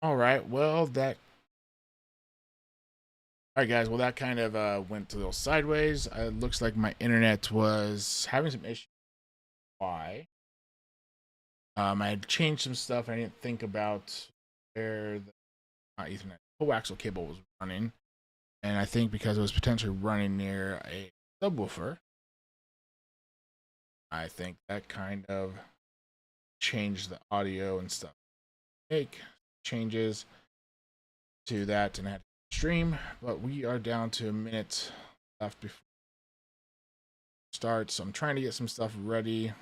All right. All right, guys. Well, that kind of went a little sideways. It looks like my internet was having some issues. Why? I had changed some stuff. I didn't think about where the Ethernet coaxial cable was running, and I think because it was potentially running near a subwoofer, I think that kind of changed the audio and stuff. Make changes to that and had to stream, but we are down to a minute left before it starts. So I'm trying to get some stuff ready.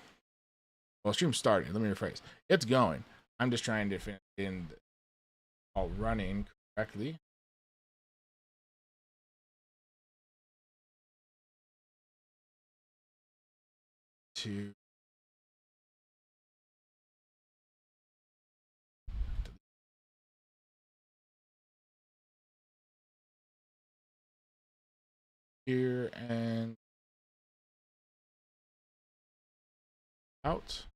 Well, stream starting. Let me rephrase. It's going. I'm just trying to finish in all running correctly. To here and out.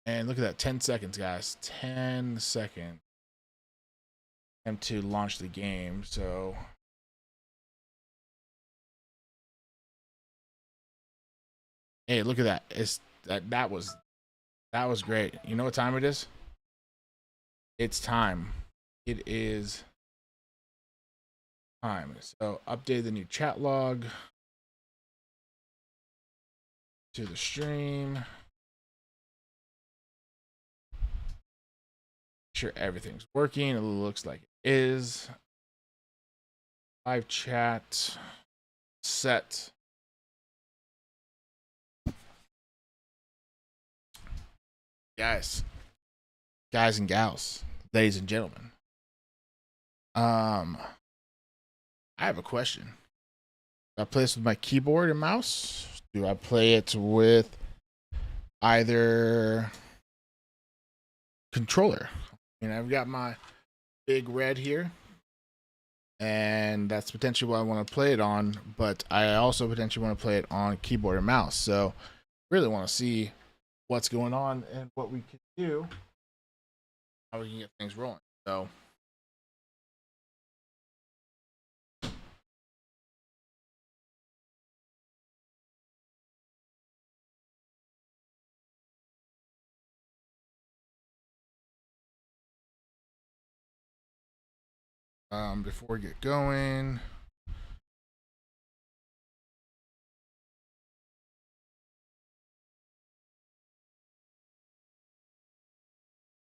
And look at that, 10 seconds, guys. 10 seconds. Time to launch the game. So hey, look at that. That was great. You know what time it is? It's time. It is time. So update the new chat log to the stream. Make sure everything's working. It looks like it is. Live chat set. Guys and gals, ladies and gentlemen. I have a question. Do I play this with my keyboard and mouse? Do I play it with either controller? I've got my big red here, and that's potentially what I want to play it on, but I also potentially want to play it on keyboard and mouse. So really want to see what's going on and what we can do, how we can get things rolling. So before we get going,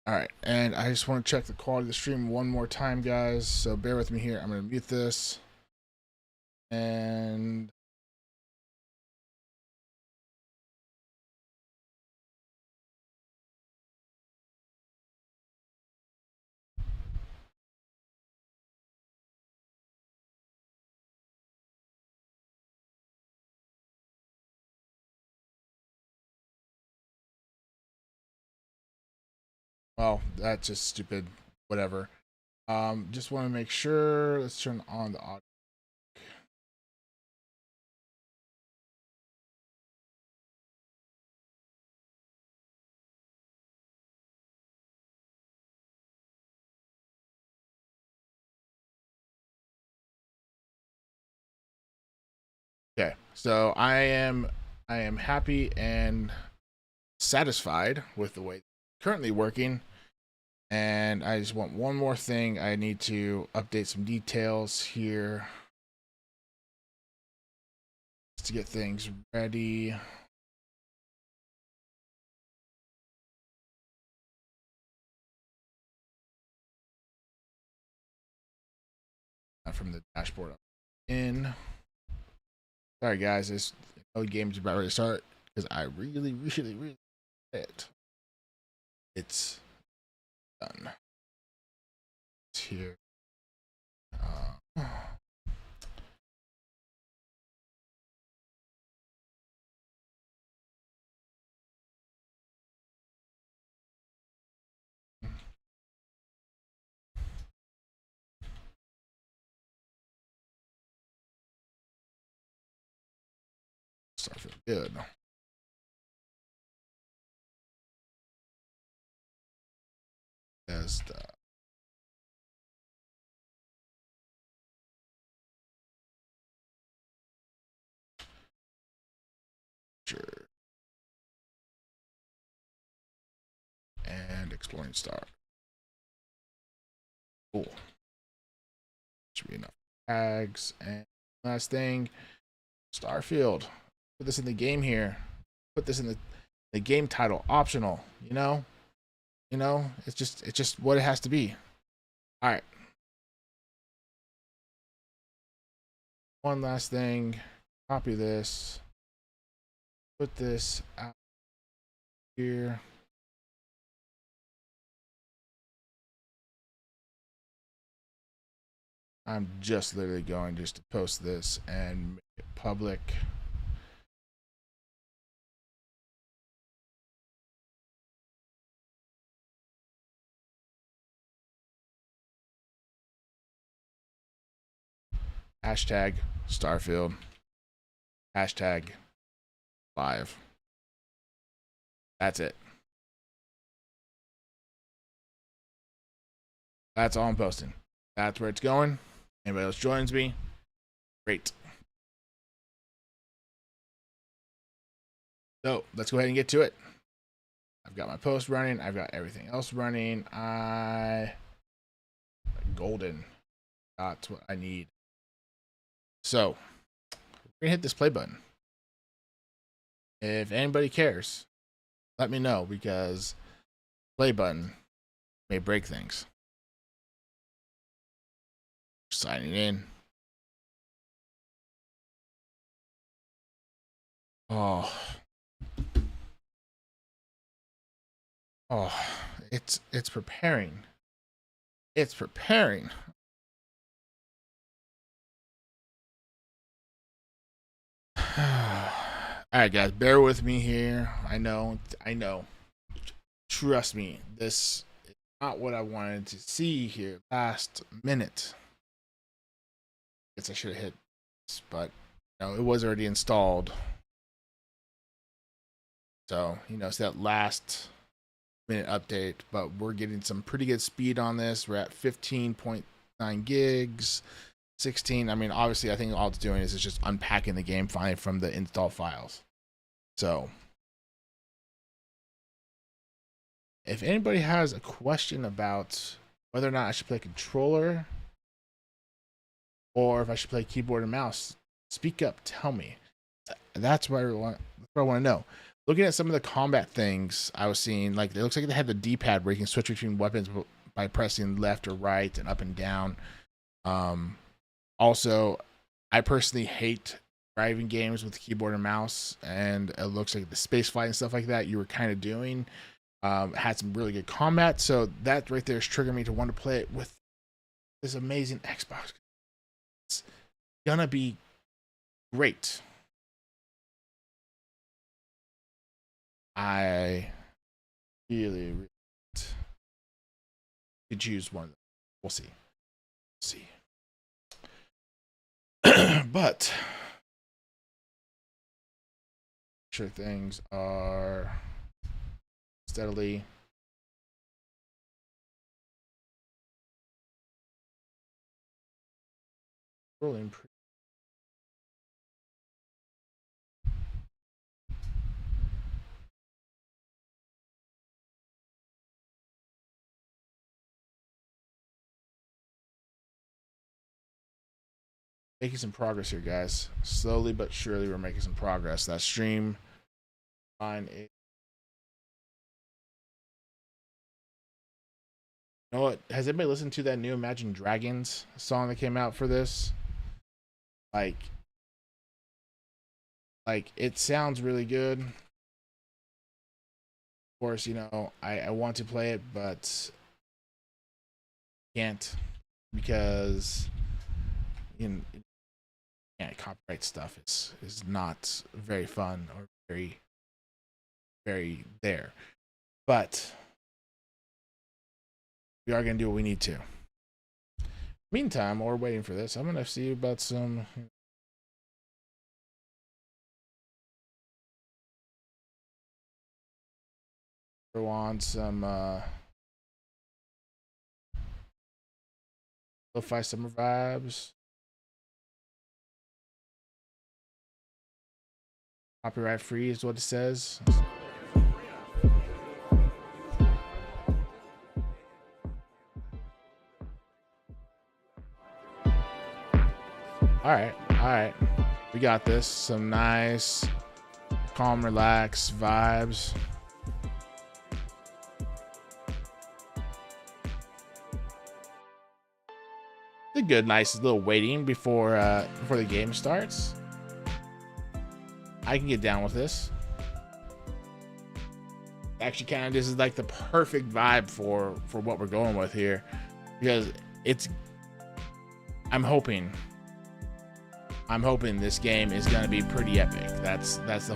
all right, and I just want to check the quality of the stream one more time, guys. So bear with me here. I'm going to mute this. And well, that's just stupid. Whatever. Just want to make sure. Let's turn on the audio. Okay, so I am happy and satisfied with the way it's currently working. And I just want one more thing. I need to update some details here to get things ready. From the dashboard up in. Sorry guys, this game's about ready to start because I really it. It's done. It's here. Starfield. good. Bethesda. Sure. And exploring star. Cool. Should be enough tags. And last thing, Starfield. Put this in the game here. Put this in the game title. Optional. You know? It's just what it has to be. Alright. One last thing. Copy this. Put this out here. I'm just literally going just to post this and make it public. Hashtag Starfield. Hashtag live. That's it. That's all I'm posting. That's where it's going. Anybody else joins me? Great. So let's go ahead and get to it. I've got my post running. I've got everything else running. Golden. That's what I need. So we're gonna hit this play button. If anybody cares, let me know, because play button may break things. Signing in. Oh, it's preparing. It's preparing. All right, guys, bear with me here. I know. Trust me, this is not what I wanted to see here. Last minute. Guess I should have hit this, but it was already installed. So, it's that last minute update, but we're getting some pretty good speed on this. We're at 15.9 gigs, 16. I mean, obviously, I think all it's doing is it's just unpacking the game finally from the install files. So, if anybody has a question about whether or not I should play controller or if I should play keyboard and mouse, speak up, tell me. That's what I want to know. Looking at some of the combat things I was seeing, like it looks like they have the D-pad where you can switch between weapons by pressing left or right and up and down. Also, I personally hate driving games with keyboard and mouse, and it looks like the space flight and stuff like that you were kind of doing had some really good combat. So that right there is triggering me to want to play it with this amazing Xbox. It's gonna be great. I really could choose one of them. We'll see. But sure things are steadily rolling. Making some progress here, guys. Slowly but surely, we're making some progress. That stream line is. You know what? Has anybody listened to that new Imagine Dragons song that came out for this? Like it sounds really good. Of course, I want to play it, but can't because copyright stuff is not very fun or very very there. But we are going to do what we need to. Meantime, while we're waiting for this, I'm going to see about some throw on some lo-fi summer vibes. Copyright free is what it says. All right. We got this. Some nice, calm, relaxed vibes. A good, nice little waiting before the game starts. I can get down with this. Actually, kind of, this is like the perfect vibe for what we're going with here, because it's. I'm hoping this game is gonna be pretty epic. That's the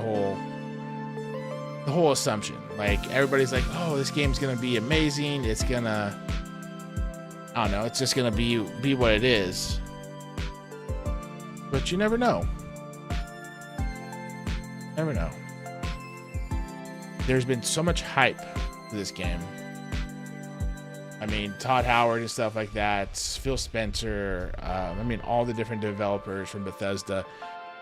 whole assumption. Like, everybody's like, oh, this game's gonna be amazing. It's gonna, I don't know, it's just gonna be what it is. But you never know. Never know. There's been so much hype for this game. I mean, Todd Howard and stuff like that, Phil Spencer, I mean, all the different developers from Bethesda.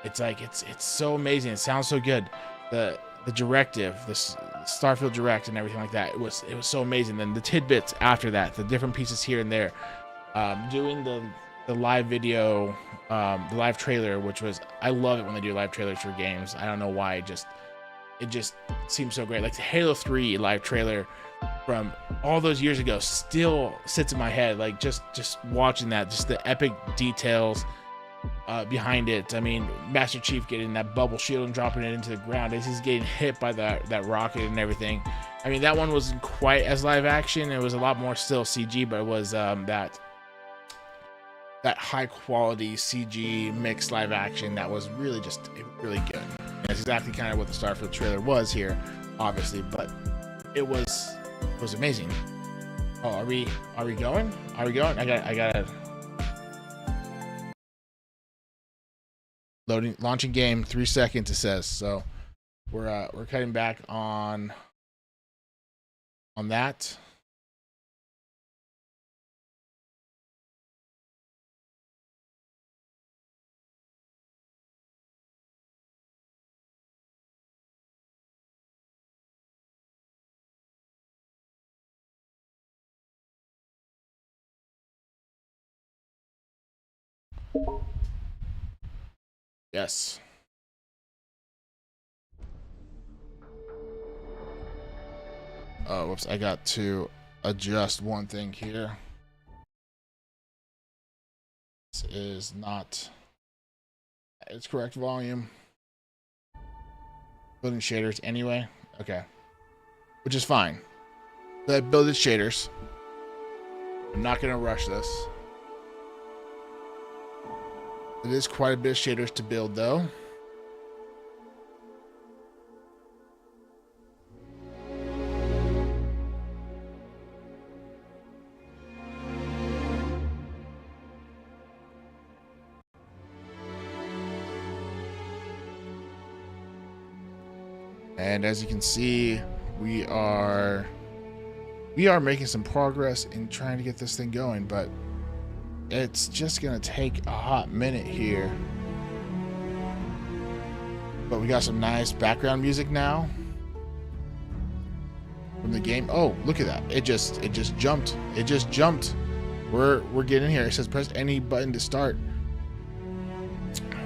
It's like, it's so amazing. It sounds so good. The directive, the Starfield direct and everything like that, it was so amazing. Then the tidbits after that, the different pieces here and there, doing the live video, the live trailer, which was, I love it when they do live trailers for games. I don't know why, it just seems so great. Like the Halo 3 live trailer from all those years ago still sits in my head. Like, just watching that, just the epic details behind it. I mean, Master Chief getting that bubble shield and dropping it into the ground as he's getting hit by that rocket and everything. I mean, that one wasn't quite as live action. It was a lot more still CG, but it was that high quality CG mixed live action that was really really good. And that's exactly kind of what the Starfield trailer was here, obviously, but it was amazing. Oh, are we going? I gotta launching game, 3 seconds it says. So we're cutting back on that. Yes. Oh, whoops, I got to adjust one thing here. This is not its correct volume. Building shaders anyway. Okay. Which is fine. I build its shaders. I'm not gonna rush this. It is quite a bit of shaders to build, though. And as you can see, we are making some progress in trying to get this thing going, but it's just gonna take a hot minute here. But we got some nice background music now from the game. Oh, look at that. It just jumped. It just jumped. We're getting here. It says press any button to start.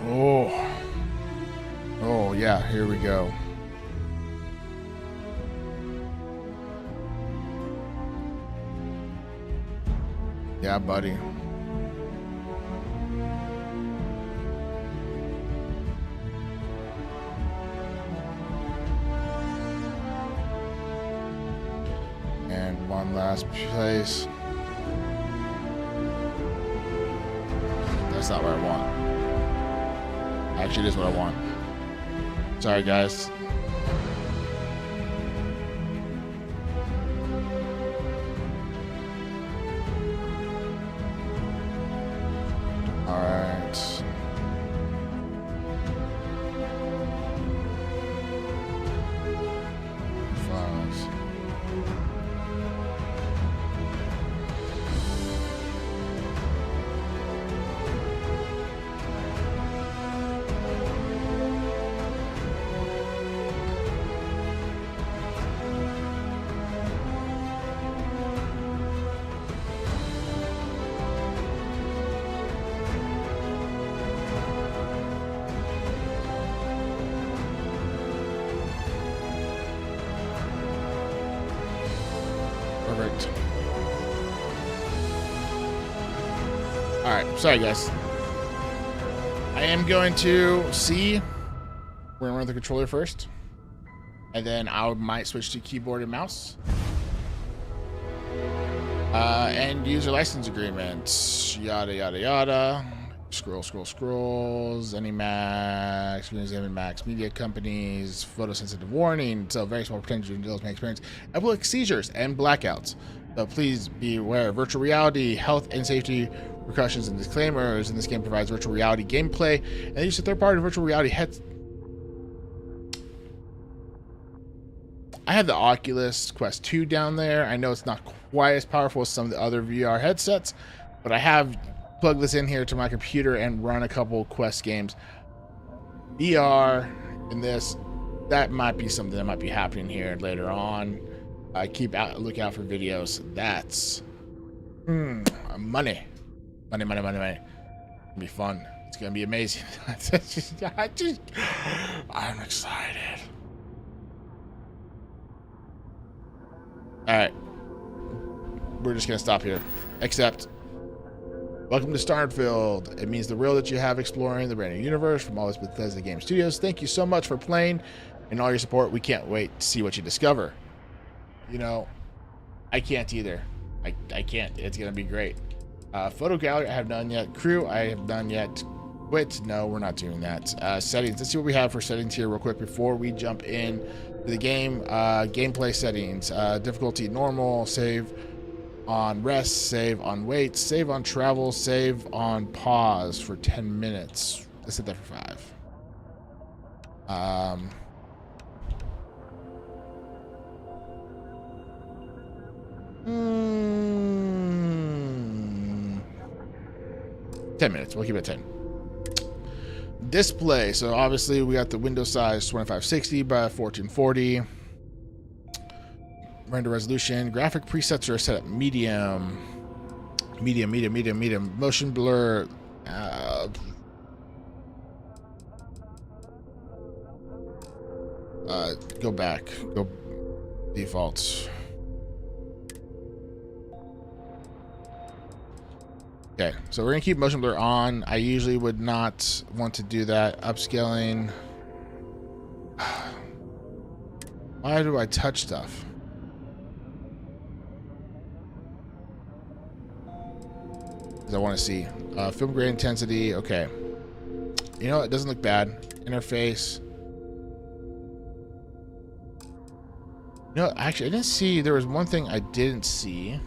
Oh yeah, here we go. Yeah, buddy. And one last place. That's not what I want. Actually, it is what I want. Sorry, guys. Perfect. Alright, sorry guys. I am going to see. We're gonna run the controller first. And then I might switch to keyboard and mouse. And user license agreements. Yada yada yada. Scroll. ZeniMax, ZeniMax media companies, photosensitive warning, so very small potential may experience epileptic seizures and blackouts. So please be aware. Virtual reality, health and safety precautions and disclaimers. In this game provides virtual reality gameplay and use of third-party virtual reality heads. I have the Oculus Quest 2 down there. I know it's not quite as powerful as some of the other VR headsets, but I have plug this in here to my computer and run a couple Quest games. VR in this, that might be something that might be happening here later on. Look out for videos. That's money. It's gonna be fun. It's gonna be amazing. I'm excited. All right, we're just gonna stop here. Except, welcome to Starfield. It means the world that you have exploring the brand new universe from all this Bethesda Game Studios. Thank you so much for playing and all your support. We can't wait to see what you discover. You know, I can't either. I can't. It's gonna be great. Photo gallery I have done yet. Crew I have done yet. Quit. No, we're not doing that. Settings. Let's see what we have for settings here real quick before we jump in to the game. Gameplay settings. Difficulty normal. Save on rest. Save on wait. Save on travel. Save on pause for 10 minutes. Let's set that for 5. 10 minutes. We'll keep it at 10. Display. So obviously we got the window size 2560 by 1440. Render resolution. Graphic presets are set at medium. Medium. Motion blur. Go back. Go defaults. Okay, so we're gonna keep motion blur on. I usually would not want to do that. Upscaling. Why do I touch stuff? Because I want to see. Film grade intensity. Okay. You know, it doesn't look bad. Interface. No, actually, I didn't see. There was one thing I didn't see.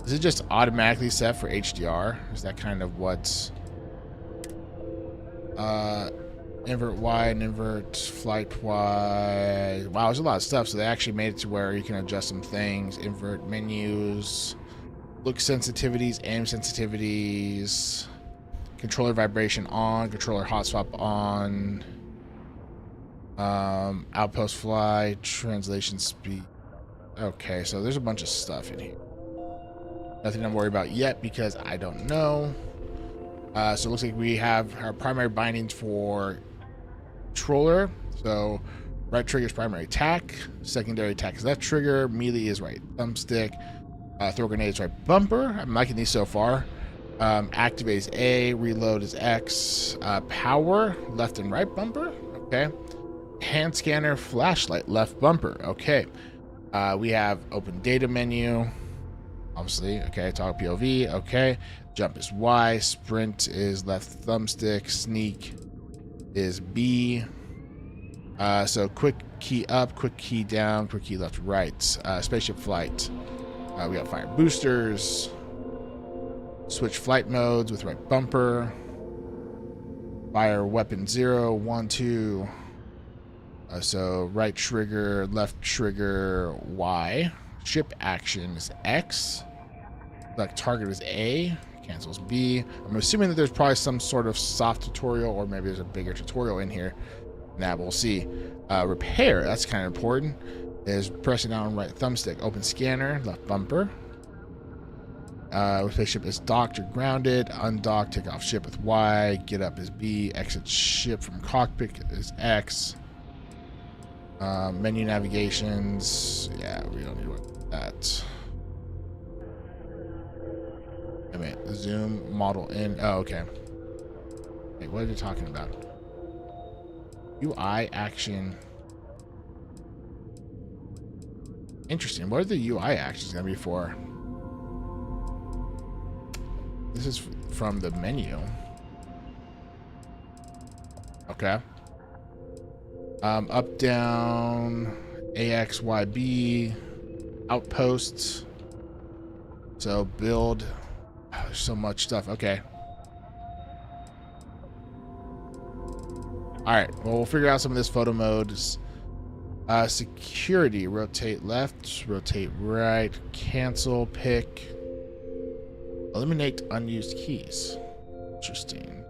Is it just automatically set for HDR? Is that kind of what's... invert wide, invert flight wide. Wow, there's a lot of stuff. So they actually made it to where you can adjust some things. Invert menus, look sensitivities, aim sensitivities, controller vibration on, controller hot swap on, outpost fly, translation speed. Okay, so there's a bunch of stuff in here. Nothing I'm worried about yet because I don't know. So it looks like we have our primary bindings for controller. So right trigger is primary attack, secondary attack is left trigger, melee is right thumbstick, throw grenade is right bumper. I'm liking these so far. Activate is A, reload is X, power left and right bumper. Okay. Hand scanner, flashlight left bumper. Okay. We have open data menu. Obviously, okay, toggle POV, okay. Jump is Y, sprint is left thumbstick, sneak is B. So quick key up, quick key down, quick key left, right. Spaceship flight. We got fire boosters. Switch flight modes with right bumper. Fire weapon 0, 1, 2. So right trigger, left trigger, Y. Ship action is X. Select target is A. Cancels B. I'm assuming that there's probably some sort of soft tutorial, or maybe there's a bigger tutorial in here. Now we'll see. Repair, that's kind of important. Is pressing down right thumbstick. Open scanner, left bumper. Spaceship is docked or grounded. Undock, take off ship with Y. Get up is B. Exit ship from cockpit is X. Menu navigations. Yeah, we don't need that. Wait a minute. Zoom, model in. Oh, okay. Wait, what are you talking about? UI action. Interesting. What are the UI actions going to be for? This is from the menu. Okay. Up, down, AX, YB, outposts. So build. Oh, there's so much stuff. Okay. All right. Well, we'll figure out some of this photo modes. Security. Rotate left. Rotate right. Cancel. Pick. Eliminate unused keys. Interesting.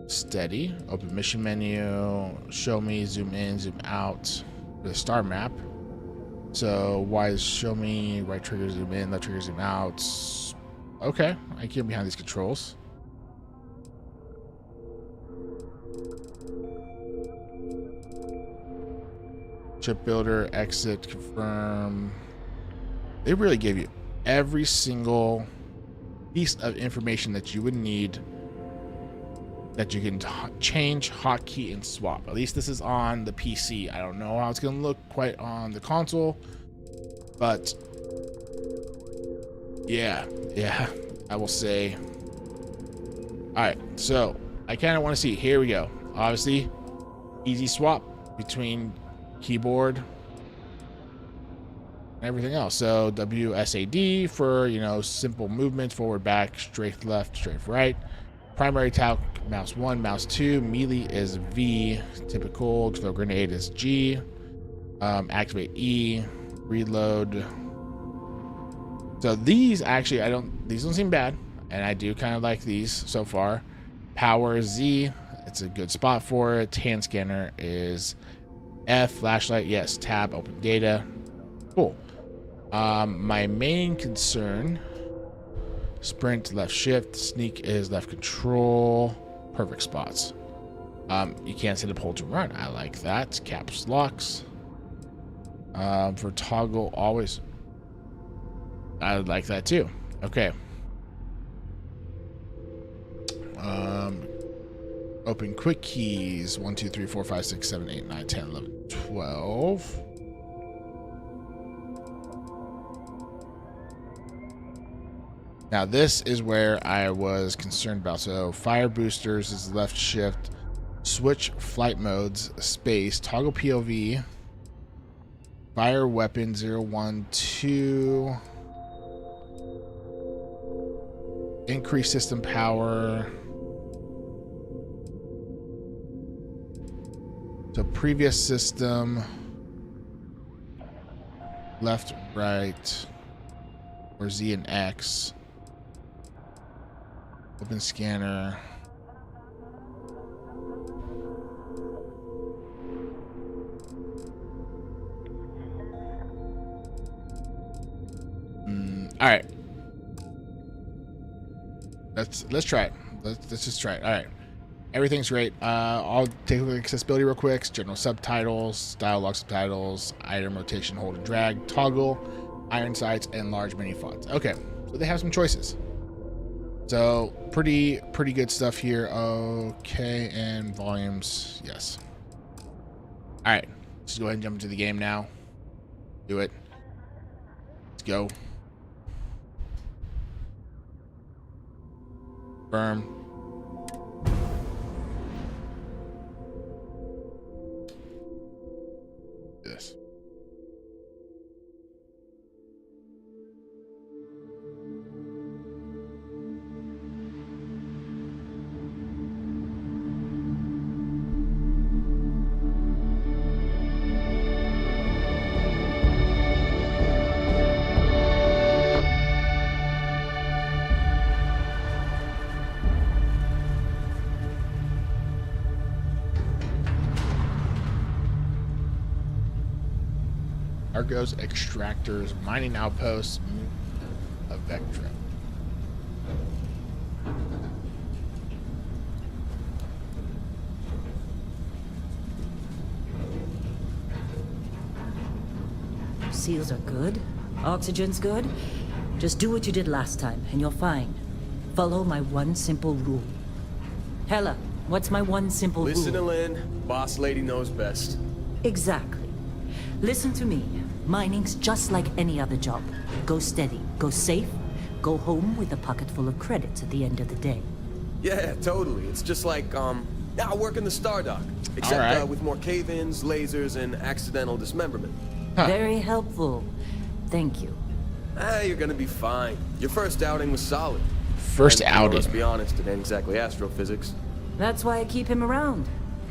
Steady. Open mission menu. Show me. Zoom in. Zoom out. The star map. So Y is show me. Right trigger zoom in. Left trigger zoom out. Okay. I can get behind these controls. Chip builder. Exit. Confirm. They really gave you every single piece of information that you would need that you can change, hotkey, and swap. At least this is on the PC. I don't know how it's going to look quite on the console, but yeah, I will say. All right, so I kind of want to see. Here we go. Obviously, easy swap between keyboard everything else. So WSAD for, you know, simple movements, forward, back, straight left, straight right. Primary tap, mouse 1, mouse 2. Melee is V. Typical throw grenade is G. Activate E. Reload. So these actually, these don't seem bad, and I do kind of like these so far. Power is Z. It's a good spot for it. Hand scanner is F. Flashlight, yes. Tab, open data. Cool. My main concern, sprint left shift, sneak is left control, perfect spots. You can't set a hold to run. I like that. Caps locks. For toggle always, I like that too. Okay. Open quick keys 1 2 3 4 5 6 7 8 9 10 11 12. Now this is where I was concerned about. So fire boosters is left shift, switch flight modes, space, toggle POV, fire weapon 0 1 2, increase system power. So previous system, left, right, or Z and X. Open scanner. All right. Let's try it. Let's just try it. All right. Everything's great. I'll take a look at accessibility real quick. General subtitles, dialogue subtitles, item rotation, hold and drag, toggle, iron sights, and large menu fonts. Okay, so they have some choices. So pretty good stuff here. Okay, and volumes, yes. All right, let's go ahead and jump into the game now. Do it. Let's go. Firm. This. Argos, extractors, mining outposts, a Spectrum. Seals are good. Oxygen's good. Just do what you did last time, and you're fine. Follow my one simple rule. Hella, what's my one simple rule? Listen to Lynn. Boss lady knows best. Exactly. Listen to me. Mining's just like any other job. Go steady, go safe, go home with a pocket full of credits at the end of the day. Yeah, totally. It's just like, I work in the Star Dock. Except right. With more cave-ins, lasers, and accidental dismemberment. Huh. Very helpful. Thank you. You're gonna be fine. Your first outing was solid. First And, outing. Let's be honest, it ain't exactly astrophysics. That's why I keep him around.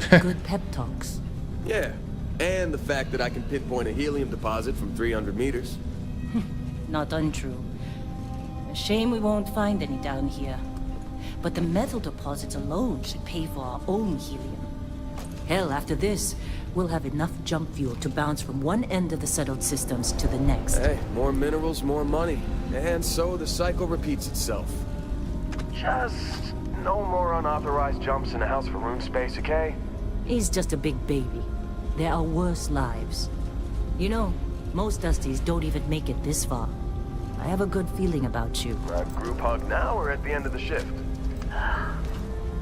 Good pep talks. Yeah, and the fact that I can pinpoint a helium deposit from 300 meters. Not untrue. A shame we won't find any down here. But the metal deposits alone should pay for our own helium. Hell, after this, we'll have enough jump fuel to bounce from one end of the settled systems to the next. Hey, more minerals, more money. And so the cycle repeats itself. Just no more unauthorized jumps in the house for room space, okay? He's just a big baby. There are worse lives. You know, most Dusties don't even make it this far. I have a good feeling about you. A group hug now or at the end of the shift?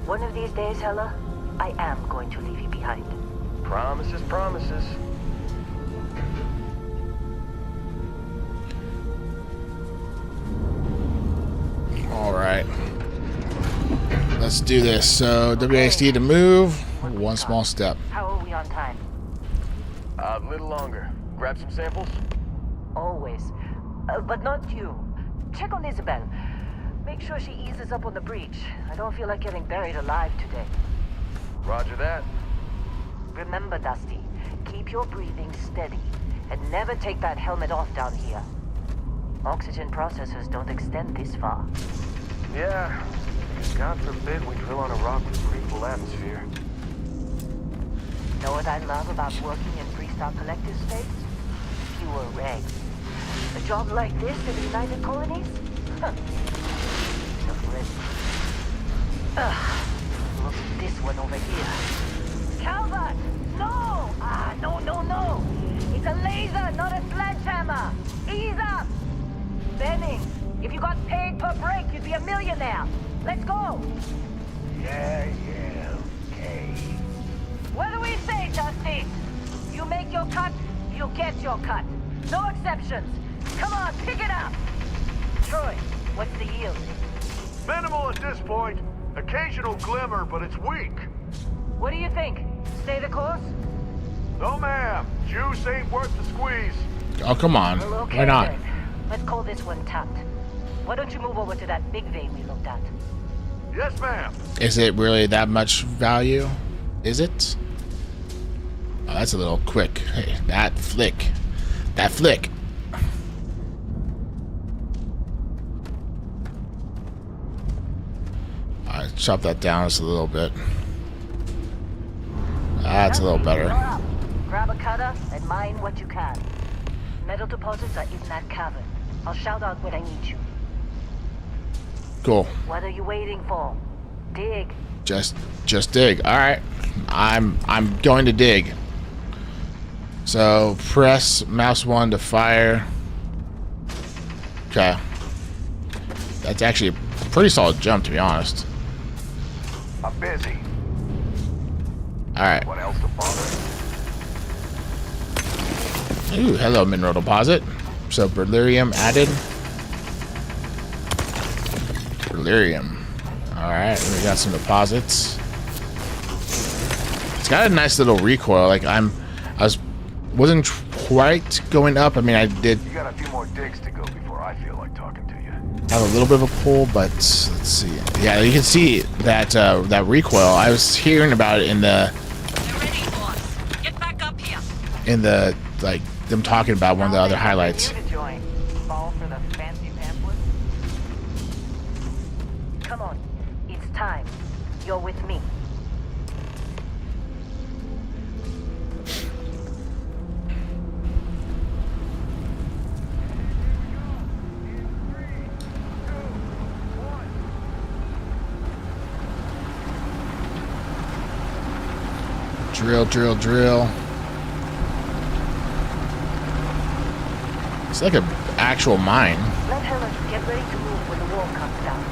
One of these days, Hella, I am going to leave you behind. Promises, promises. All right. Let's do this. So WASD to move. One small step. How are we on time? A little longer. Grab some samples? Always. But not you. Check on Isabel. Make sure she eases up on the breach. I don't feel like getting buried alive today. Roger that. Remember, Dusty, keep your breathing steady. And never take that helmet off down here. Oxygen processors don't extend this far. Yeah. God forbid we drill on a rock with breathable atmosphere. Know what I love about working in Freestar Collective space? Fewer regs. A job like this in the United Colonies? Huh. Tough risk. Look at this one over here. Calvert! No! No. It's a laser, not a sledgehammer. Ease up! Benning, if you got paid per break, you'd be a millionaire. Let's go! Yeah, okay. What do we say, Dusty? You make your cut, you get your cut. No exceptions. Come on, pick it up! Troy, what's the yield? Minimal at this point. Occasional glimmer, but it's weak. What do you think? Stay the course? No, ma'am. Juice ain't worth the squeeze. Oh, come on. Well, okay, Why not? then. Let's call this one tapped. Why don't you move over to that big vein we looked at? Yes, ma'am. Is it really that much value? Is it? Oh, that's a little quick. Hey, that flick. That flick. Alright, chop that down just a little bit. That's a little better. You're up. Grab a cutter and mine what you can. Metal deposits are in that cavern. I'll shout out when I need you. Cool. What are you waiting for? Dig. Just dig. All right. I'm going to dig. So press mouse 1 to fire. Okay. That's actually a pretty solid jump, to be honest. I'm busy. All right. What else to bother? Ooh, hello, mineral deposit. So beryllium added. Beryllium. All right, we got some deposits. It's got a nice little recoil. Like wasn't quite going up. I mean, I did You got a few more digs to go before I feel like talking to you. have a little bit of a pull, but let's see. Yeah, you can see that that recoil. I was hearing about it in the like them talking about one of the other highlights. Fall for the fancy pamphlet? Come on, it's time. You're with me. Drill, drill, drill. It's like an actual mine. Let Helen get ready to move when the wall comes down.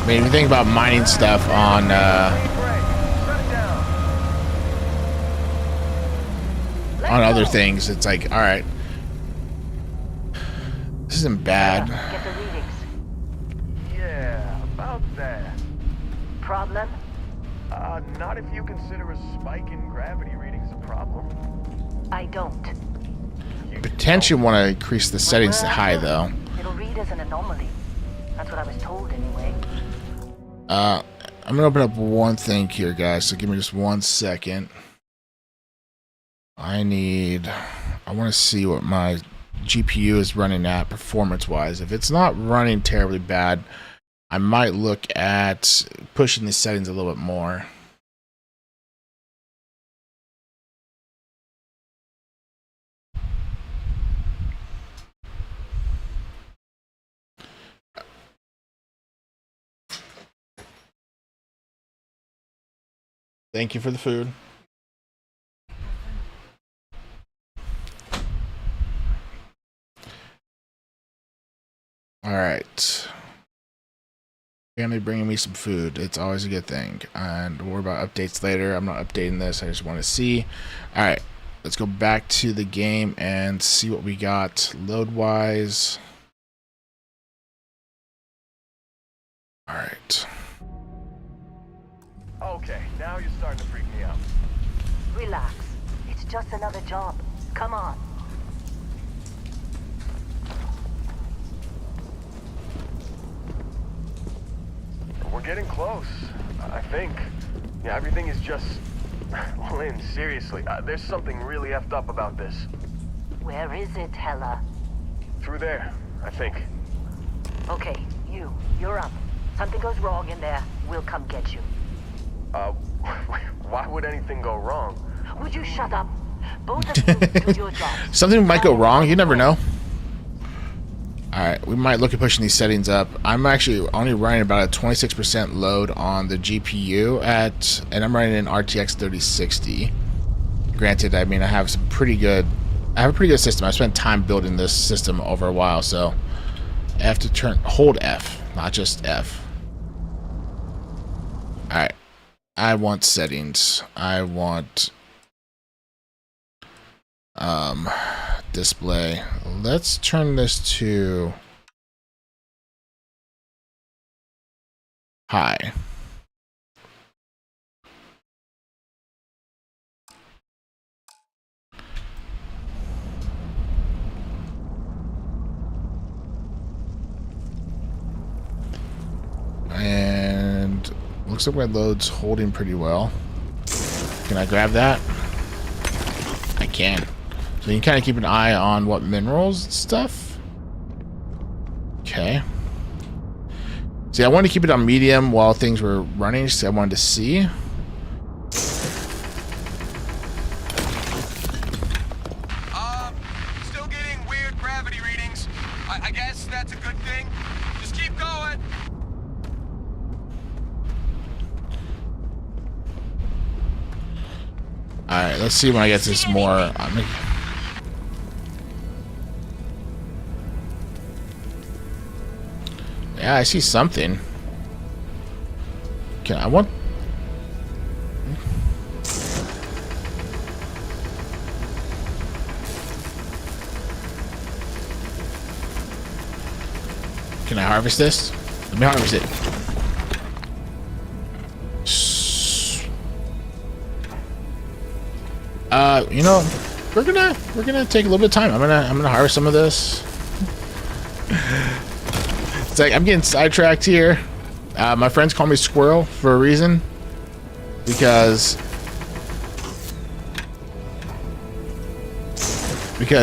I mean, if you think about mining stuff on other things, it's like, all right, this isn't bad. Get the readings. Yeah, about that. Problem? Not if you consider a spike in gravity readings a problem. I don't. Potentially want to increase the settings to high, though. It'll read as an anomaly. That's what I was told anyway. I'm gonna open up one thing here, guys, so give me just 1 second. I want to see what my GPU is running at performance-wise. If it's not running terribly bad, I might look at pushing the settings a little bit more. Thank you for the food. All right. Family bringing me some food. It's always a good thing. And we'll worry about updates later. I'm not updating this. I just want to see. All right. Let's go back to the game and see what we got load-wise. All right. Okay, now you're starting to freak me out. Relax. It's just another job. Come on. We're getting close, I think. Yeah, everything is just... Lynn, seriously, there's something really effed up about this. Where is it, Hella? Through there, I think. Okay, you're up. Something goes wrong in there, we'll come get you. Why would anything go wrong? Would you shut up? Both of you do your jobs. Something might go wrong. You never know. Alright, we might look at pushing these settings up. I'm actually only running about a 26% load on the GPU and I'm running an RTX 3060. Granted, I mean, I have a pretty good system. I spent time building this system over a while, so I have to hold F, not just F. Alright, I want settings. I want display. Let's turn this to high. And looks like my load's holding pretty well. Can I grab that? I can. So you can kind of keep an eye on what minerals and stuff. Okay. See, I wanted to keep it on medium while things were running, so I wanted to see. Still getting weird gravity readings. I guess that's a good thing. Just keep going. Alright, let's see when I get this more. Yeah, I see something. Can I want? Can I harvest this? Let me harvest it. You know, we're gonna take a little bit of time. I'm gonna harvest some of this. It's like I'm getting sidetracked here. My friends call me Squirrel for a reason, because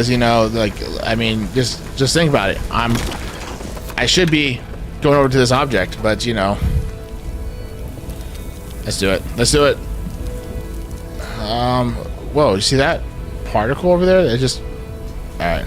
you know, like, I mean, just think about it. I should be going over to this object, but you know, let's do it. Let's do it. Whoa, you see that particle over there? It just, all right.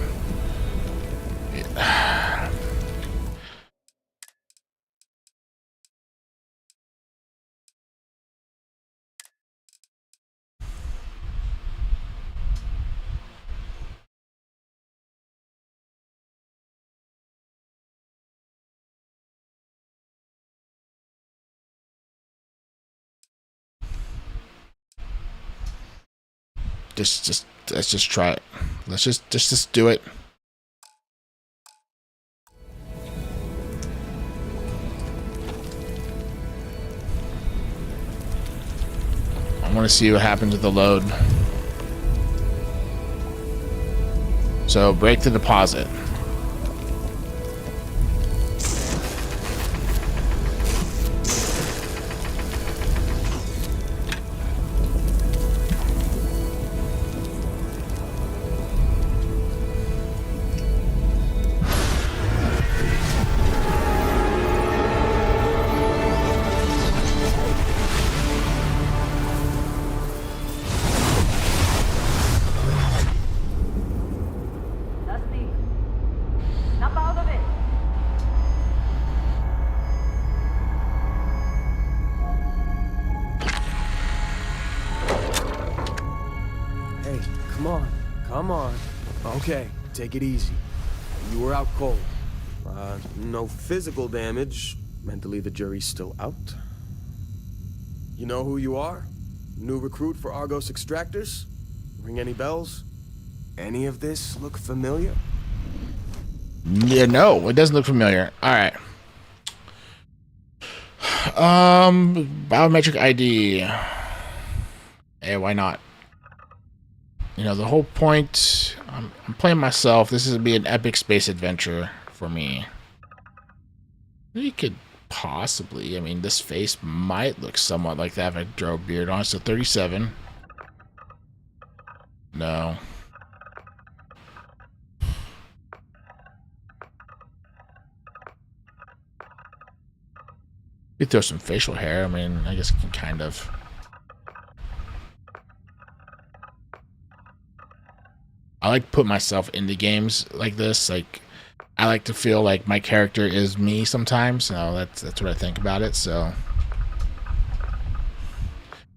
let's just try it. Let's just do it. I want to see what happens with the load. So break the deposit. Dusty, snap out of it. Hey, come on. Come on. Okay, take it easy. You were out cold. No physical damage. Mentally, the jury's still out. You know who you are? New recruit for Argos Extractors? Ring any bells? Any of this look familiar? Yeah, no, it doesn't look familiar. All right. Biometric ID. Hey, why not? You know, the whole point, I'm playing myself. This is gonna be an epic space adventure for me. You could possibly, I mean, this face might look somewhat like that if I draw a beard on it. So 37. No. You throw some facial hair. I mean, I guess it can kind of. I like to put myself into games like this. Like, I like to feel like my character is me sometimes. So that's what I think about it. So,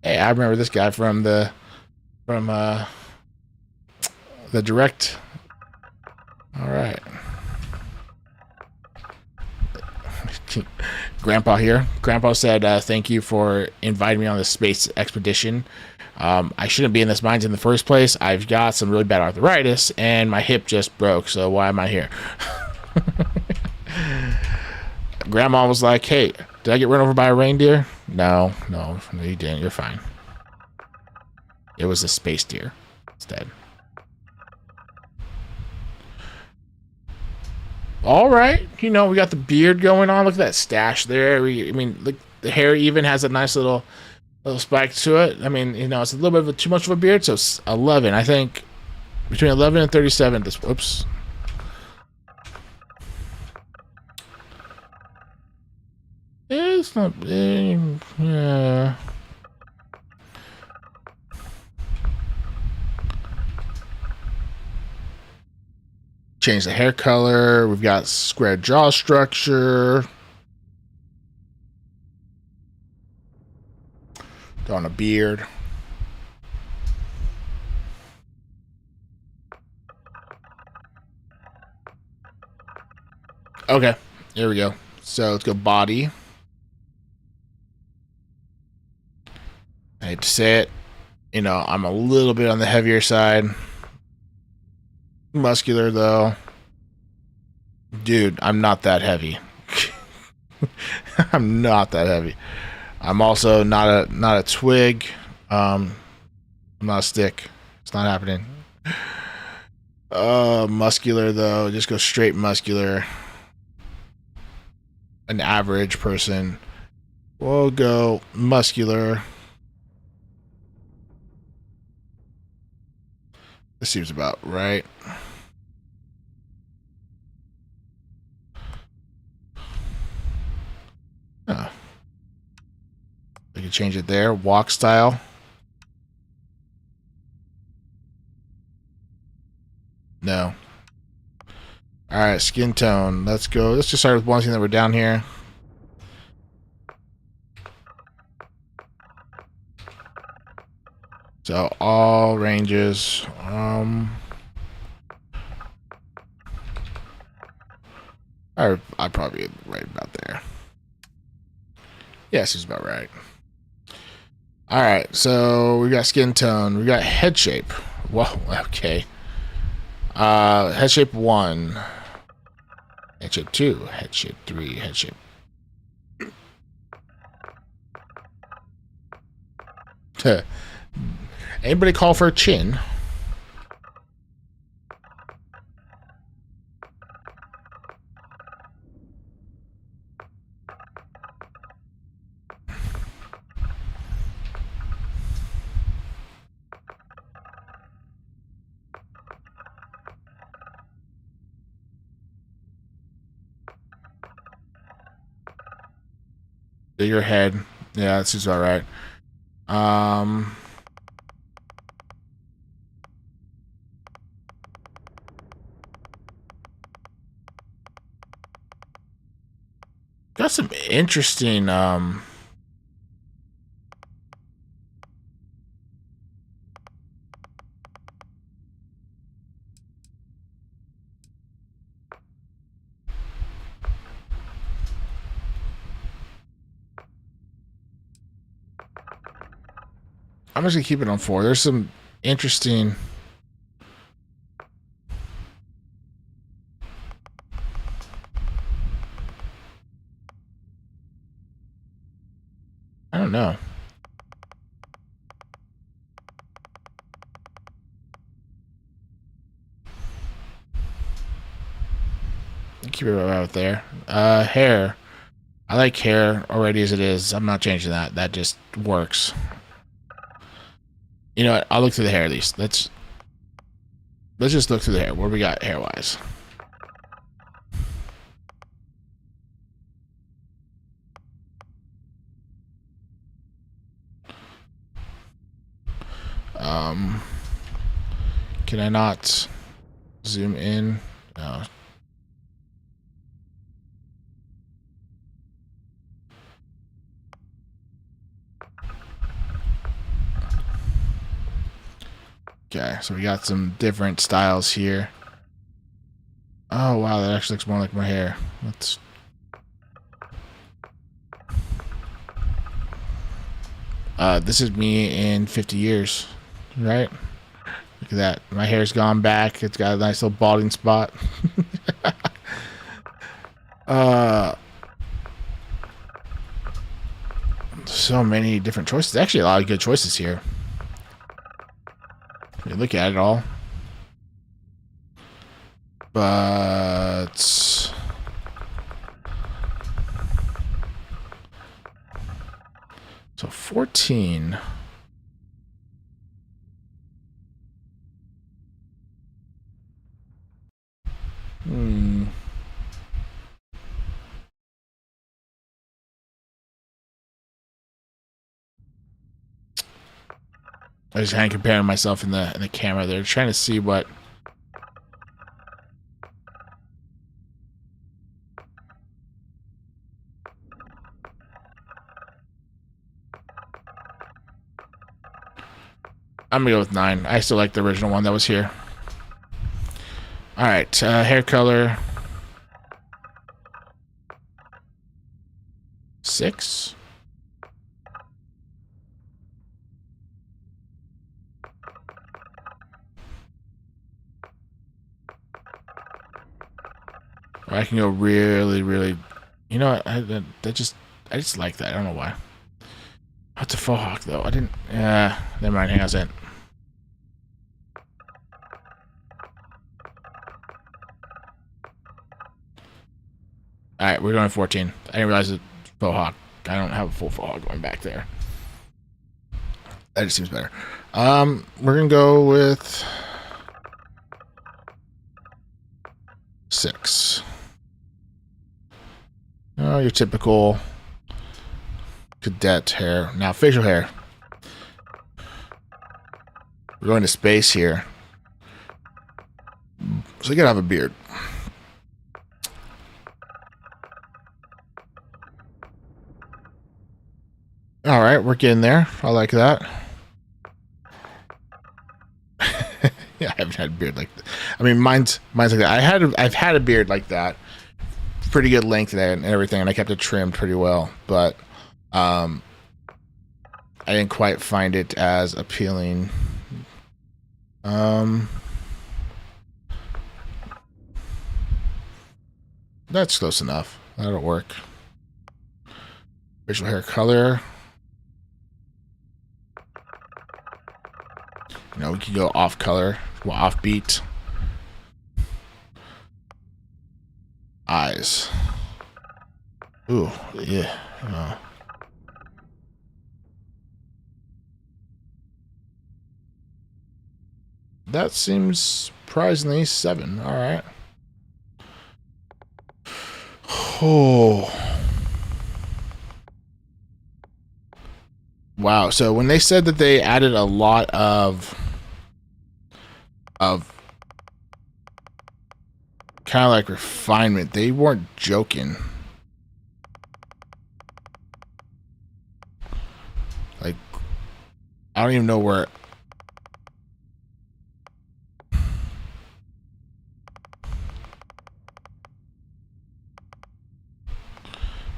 hey, I remember this guy from the direct. All right. Grandpa here. Grandpa said, thank you for inviting me on this space expedition. I shouldn't be in this mines in the first place. I've got some really bad arthritis and my hip just broke, so why am I here? Grandma was like, hey, did I get run over by a reindeer? No, you didn't. You're fine. It was a space deer instead. All right, you know, we got the beard going on. Look at that stash there. I mean, look, the hair even has a nice little spike to it. I mean, you know, it's a little bit of too much of a beard. So it's 11. I think between 11 and 37. This, whoops. It's not. Yeah. Change the hair color. We've got square jaw structure. Go on a beard. Okay, here we go. So let's go body. I hate to say it. You know, I'm a little bit on the heavier side. Muscular though. Dude, I'm not that heavy. I'm not that heavy. I'm also not a twig. I'm not a stick. It's not happening. Muscular though. Just go straight muscular. An average person. We'll go muscular. This seems about right. Huh. We can change it there. Walk style. No. Alright, skin tone. Let's go. Let's just start with one thing that we're down here. So all ranges. I'd probably get right about there. Yeah, seems about right. Alright, so we got skin tone. We got head shape. Whoa, okay. Head shape 1. Head shape 2. Head shape 3. Head shape. Anybody call for a chin? Your head. Yeah, that seems alright. Got some interesting, I'm just gonna keep it on 4. There's some interesting. I don't know. Keep it out there. Hair. I like hair already as it is. I'm not changing that. That just works. You know what? I'll look through the hair at least. Let's just look through the hair. What do we got hair wise? Can I not zoom in? No. Okay, so we got some different styles here. Oh wow, that actually looks more like my hair. Let's. This is me in 50 years, right? Look at that. My hair's gone back. It's got a nice little balding spot. So many different choices. Actually, a lot of good choices here. You look at it all. But so 14. I was kind of comparing myself in the camera there, trying to see what. I'm gonna go with 9. I still like the original one that was here. All right, hair color 6. Or I can go really, really. You know what? I just like that. I don't know why. What's a faux hawk though? I didn't. Never mind. Hang on a second. All right, we're going 14. I didn't realize it faux hawk. I don't have a full faux hawk going back there. That just seems better. We're gonna go with 6. Oh, your typical cadet hair. Now, facial hair. We're going to space here. So you gotta have a beard. Alright, we're getting there. I like that. Yeah, I haven't had a beard like that. I mean, mine's like that. I've had a beard like that. Pretty good length there and everything, and I kept it trimmed pretty well, but I didn't quite find it as appealing That's close enough. That'll work. Facial hair color. You know, we can go off color, well, off beat. Eyes. Ooh, yeah. That seems surprisingly 7. All right. Oh. Wow. So when they said that they added a lot of kind of like refinement, they weren't joking. Like, I don't even know where.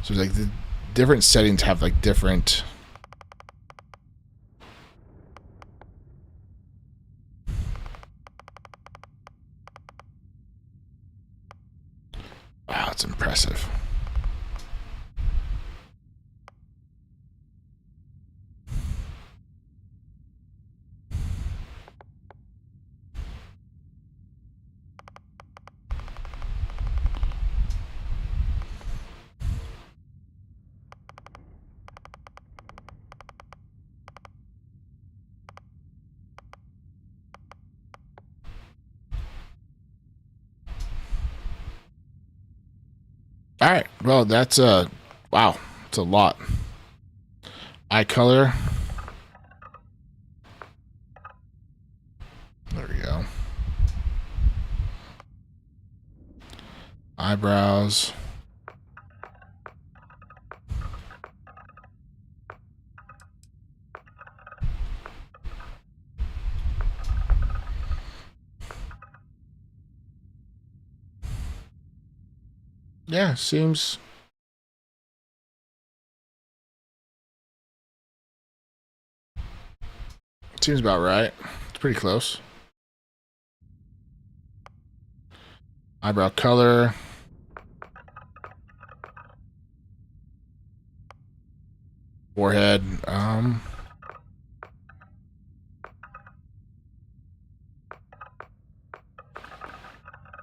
So like the different settings have like different. Wow, that's impressive. All right, well, that's wow, it's a lot. Eye color. There we go. Eyebrows. Yeah, seems about right. It's pretty close. Eyebrow color. Forehead.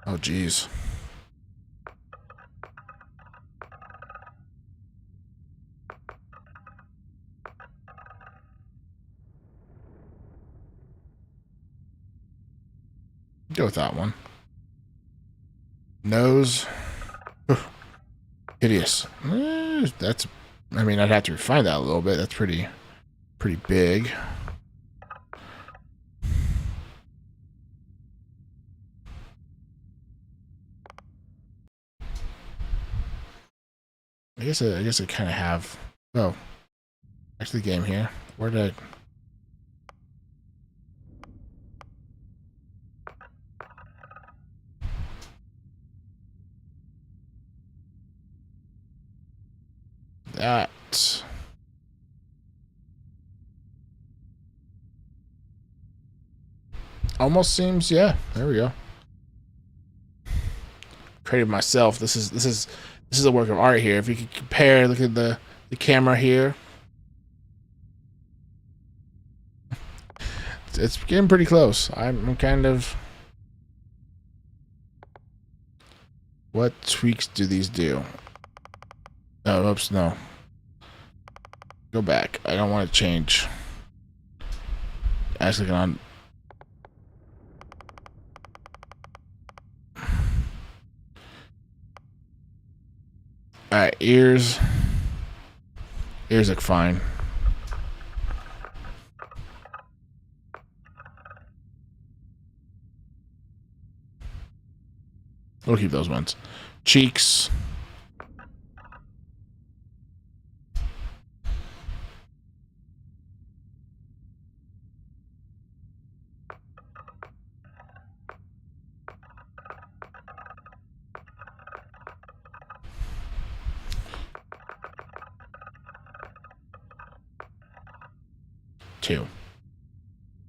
Oh, geez. Go with that one. Nose. Hideous. That's. I mean, I'd have to refine that a little bit. That's pretty big. I guess I kind of have. Oh, back to the game here. Where did I? That almost seems, yeah. There we go. Created myself. This is a work of art here. If you could compare, look at the camera here. It's getting pretty close. I'm kind of. What tweaks do these do? Oh, oops, no. Go back. I don't want to change. Actually, on. Alright, ears. Ears look fine. We'll keep those ones. Cheeks.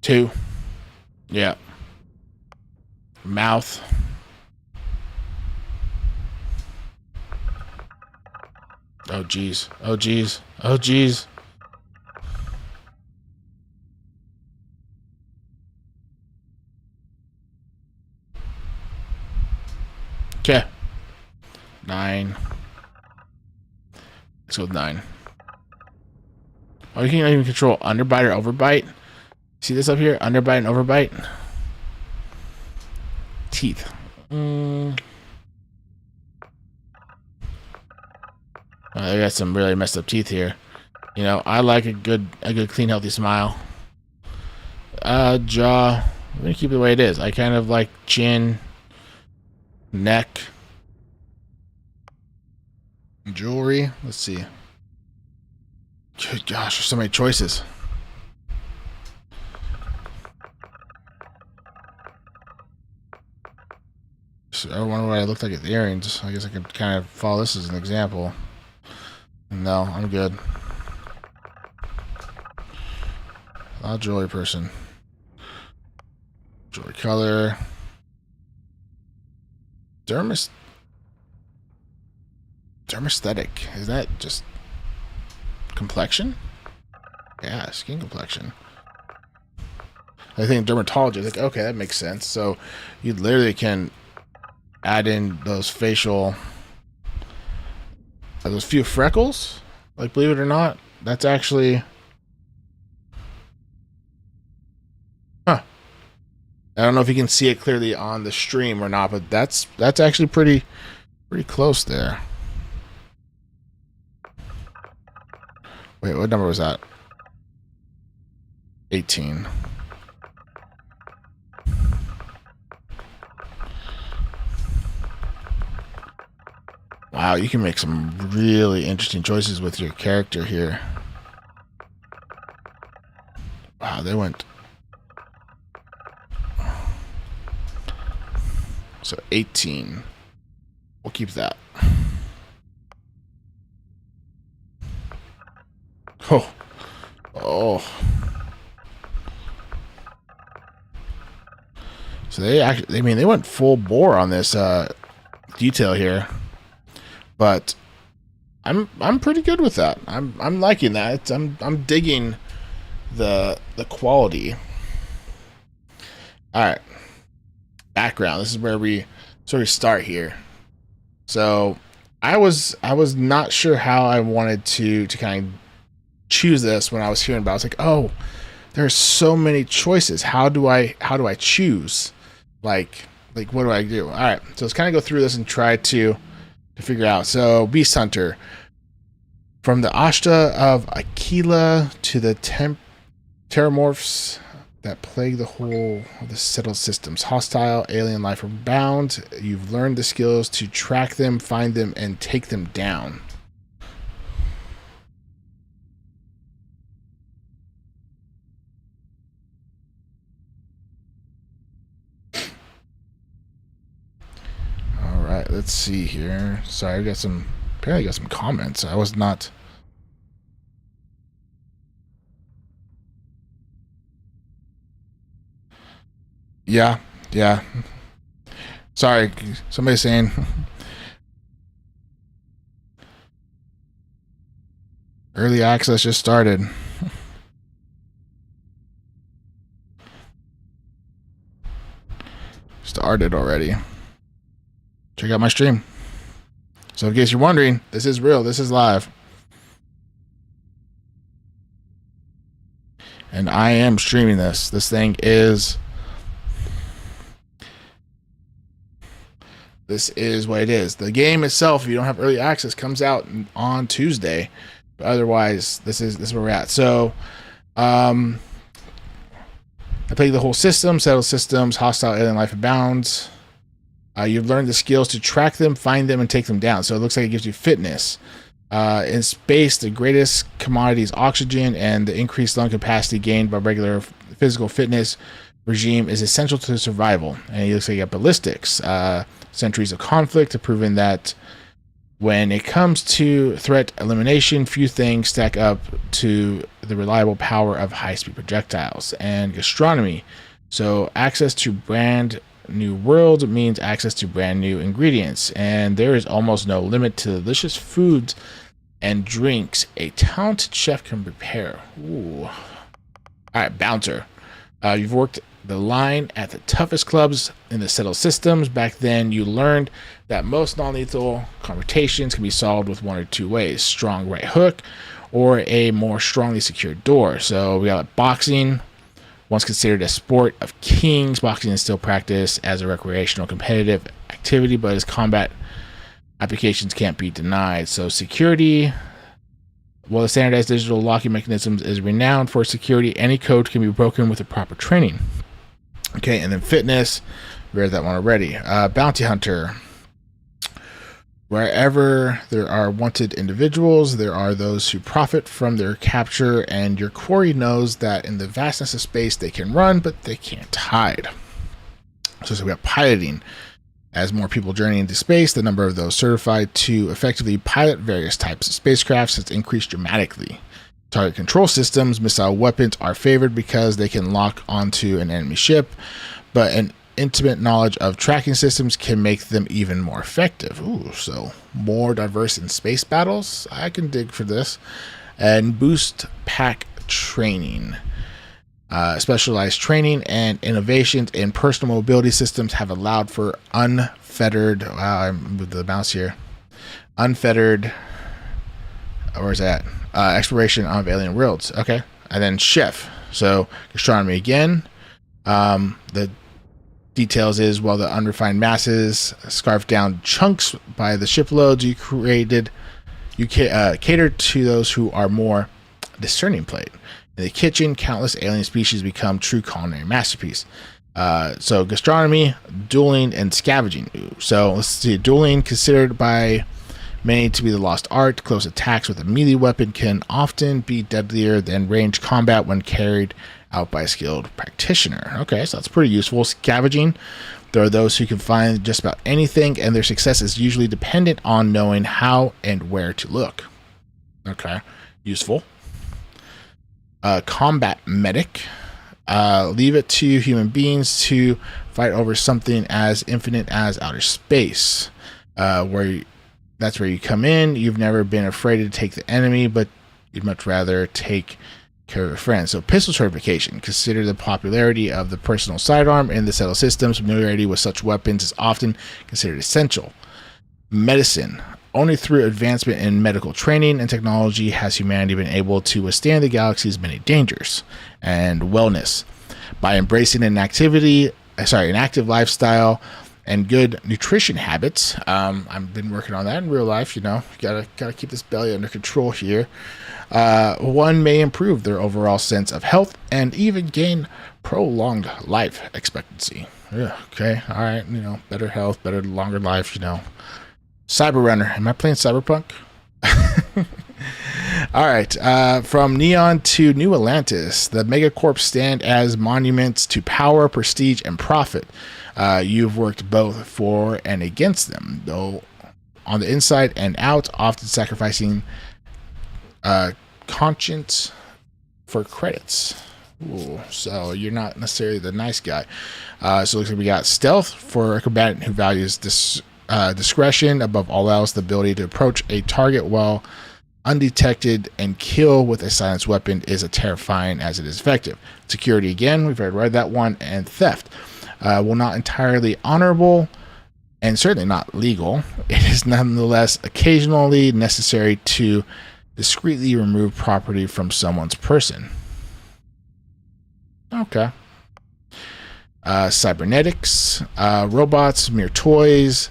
Two. Yeah. Mouth. Oh, geez. Oh, geez. Oh, geez. Okay. 9. Let's go with 9. Oh, you can even control underbite or overbite. See this up here? Underbite and overbite. Teeth. They got some really messed up teeth here. You know, I like a good, clean, healthy smile. Jaw. I'm gonna keep it the way it is. I kind of like chin, neck, jewelry. Let's see. Good gosh, there's so many choices. So I wonder what I looked like at the earrings. I guess I could kind of follow this as an example. No, I'm good. Not a jewelry person. Jewelry color. Dermesthetic. Is that just complexion? Yeah, skin complexion. I think dermatologist, like, okay, that makes sense. So you literally can add in those facial, those few freckles. Like, believe it or not, that's actually, huh. I don't know if you can see it clearly on the stream or not, but that's actually pretty close there. Wait, what number was that? 18. Wow, you can make some really interesting choices with your character here. Wow, they went. So 18. We'll keep that. Oh. Oh. So they actually, I mean, they went full bore on this detail here. But I'm pretty good with that. I'm liking that. I'm digging the quality. All right. Background. This is where we sort of start here. So I was not sure how I wanted to kind of choose this when I was hearing about it. I was like, oh, there's so many choices. How do I choose? Like what do I do? All right. So let's kind of go through this and try to figure out. So Beast Hunter. From the Ashta of Aquila to the terramorphs that plague the whole of the settled systems. Hostile alien life abound. You've learned the skills to track them, find them, and take them down. Alright, let's see here. Sorry, apparently I got some comments. I was not... Yeah. Sorry, somebody's saying... Early access just started. Started already. Check out my stream. So in case you're wondering, this is real. This is live. And I am streaming this. This thing is... This is what it is. The game itself, if you don't have early access, comes out on Tuesday. But otherwise, this is where we're at. So, I played the whole system, settled systems, hostile alien life abounds. You've learned the skills to track them, find them, and take them down. So it looks like it gives you fitness. In space, the greatest commodity is oxygen, and the increased lung capacity gained by regular physical fitness regime is essential to survival. And it looks like you got ballistics. Centuries of conflict have proven that when it comes to threat elimination, few things stack up to the reliable power of high-speed projectiles. And gastronomy. So access to brand new worlds means access to brand new ingredients, and there is almost no limit to the delicious foods and drinks a talented chef can prepare. Ooh. All right, Bouncer. You've worked the line at the toughest clubs in the settled systems. Back then, you learned that most non-lethal confrontations can be solved with one or two ways: strong right hook or a more strongly secured door. So we got like boxing. Once considered a sport of kings, boxing is still practiced as a recreational competitive activity, but its combat applications can't be denied. So security, well, the standardized digital locking mechanisms is renowned for security. Any code can be broken with the proper training. Okay, and then fitness, we read that one already. Bounty hunter. Wherever there are wanted individuals, there are those who profit from their capture, and your quarry knows that in the vastness of space they can run, but they can't hide. So we have piloting. As more people journey into space, the number of those certified to effectively pilot various types of spacecraft has increased dramatically. Target control systems, missile weapons are favored because they can lock onto an enemy ship, but an intimate knowledge of tracking systems can make them even more effective. Ooh, so more diverse in space battles. I can dig for this. And boost pack training. Specialized training and innovations in personal mobility systems have allowed for unfettered. Wow, I moved the mouse here. Unfettered. Where's that? Exploration of alien worlds. Okay, and then chef. So gastronomy again. The details is while the unrefined masses scarf down chunks by the shiploads, you cater to those who are more discerning plate. In the kitchen, countless alien species become true culinary masterpiece. So gastronomy, dueling, and scavenging. So let's see. Dueling, considered by many to be the lost art. Close attacks with a melee weapon can often be deadlier than ranged combat when carried out by a skilled practitioner. Okay, so that's pretty useful. Scavenging. There are those who can find just about anything, and their success is usually dependent on knowing how and where to look. Okay, useful. Combat medic. Leave it to human beings to fight over something as infinite as outer space. That's where you come in. You've never been afraid to take the enemy, but you'd much rather take care of your friends. So pistol certification. Consider the popularity of the personal sidearm in the settled systems. Familiarity with such weapons is often considered essential. Medicine. Only through advancement in medical training and technology has humanity been able to withstand the galaxy's many dangers. And wellness. By embracing an active lifestyle and good nutrition habits. I've been working on that in real life. You know, gotta keep this belly under control here. One may improve their overall sense of health and even gain prolonged life expectancy. Yeah, okay, all right. You know, better health, better longer life. You know. Cyberrunner. Am I playing Cyberpunk? All right. From Neon to New Atlantis, the megacorps stand as monuments to power, prestige, and profit. You've worked both for and against them, though on the inside and out, often sacrificing conscience for credits. Ooh, so you're not necessarily the nice guy. So it looks like we got stealth for a combatant who values discretion above all else. The ability to approach a target while undetected and kill with a silenced weapon is as terrifying as it is effective. Security again, we've already read that one. And theft, while not entirely honorable and certainly not legal, it is nonetheless occasionally necessary to discreetly remove property from someone's person. Okay. Cybernetics, robots, mere toys,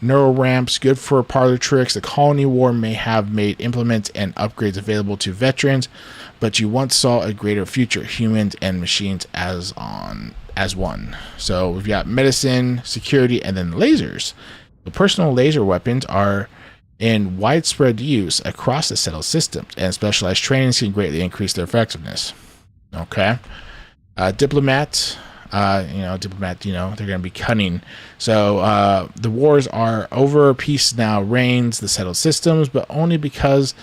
neural ramps, good for parlor tricks. The colony war may have made implements and upgrades available to veterans, but you once saw a greater future, humans and machines as one. So we've got medicine, security, and then lasers. The personal laser weapons are in widespread use across the settled systems, and specialized trainings can greatly increase their effectiveness. Okay. Diplomat, they're going to be cunning. So the wars are over. Peace now reigns the settled systems, but only because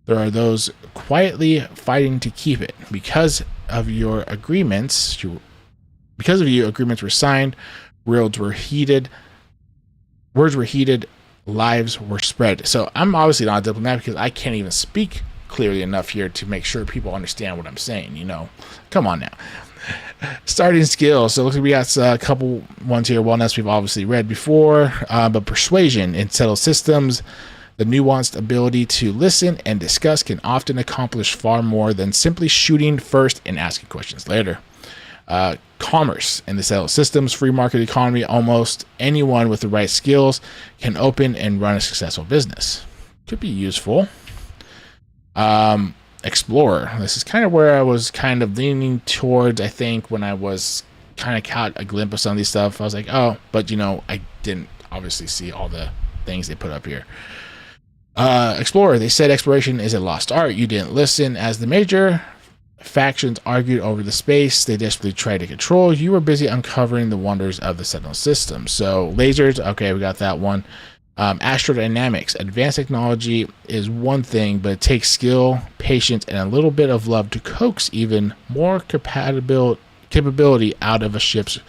there are those quietly fighting to keep it. Because of your agreements, Because of you, agreements were signed, words were heated, lives were spread. So I'm obviously not a diplomat because I can't even speak clearly enough here to make sure people understand what I'm saying, you know. Come on now. Starting skills. So looks like we got a couple ones here. Wellness we've obviously read before, but persuasion in settled systems. The nuanced ability to listen and discuss can often accomplish far more than simply shooting first and asking questions later. Commerce in the settled systems, free market economy. Almost anyone with the right skills can open and run a successful business. Could be useful. Explorer. This is kind of where I was kind of leaning towards, I think, when I was kind of caught a glimpse of some of these stuff. I was like, oh, but you know, I didn't obviously see all the things they put up here. Explorer. They said exploration is a lost art. You didn't listen as the major factions argued over the space they desperately tried to control. You were busy uncovering the wonders of the settled system. So lasers. Okay, we got that one. Astrodynamics. Advanced technology is one thing, but it takes skill, patience, and a little bit of love to coax even more capability out of a ship's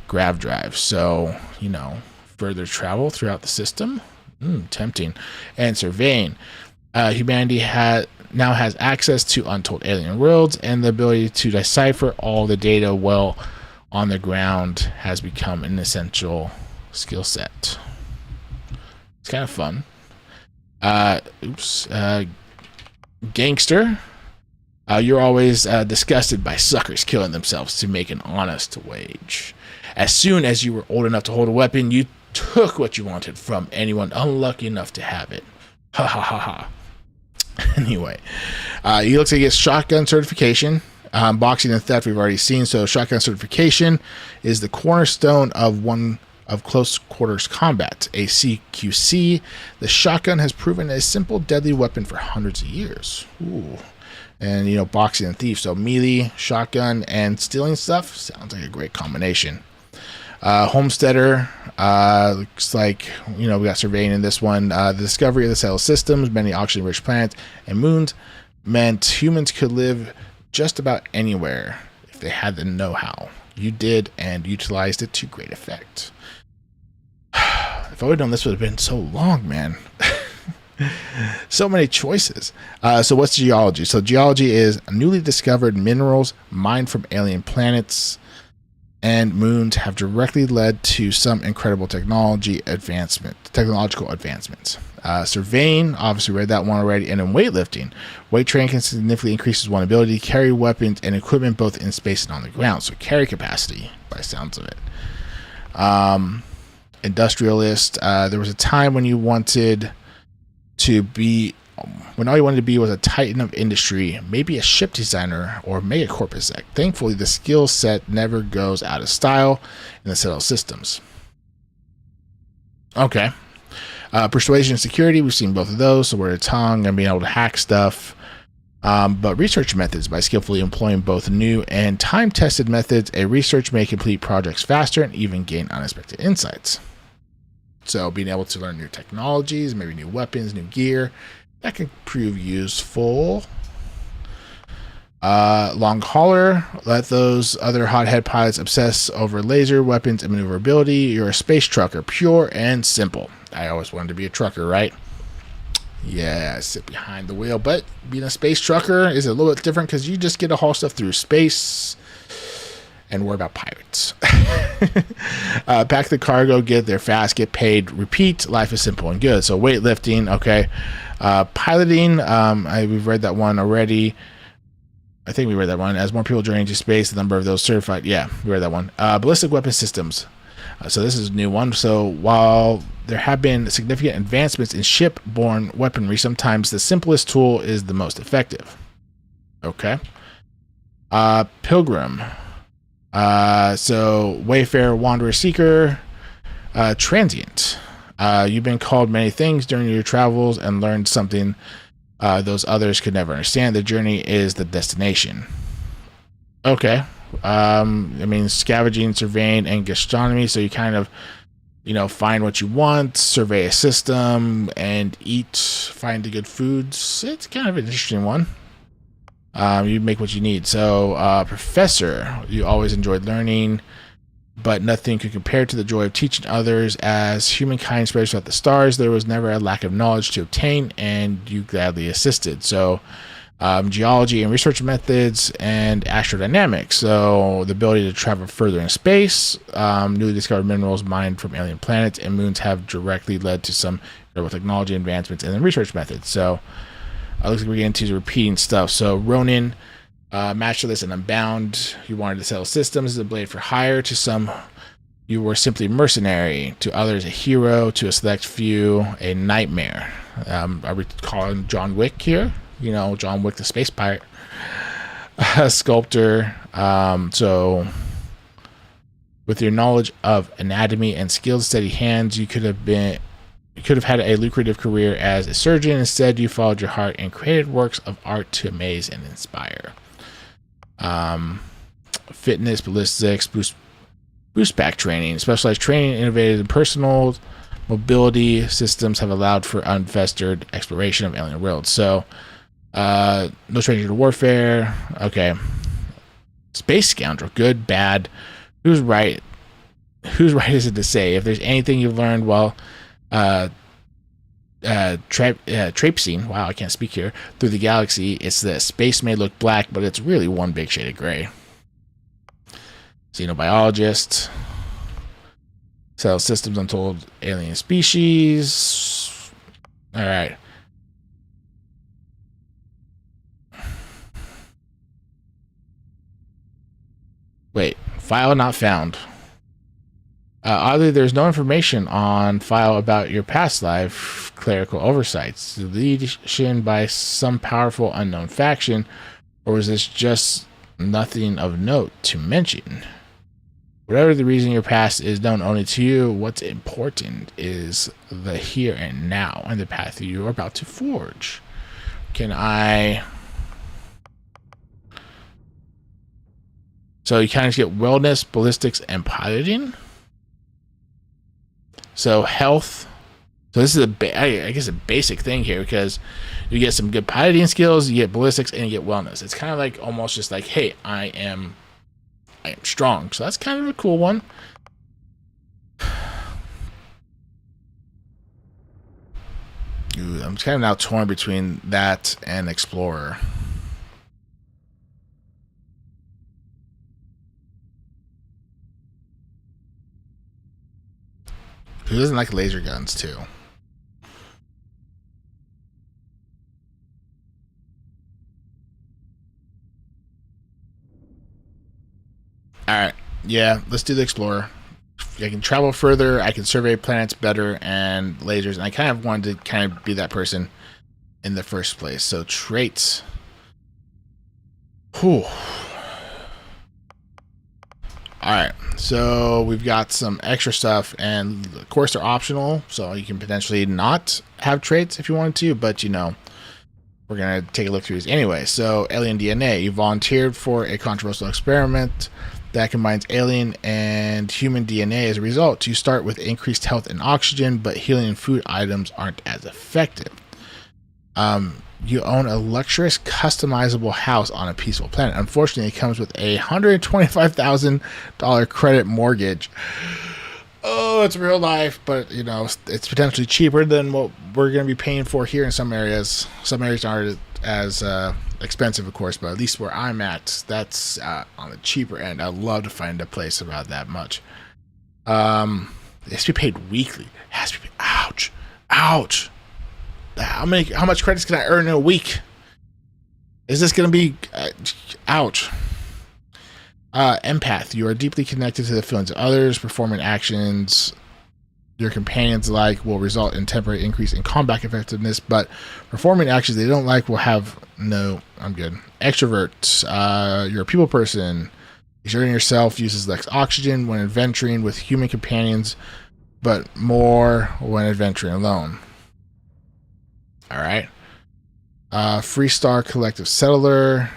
grav drive. So, you know, further travel throughout the system. Tempting. And surveying. Humanity now has access to untold alien worlds, and the ability to decipher all the data well on the ground has become an essential skill set. It's kind of fun. Gangster. You're always disgusted by suckers killing themselves to make an honest wage. As soon as you were old enough to hold a weapon, you took what you wanted from anyone unlucky enough to have it. Ha ha ha ha. Anyway, he looks like he gets shotgun certification. Boxing and theft we've already seen. So shotgun certification is the cornerstone of close quarters combat, a CQC. The shotgun has proven a simple, deadly weapon for hundreds of years. Ooh. And, you know, boxing and thief. So melee, shotgun, and stealing stuff sounds like a great combination. Homesteader. Looks like, you know, we got surveying in this one. The discovery of the settled systems, many oxygen-rich planets and moons, meant humans could live just about anywhere if they had the know-how. You did and utilized it to great effect. If I would have known this would have been so long, man. So many choices. So what's geology? So geology is newly discovered minerals mined from alien planets and moons have directly led to some incredible technological advancements. Surveying, obviously read that one already. And in weightlifting, weight training can significantly increases one's ability to carry weapons and equipment both in space and on the ground. So carry capacity, by the sounds of it. Industrialist. There was a time when all you wanted to be was a titan of industry, maybe a ship designer or megacorp exec. Thankfully, the skill set never goes out of style in the settled systems. Okay. Persuasion and security, we've seen both of those. So word of tongue and being able to hack stuff. But research methods, by skillfully employing both new and time-tested methods, a research may complete projects faster and even gain unexpected insights. So being able to learn new technologies, maybe new weapons, new gear, that can prove useful. Long hauler, let those other hothead pilots obsess over laser weapons and maneuverability. You're a space trucker, pure and simple. I always wanted to be a trucker, right? Yeah, I sit behind the wheel, but being a space trucker is a little bit different because you just get to haul stuff through space and worry about pirates. Pack the cargo, get there fast, get paid, repeat. Life is simple and good. So weightlifting, okay. Piloting, we've read that one already. I think we read that one. As more people journey into space, the number of those certified. Yeah, we read that one. Ballistic weapon systems. So this is a new one. So while there have been significant advancements in ship-borne weaponry, sometimes the simplest tool is the most effective. Okay. Pilgrim. So wayfarer, wanderer, seeker, transient. You've been called many things during your travels and learned something those others could never understand. The journey is the destination. Okay. Scavenging, surveying, and gastronomy. So you kind of, find what you want, survey a system, and find the good foods. It's kind of an interesting one. You make what you need. So, professor, you always enjoyed learning, but nothing could compare to the joy of teaching others. As humankind spreads throughout the stars, there was never a lack of knowledge to obtain, and you gladly assisted. So, geology and research methods, and astrodynamics. So, the ability to travel further in space, newly discovered minerals mined from alien planets and moons have directly led to some incredible technology advancements in the research methods. So, looks like we're getting into repeating stuff. So, Ronin, Masterless and Unbound, you wanted to sell systems, a blade for hire. To some, you were simply mercenary. To others, a hero. To a select few, a nightmare. Are we calling John Wick here? You know, John Wick the space pirate. Sculptor. So, with your knowledge of anatomy and skilled, steady hands, you could have had a lucrative career as a surgeon. Instead, you followed your heart and created works of art to amaze and inspire. Fitness, ballistics, boost back training, specialized training, innovative and personal mobility systems have allowed for unfestered exploration of alien worlds. So, no stranger to warfare. Okay. Space scoundrel, good, bad. Who's right? Who's right is it to say? If there's anything you've learned while traipsing, wow, I can't speak here, through the galaxy, it's this: space may look black, but it's really one big shade of gray. Xenobiologist, cell systems, untold alien species. All right. Wait, file not found. Oddly, there's no information on file about your past life clerical oversights. Deletion by some powerful unknown faction, or was this just nothing of note to mention? Whatever the reason, your past is known only to you. What's important is the here and now and the path you are about to forge. Can I... So you kind of get wellness, ballistics, and piloting. So health. So this is I guess a basic thing here, because you get some good piloting skills, you get ballistics, and you get wellness. It's kind of like almost just like, hey, I am strong. So that's kind of a cool one. Ooh, I'm kind of now torn between that and explorer. Who doesn't like laser guns too? Alright, yeah, let's do the explorer. I can travel further, I can survey planets better, and lasers, and I kind of wanted to kind of be that person in the first place. So traits. Whew. Alright, so we've got some extra stuff, and of course they're optional, so you can potentially not have traits if you wanted to, but you know, we're going to take a look through these anyway. So, alien DNA. You volunteered for a controversial experiment that combines alien and human DNA. As a result, you start with increased health and oxygen, but healing and food items aren't as effective. You own a luxurious, customizable house on a peaceful planet. Unfortunately, it comes with a $125,000 credit mortgage. Oh, it's real life, but you know, it's potentially cheaper than what we're going to be paying for here in some areas. Some areas aren't as expensive, of course, but at least where I'm at, that's on the cheaper end. I'd love to find a place about that much. It has to be paid weekly. It has to be paid. Ouch. Ouch. How much credits can I earn in a week? Is this going to be ouch. Empath. You are deeply connected to the feelings of others. Performing actions your companions like will result in temporary increase in combat effectiveness, but performing actions they don't like will have no... I'm good. Extrovert. You're a people person. Exerting yourself uses less oxygen when adventuring with human companions, but more when adventuring alone. Alright. Freestar Collective Settler.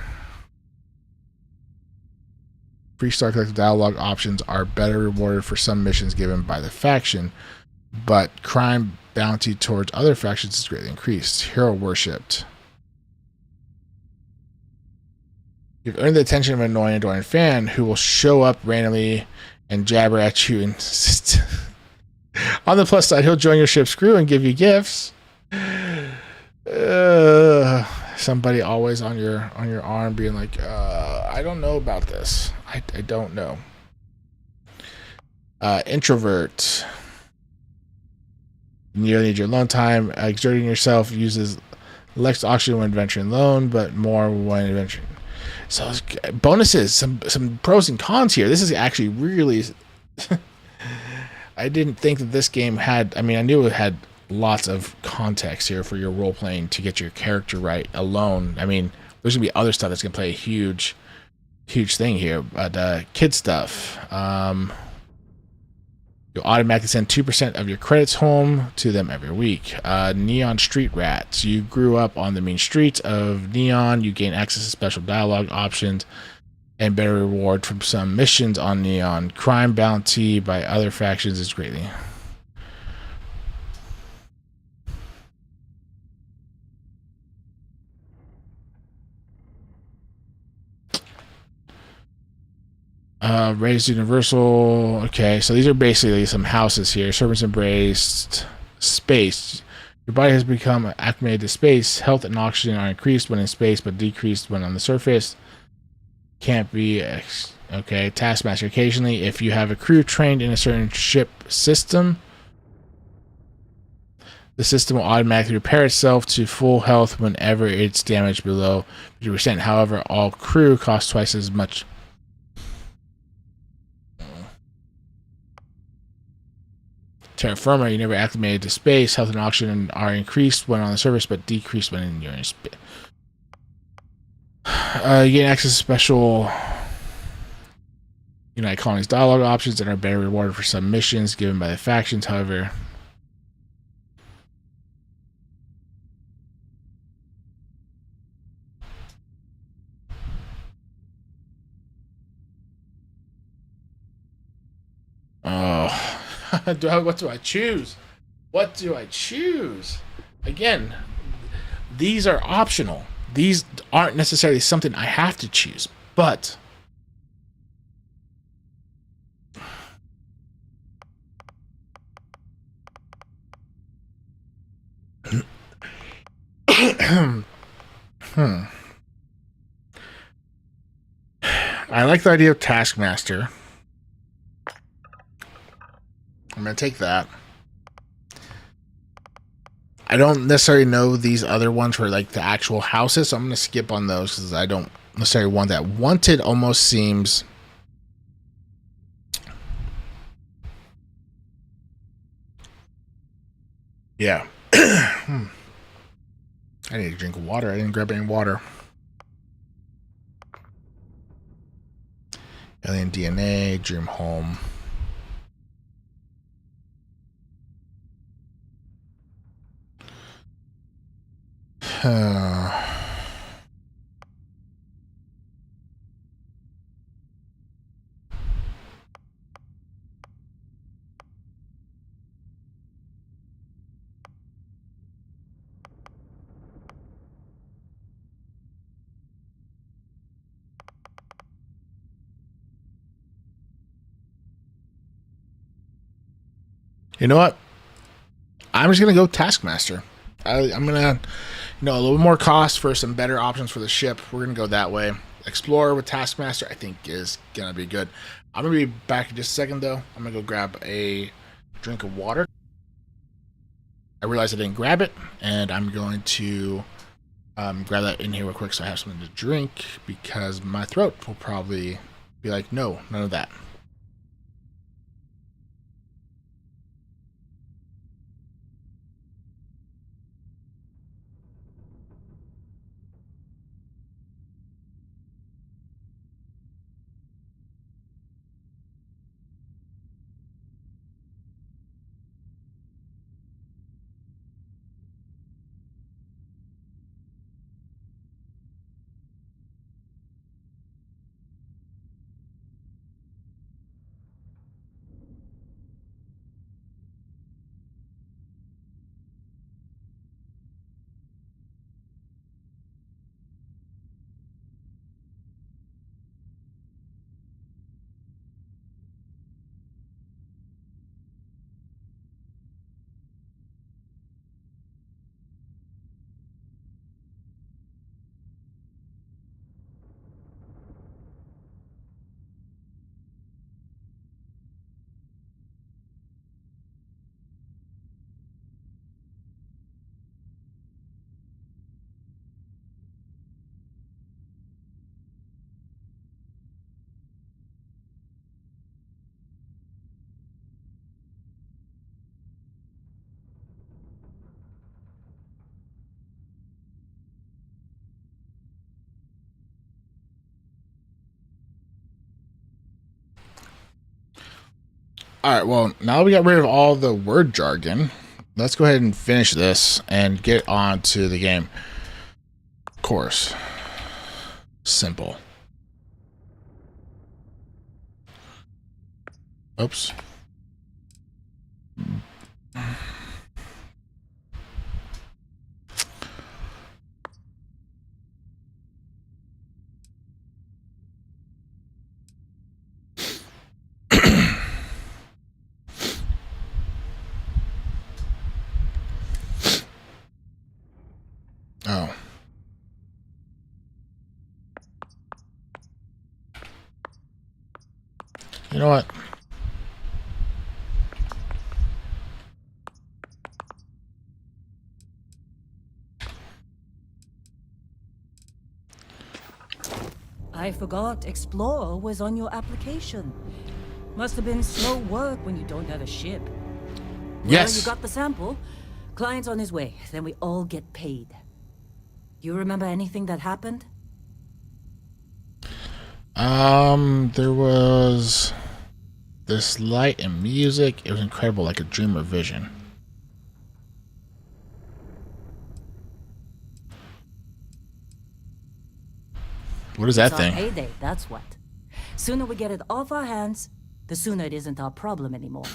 Freestar Collective dialogue options are better rewarded for some missions given by the faction, but crime bounty towards other factions is greatly increased. Hero worshipped. You've earned the attention of an annoying fan who will show up randomly and jabber at you. And on the plus side, he'll join your ship's crew and give you gifts. Somebody always on your arm being like, I don't know about this. I don't know. Introvert. You need your alone time. Exerting yourself uses less oxygen when adventuring alone, but more when adventuring. So bonuses, some pros and cons here. This is actually really. I didn't think that this game had. I mean, I knew it had lots of context here for your role playing to get your character right alone. I mean, there's gonna be other stuff that's gonna play a huge thing here, but kid stuff. You'll automatically send 2% of your credits home to them every week. Neon Street Rats. You grew up on the main streets of Neon. You gain access to special dialogue options and better reward from some missions on Neon. Crime bounty by other factions is greatly. Raised Universal. Okay, so these are basically some houses here. Servants embraced space. Your body has become acclimated to space. Health and oxygen are increased when in space, but decreased when on the surface. Can't be okay. Taskmaster. Occasionally, if you have a crew trained in a certain ship system, the system will automatically repair itself to full health whenever it's damaged below 50%. However, all crew cost twice as much. Terra Firma, you never acclimated to space. Health and oxygen are increased when on the surface, but decreased when you're in space. You gain access to special United Colonies dialogue options that are better rewarded for some missions given by the factions. However, what do I choose? What do I choose? Again, these are optional. These aren't necessarily something I have to choose, but I like the idea of Taskmaster. I'm going to take that. I don't necessarily know these other ones for like the actual houses, so I'm going to skip on those because I don't necessarily want that. Wanted almost seems... Yeah. I need to drink water. I didn't grab any water. Alien DNA, Dream Home. You know what? I'm just going to go Taskmaster. I'm going to, a little more cost for some better options for the ship. We're going to go that way. Explorer with Taskmaster, I think, is going to be good. I'm going to be back in just a second, though. I'm going to go grab a drink of water. I realized I didn't grab it, and I'm going to grab that in here real quick so I have something to drink, because my throat will probably be like, no, none of that. Alright, well, now we got rid of all the word jargon. Let's go ahead and finish this and get on to the game. Of course. Simple. Oops. Oh. You know what? I forgot Explorer was on your application. Must have been slow work when you don't have a ship. Well, Yes. you got the sample. Client's on his way. Then we all get paid. You remember anything that happened? There was this light and music. It was incredible, like a dream or vision. What is that It's thing? our payday, that's what. Sooner we get it off our hands, the sooner it isn't our problem anymore.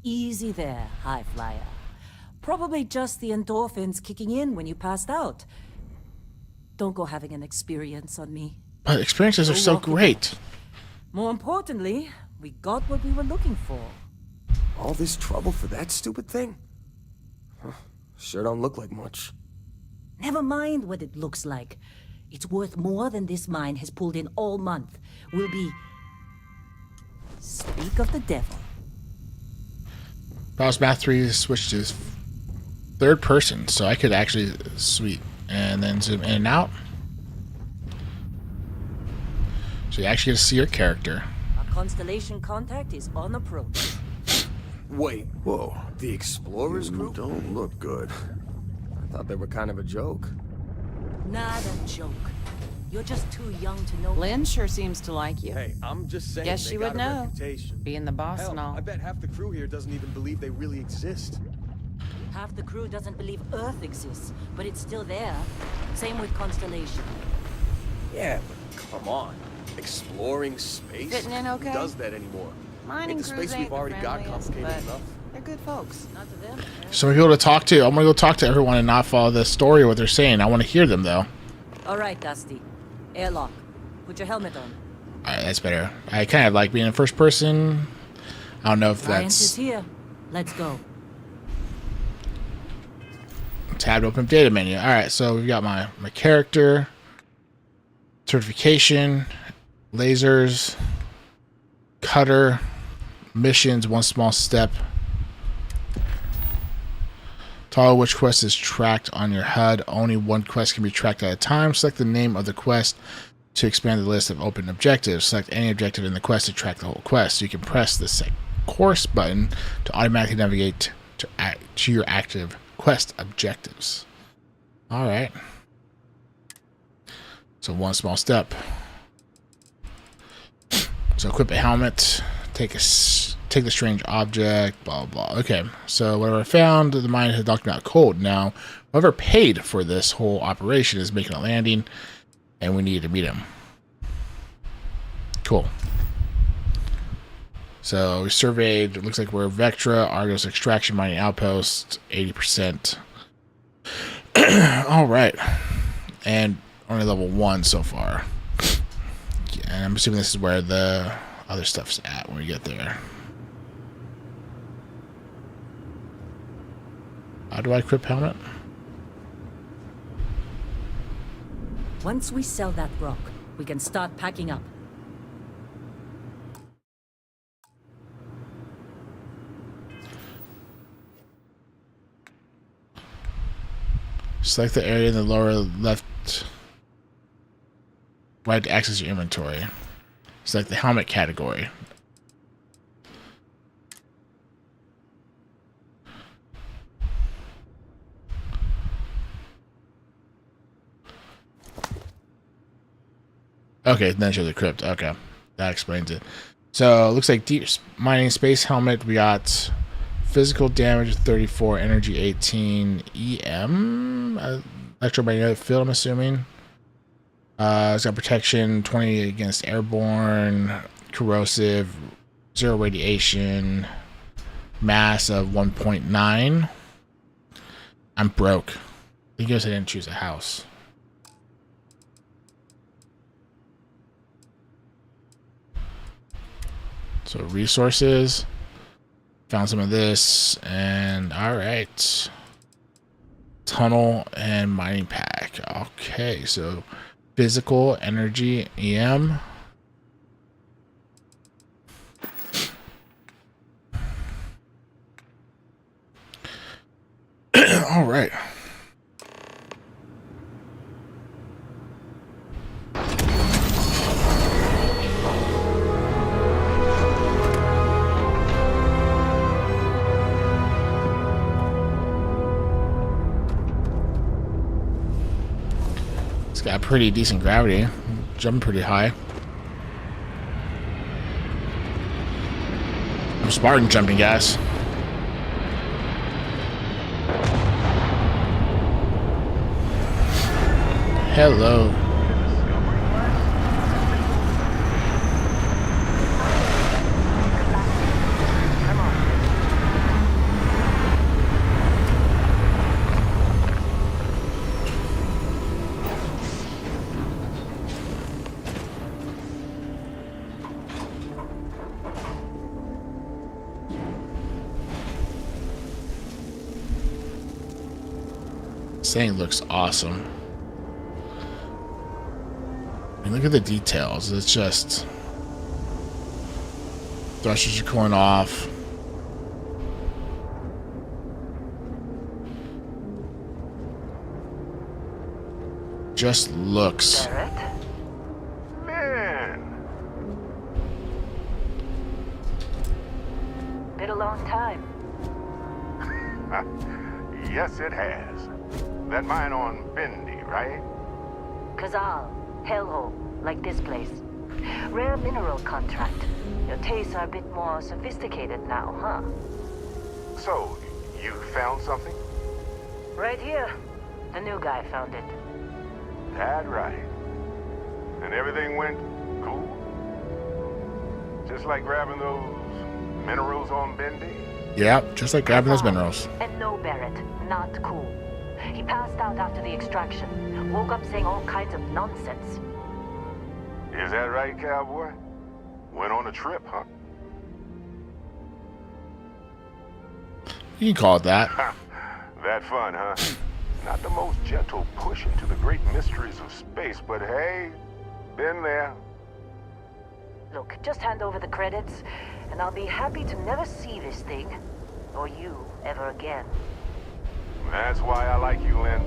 Easy there, high flyer. Probably just the endorphins kicking in when you passed out. Don't go having an experience on me. But experiences are so great. More importantly, we got what we were looking for. All this trouble for that stupid thing? Huh, sure don't look like much. Never mind what it looks like. It's worth more than this mine has pulled in all month. We'll be... Speak of the devil. Browse Math 3 switched to third person, so I could actually sweep and then zoom in and out. So you actually get to see your character. Our constellation contact is on approach. Wait, whoa. The Explorers group? Don't look good. I thought they were kind of a joke. Not a joke. You're just too young to know. Lynn sure seems to like you. Hey, I'm just saying Guess they she got would a know. reputation. Being the boss Hell, and all. I bet half the crew here doesn't even believe they really exist. Half the crew doesn't believe Earth exists, but it's still there. Same with Constellation. Yeah, but come on. Exploring space? Fitting in okay? Who does that anymore? Mining Ain't the crews space ain't we've already the got friendliest, complicated but enough? they're good folks. Not to them. So many people to talk to. I'm gonna go talk to everyone and not follow the story or what they're saying. I want to hear them though. All right, Dusty. Airlock. Put your helmet on. Alright, that's better. I kind of like being in first person. I don't know if Science is that's here. Let's go. tabbed open data menu. Alright, so we've got my character, certification, lasers, cutter, missions, one small step. Toggle which quest is tracked on your HUD. Only one quest can be tracked at a time. Select the name of the quest to expand the list of open objectives. Select any objective in the quest to track the whole quest. You can press the set course button to automatically navigate to your active quest objectives. Alright. So one small step. So equip a helmet. Take the strange object, blah, blah. Okay, so whatever I found, the mine had knocked me out cold. Now, whoever paid for this whole operation is making a landing, and we need to meet him. Cool. So we surveyed, it looks like we're Vectra, Argos Extraction Mining Outpost, 80%. Alright. And only level 1 so far. And I'm assuming this is where the other stuff's at when we get there. How do I equip helmet? Once we sell that rock, we can start packing up. Select the area in the lower left right to access your inventory. Select the helmet category. Okay, then show the crypt. Okay, that explains it. So it looks like deep mining space helmet. We got physical damage 34, energy 18, EM, electromagnetic field. I'm assuming. It's got protection 20 against airborne, corrosive, 0 radiation, mass of 1.9. I'm broke. I guess I didn't choose a house. So resources, found some of this, and all right. Tunnel and mining pack. Okay, so physical, energy, EM. All right. It's got pretty decent gravity. Jumping pretty high. I'm Spartan jumping, guys. Hello. This thing looks awesome. I mean, look at the details. It's just thrusters are going off. Just looks. Man. Been a long time. Yes, it has. That mine on Bendy, right? Kazal, hellhole, like this place. Rare mineral contract. Your tastes are a bit more sophisticated now, huh? So, you found something? Right here. The new guy found it. That right. And everything went cool? Just like grabbing those minerals on Bendy? Yeah, just like grabbing those minerals. And no, Barrett, not cool. He passed out after the extraction. Woke up saying all kinds of nonsense. Is that right, cowboy? Went on a trip, huh? You can call it that. That fun, huh? Not the most gentle push into the great mysteries of space, but hey, been there. Look, just hand over the credits, and I'll be happy to never see this thing, or you, ever again. That's why I like you, Lynn.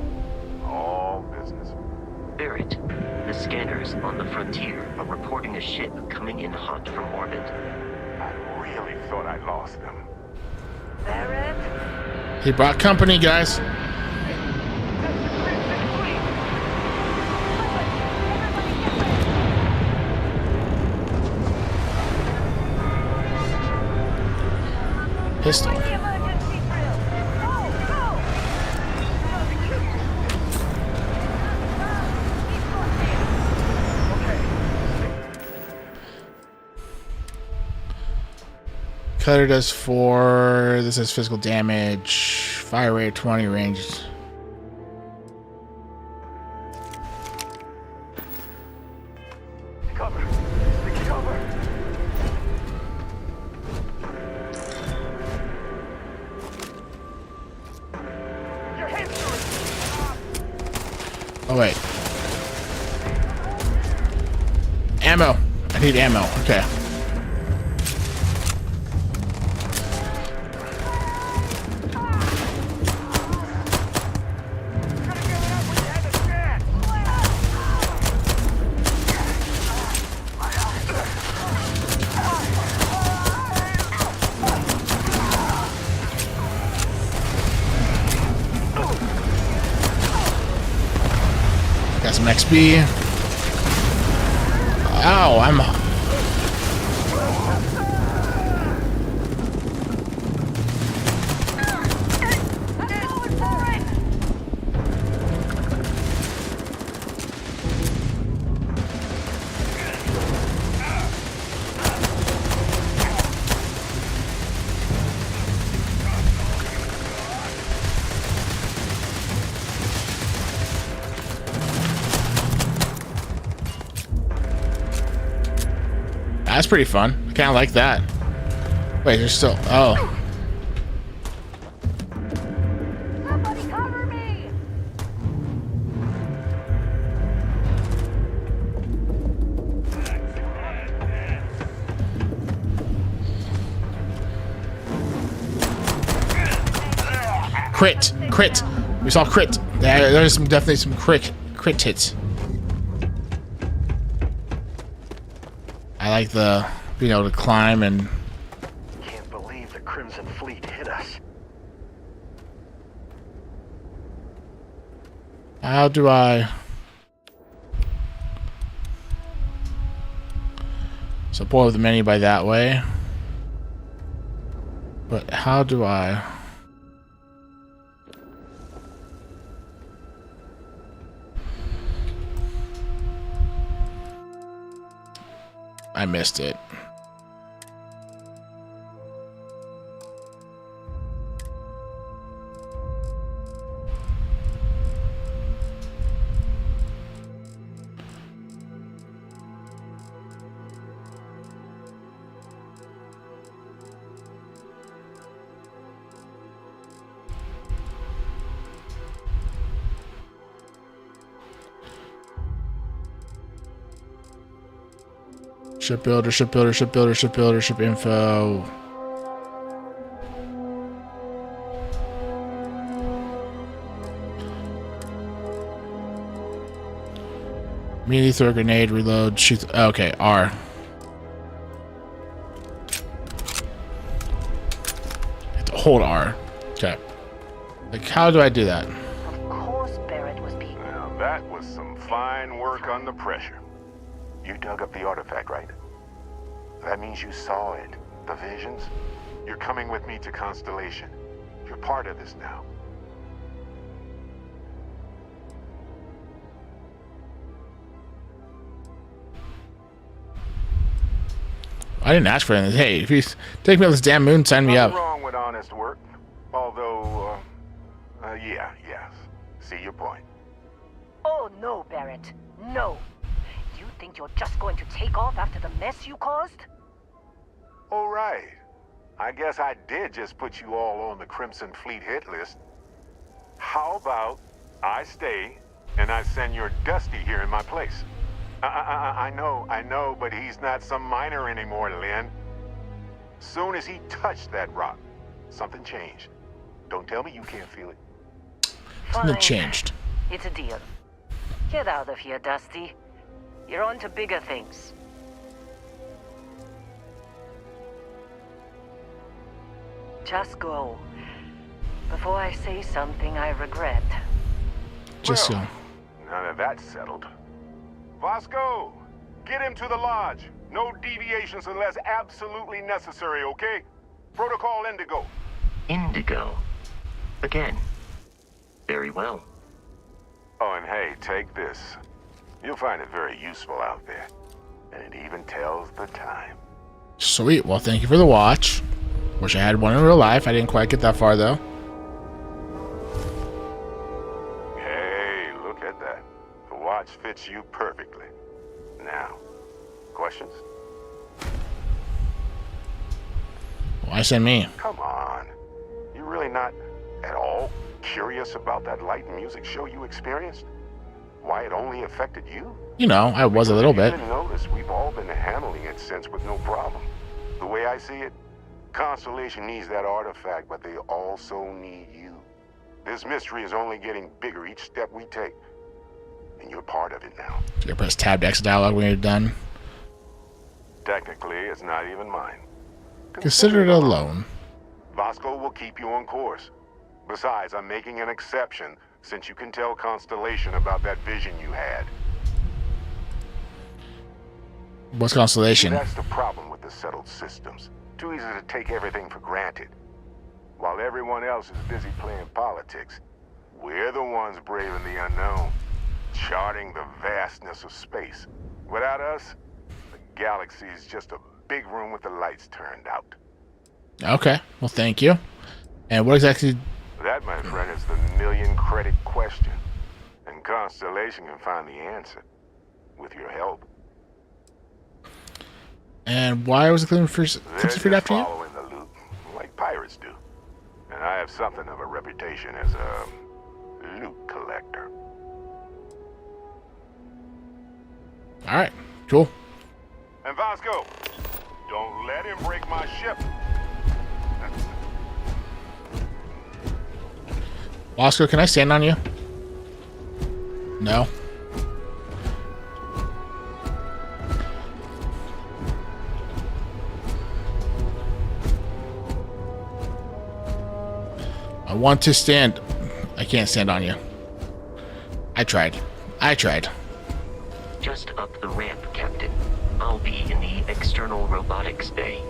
All business. Barrett, the scanners on the frontier are reporting a ship coming in hot from orbit. I really thought I lost them. Barrett? He brought company, guys. Pistol. Cutter does 4. This is physical damage. Fire rate 20, range. Cover. Sticky cover. Your history. Oh, wait. Ammo. I need ammo. Okay. Got some XP. Ow, I'm... That's pretty fun. I kind of like that. Wait, there's still... Oh. Somebody cover me! Crit. Crit. We saw crit. There's definitely some crit hits. I like the being able to climb and... Can't believe the Crimson Fleet hit us. How do I... Support with the menu by that way. But how do I... I missed it. Shipbuilder, shipbuilder, shipbuilder, shipbuilder, ship info. Immediately throw a grenade, reload, shoot. Okay, R. Hold R. Okay. Like, how do I do that? Of course Barrett was being... Now that was some fine work under pressure. You dug up the artifact, right? That means you saw it. The visions? You're coming with me to Constellation. You're part of this now. I didn't ask for anything. Hey, if you take me on this damn moon, sign me up. Nothing wrong with honest work. Although, yeah. See your point. Oh no, Barrett. No. You think you're just going to take off after the mess you caused? All right. I guess I did just put you all on the Crimson Fleet hit list. How about I stay and I send your Dusty here in my place? I know, but he's not some miner anymore, Lynn. Soon as he touched that rock, something changed. Don't tell me you can't feel it. Something changed. It's a deal. Get out of here, Dusty. You're on to bigger things. Just go. Before I say something I regret. Just Well, now that that's settled. Vasco, get him to the lodge. No deviations unless absolutely necessary, okay? Protocol Indigo. Indigo. Again. Very well. Oh, and hey, take this. You'll find it very useful out there. And it even tells the time. Sweet. Well, thank you for the watch. Wish I had one in real life. I didn't quite get that far, though. Hey, look at that. The watch fits you perfectly. Now, questions? Why send me? Come on. You really not at all curious about that light and music show you experienced? Why it only affected you? You know, I was a little bit. Even notice we've all been handling it since with no problem. The way I see it, Constellation needs that artifact, but they also need you. This mystery is only getting bigger each step we take. And you're part of it now. You press tab to exit dialogue when you're done. Technically, it's not even mine. Consider it a loan. Vasco will keep you on course. Besides, I'm making an exception since you can tell Constellation about that vision you had. What's Constellation? That's the problem with the settled systems. Too easy to take everything for granted. While everyone else is busy playing politics, we're the ones braving the unknown, charting the vastness of space. Without us, the galaxy is just a big room with the lights turned out. Okay, well, thank you. And what exactly... That, my friend, is the million-credit question. And Constellation can find the answer. With your help. And why was the Crimson Fleet after you? Following the loot, like pirates do. And I have something of a reputation as a loot collector. Alright, cool. And Vasco, don't let him break my ship. Bosco, can I stand on you? No. I want to stand. I can't stand on you. I tried. Just up the ramp, Captain. I'll be in the external robotics bay.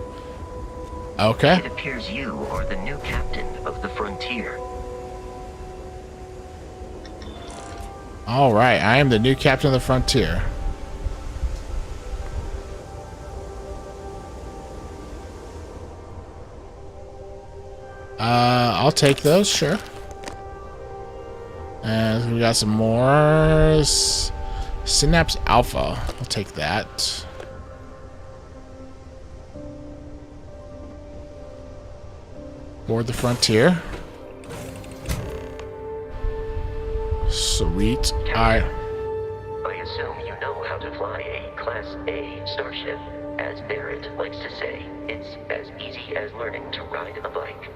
Okay. It appears you are the new captain of the Frontier. Alright, I am the new captain of the Frontier. I'll take those, sure. And we got some more Synapse Alpha. I'll take that. Board the Frontier. Sweet. Alright. I assume you know how to fly a Class A starship. As Barrett likes to say, it's as easy as learning to ride a bike.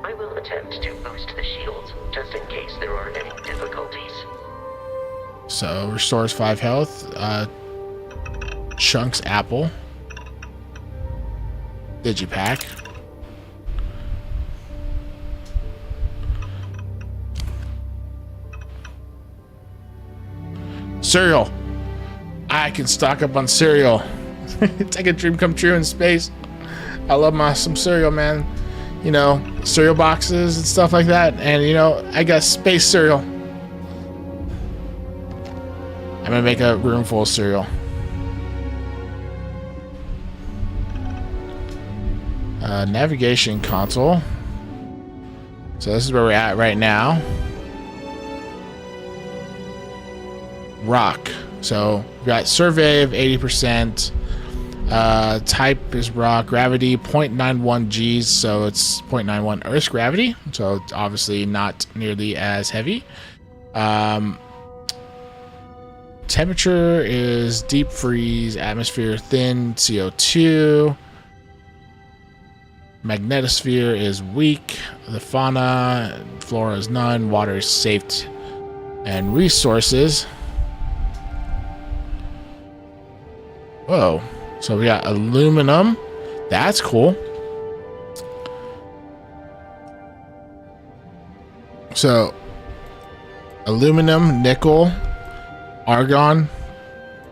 I will attempt to boost the shields, just in case there are any difficulties. So, restores 5 health. Chunks Apple. Digipack. Cereal. I can stock up on cereal. It's like a dream come true in space. I love some cereal, man. You know, cereal boxes and stuff like that. And, you know, I got space cereal. I'm gonna make a room full of cereal. Navigation console. So this is where we're at right now. Rock. So we got survey of 80%. Type is rock. Gravity 0.91 G's, so it's 0.91 Earth's gravity. So it's obviously not nearly as heavy. Temperature is deep freeze. Atmosphere thin. CO2. Magnetosphere is weak. The fauna, flora is none. Water is safe. And resources. Whoa. So we got aluminum. That's cool. So aluminum, nickel, argon,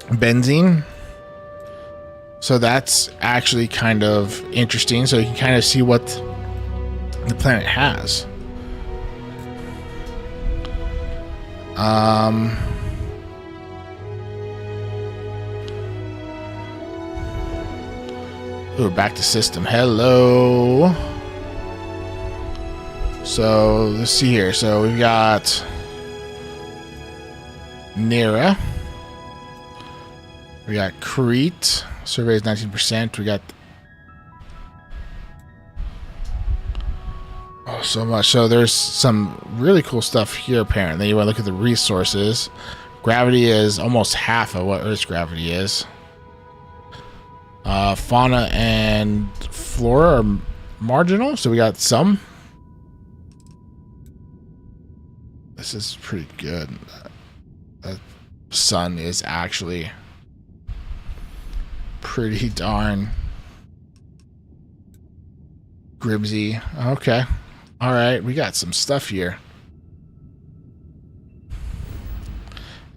benzene. So that's actually kind of interesting. So you can kind of see what the planet has. Ooh, back to system. Hello. So let's see here. So we've got Nera. We got Crete. Survey is 19%. We got so much. So there's some really cool stuff here. Apparently, you want to look at the resources. Gravity is almost half of what Earth's gravity is. Fauna and flora are marginal, so we got some. This is pretty good. The sun is actually pretty darn Grimsy. Okay. All right, we got some stuff here.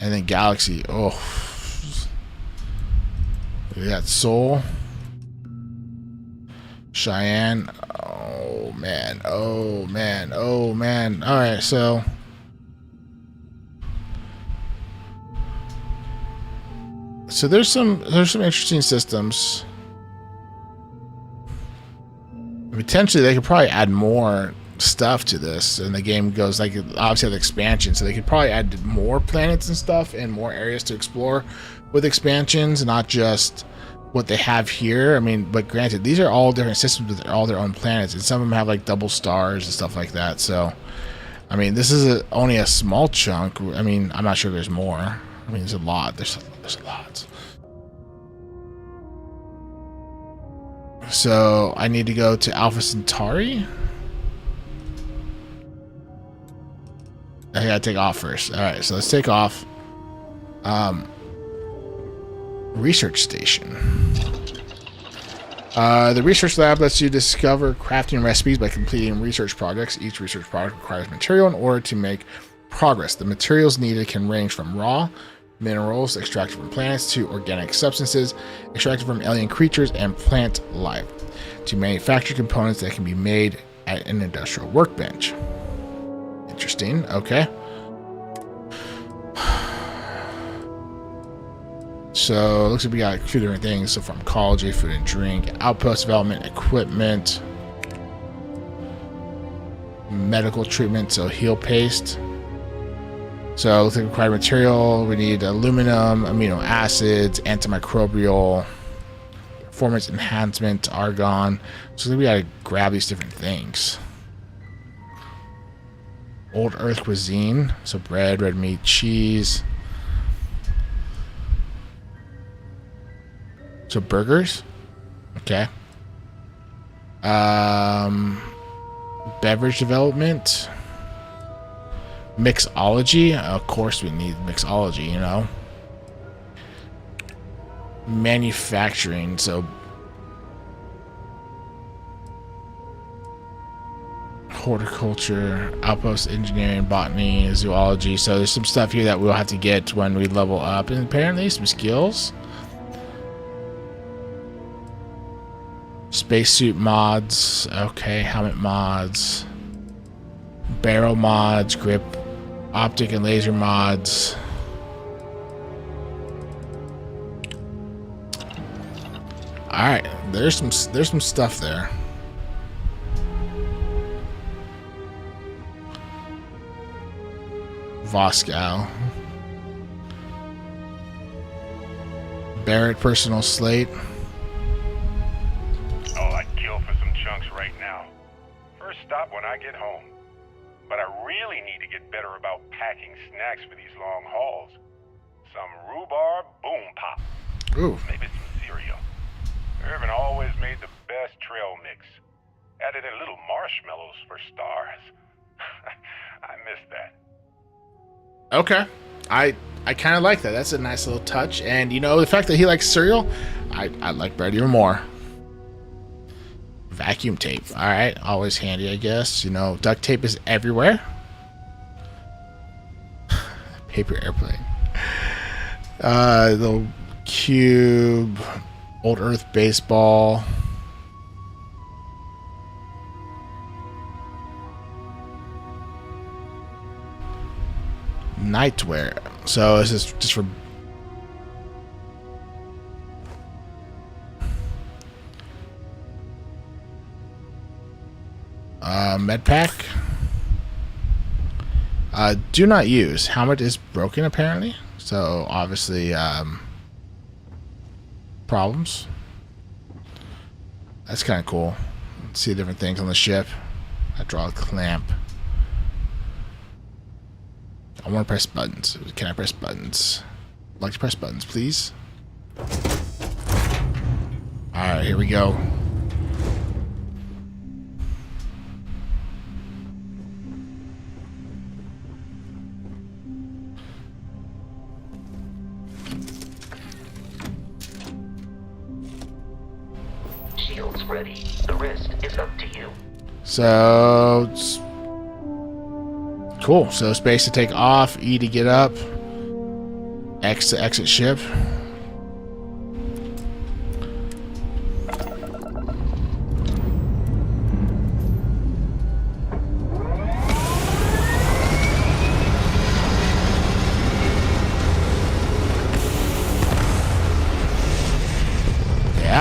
And then Galaxy. Oh. We got Soul. Cheyenne. Oh man. Oh man. Oh man. Alright, so there's some interesting systems. Potentially they could probably add more stuff to this, and the game goes like obviously the expansion, so they could probably add more planets and stuff and more areas to explore with expansions, not just what they have here. I mean, but granted, these are all different systems with all their own planets, and some of them have like double stars and stuff like that. So I mean, this is only a small chunk. I mean, I'm not sure there's more. I mean, there's a lot. There's a lot. So I need to go to Alpha Centauri. I gotta take off first. Alright, so let's take off. Research station. The research lab lets you discover crafting recipes by completing research projects. Each research project requires material in order to make progress. The materials needed can range from raw minerals extracted from plants to organic substances extracted from alien creatures and plant life to manufacture components that can be made at an industrial workbench. Interesting. Okay. So it looks like we got a few different things. So pharmacology, food and drink, outpost development, equipment, medical treatment, so heal paste. So it looks like required material. We need aluminum, amino acids, antimicrobial, performance enhancement, argon. So we gotta grab these different things. Old Earth cuisine, so bread, red meat, cheese. So burgers, okay. Beverage development, mixology. Of course, we need mixology. You know, manufacturing. So horticulture, outpost engineering, botany, zoology. So there's some stuff here that we'll have to get when we level up, and apparently some skills. Spacesuit mods, okay, helmet mods, barrel mods, grip, optic and laser mods. All right, there's some stuff there. Voskow. Barrett personal slate. Stop when I get home. But I really need to get better about packing snacks for these long hauls. Some rhubarb boom pop. Ooh. Maybe some cereal. Irvin always made the best trail mix. Added in little marshmallows for stars. I miss that. Okay. I kind of like that. That's a nice little touch. And you know, the fact that he likes cereal, I like bread even more. Vacuum tape. All right, always handy, I guess. You know, duct tape is everywhere. Paper airplane. Little cube. Old Earth baseball. Nightwear. So this is just for med pack. Do not use. Helmet is broken apparently. So obviously problems. That's kind of cool. Let's see different things on the ship. I draw a clamp. I want to press buttons. Can I press buttons? I'd like to press buttons, please. Alright, here we go. Shield's ready. The rest is up to you. So cool. So space to take off, E to get up, X to exit ship.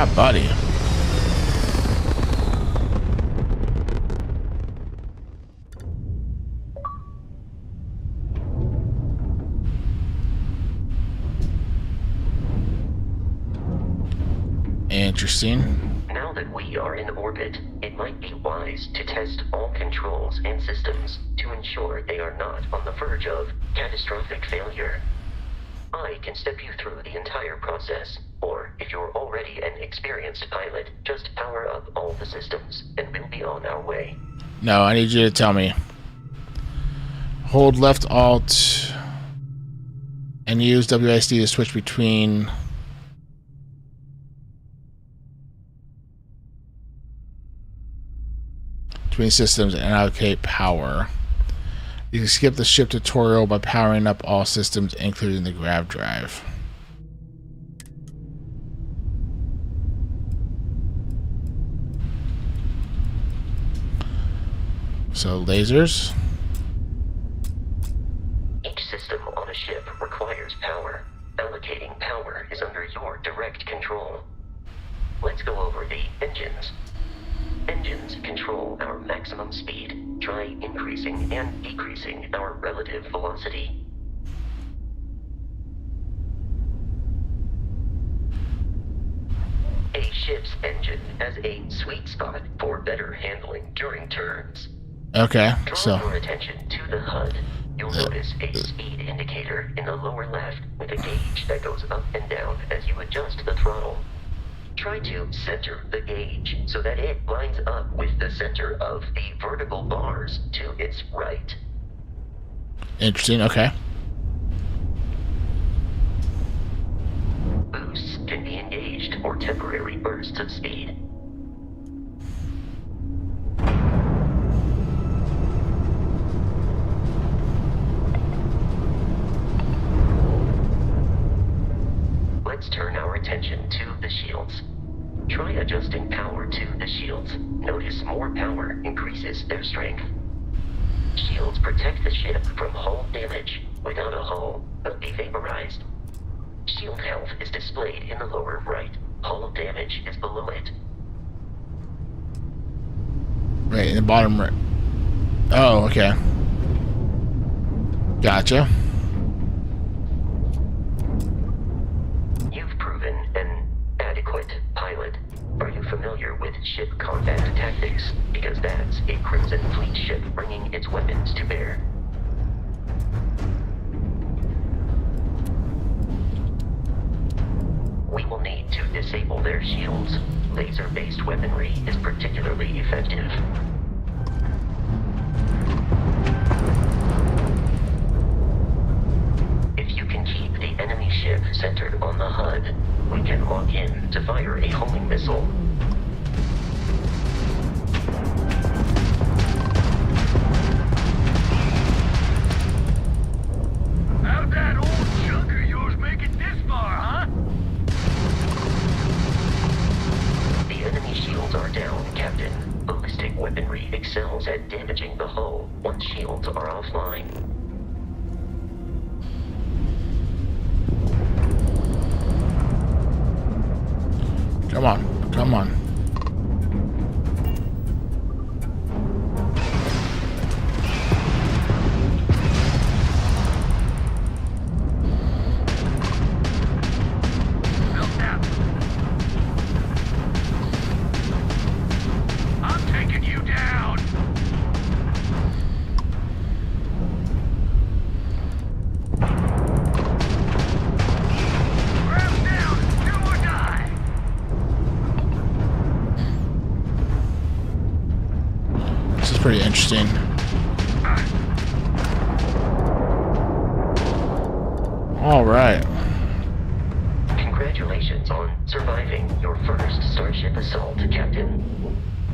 Yeah, buddy. Interesting. Now that we are in orbit, it might be wise to test all controls and systems to ensure they are not on the verge of catastrophic failure. I can step you through the entire process, or if you're already an experienced pilot, just power up all the systems and we'll be on our way. No, I need you to tell me. Hold left alt and use WSD to switch between systems and allocate power. You can skip the ship tutorial by powering up all systems, including the grav drive. So, lasers. Each system on a ship requires power. Allocating power is under your direct control. Let's go over the engines. Engines control our maximum speed. Try increasing and decreasing our relative velocity. A ship's engine has a sweet spot for better handling during turns. Okay, Draw so your attention to the HUD. You'll notice a speed indicator in the lower left with a gauge that goes up and down as you adjust the throttle. Try to center the gauge so that it lines up with the center of the vertical bars to its right. interesting. Okay. Boosts can be engaged for temporary bursts of speed. Let's turn our attention to the shields. Try adjusting power to the shields. Notice more power increases their strength. Shields protect the ship from hull damage. Without a hull, they'll be vaporized. Shield health is displayed in the lower right. Hull damage is below it. Right in the bottom right. Oh, okay. Gotcha. You've proven an adequate pilot. Are you familiar with ship combat tactics? Because that's a Crimson Fleet ship bringing its weapons to bear. We will need to disable their shields. Laser-based weaponry is particularly effective. If you can keep the enemy ship centered on the HUD, we can lock in to fire a homing missile. How'd that old junk of yours make it this far, huh? The enemy shields are down, Captain. Ballistic weaponry excels at damaging the hull once shields are offline. Come on. Come on. I'm taking you down. Grab down, do or die. This is pretty interesting. All right. Congratulations on surviving your first Starship assault, Captain.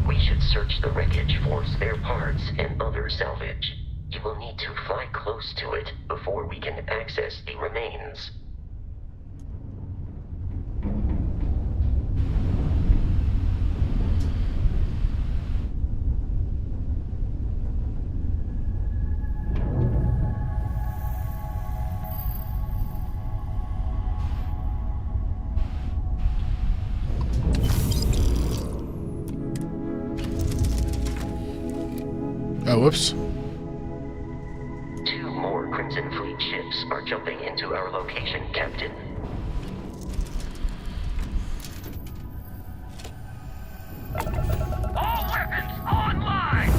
We should search the wreckage for spare parts and other salvage. You will need to fly close to it before we can access the remains. Oh, whoops. 2 more Crimson Fleet ships are jumping into our location, Captain. All weapons online!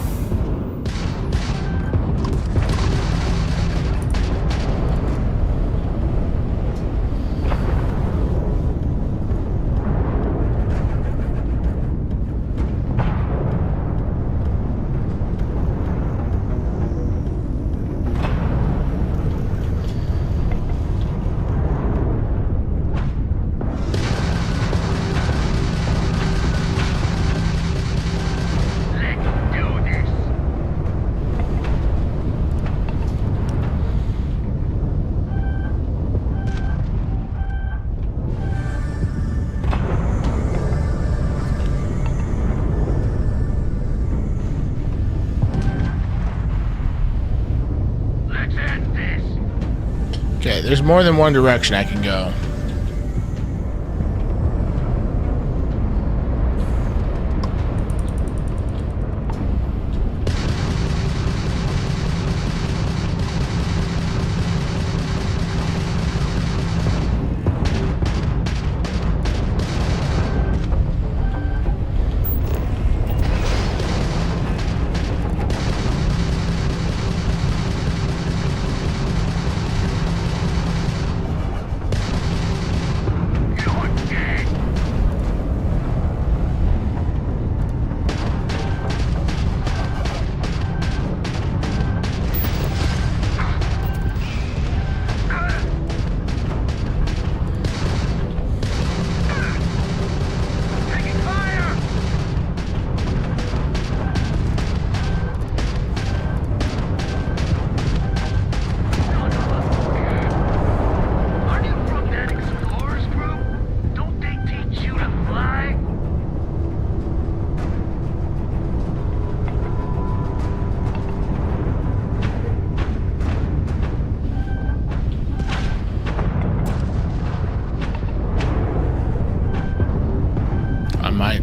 Okay, there's more than one direction I can go.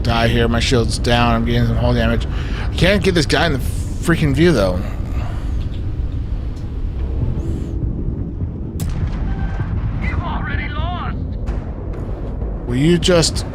Die here. My shield's down. I'm getting some hull damage. I can't get this guy in the freaking view, though. You've already lost! Will you just...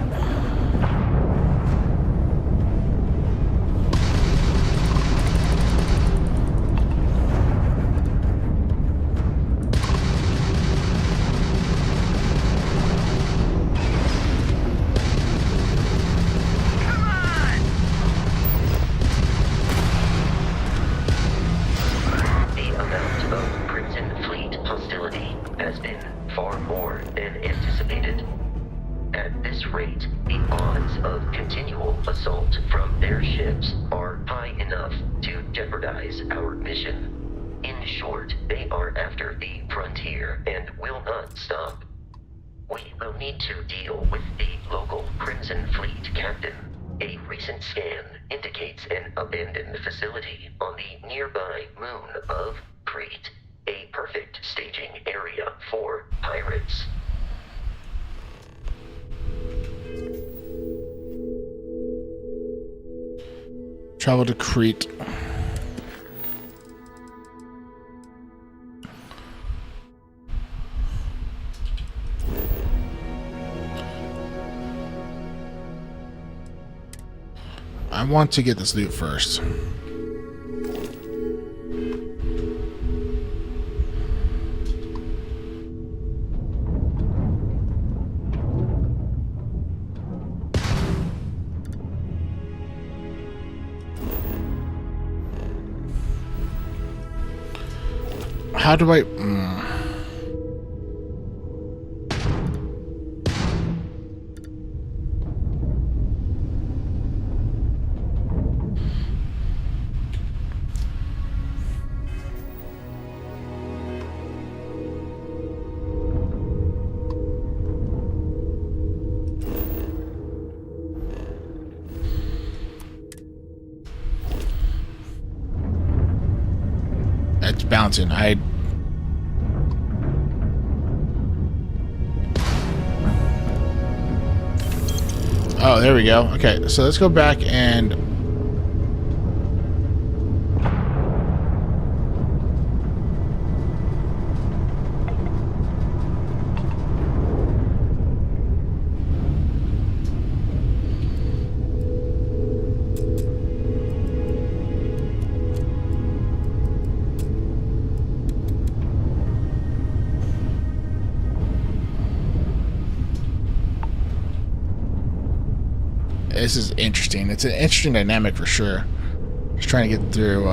Travel to Crete. I want to get this loot first. How do I... It's bouncing. Oh, there we go. Okay, so let's go back and... This is interesting. It's an interesting dynamic for sure. Just trying to get through.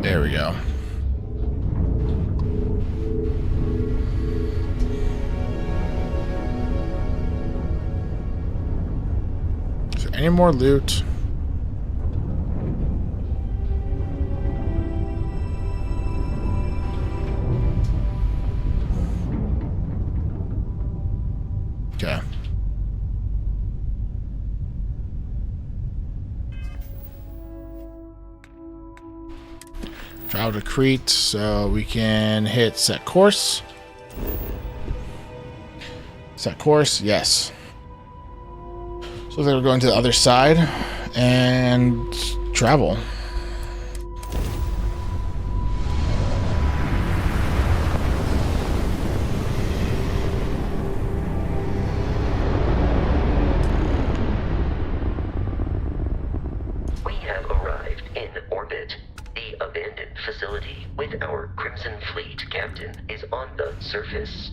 There we go. Is there any more loot? Okay. Travel to Crete, so we can hit set course. Set course, yes. So they're going to the other side and travel. We have arrived in orbit. The abandoned facility with our Crimson Fleet captain is on the surface.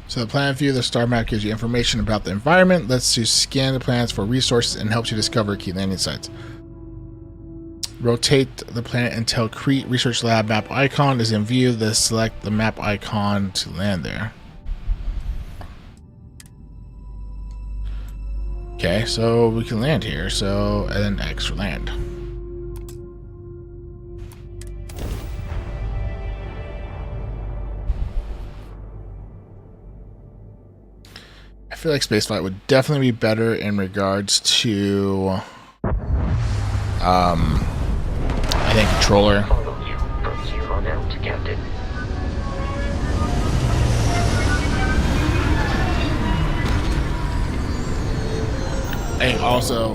So the planet view of the star map gives you information about the environment, lets you scan the planets for resources, and helps you discover key landing sites. Rotate the planet until Crete Research Lab map icon is in view. Then select the map icon to land there. Okay, so we can land here. So, and then X for land. I feel like spaceflight would definitely be better in regards to, I think controller. Follow you from here on out, Captain. Hey, also,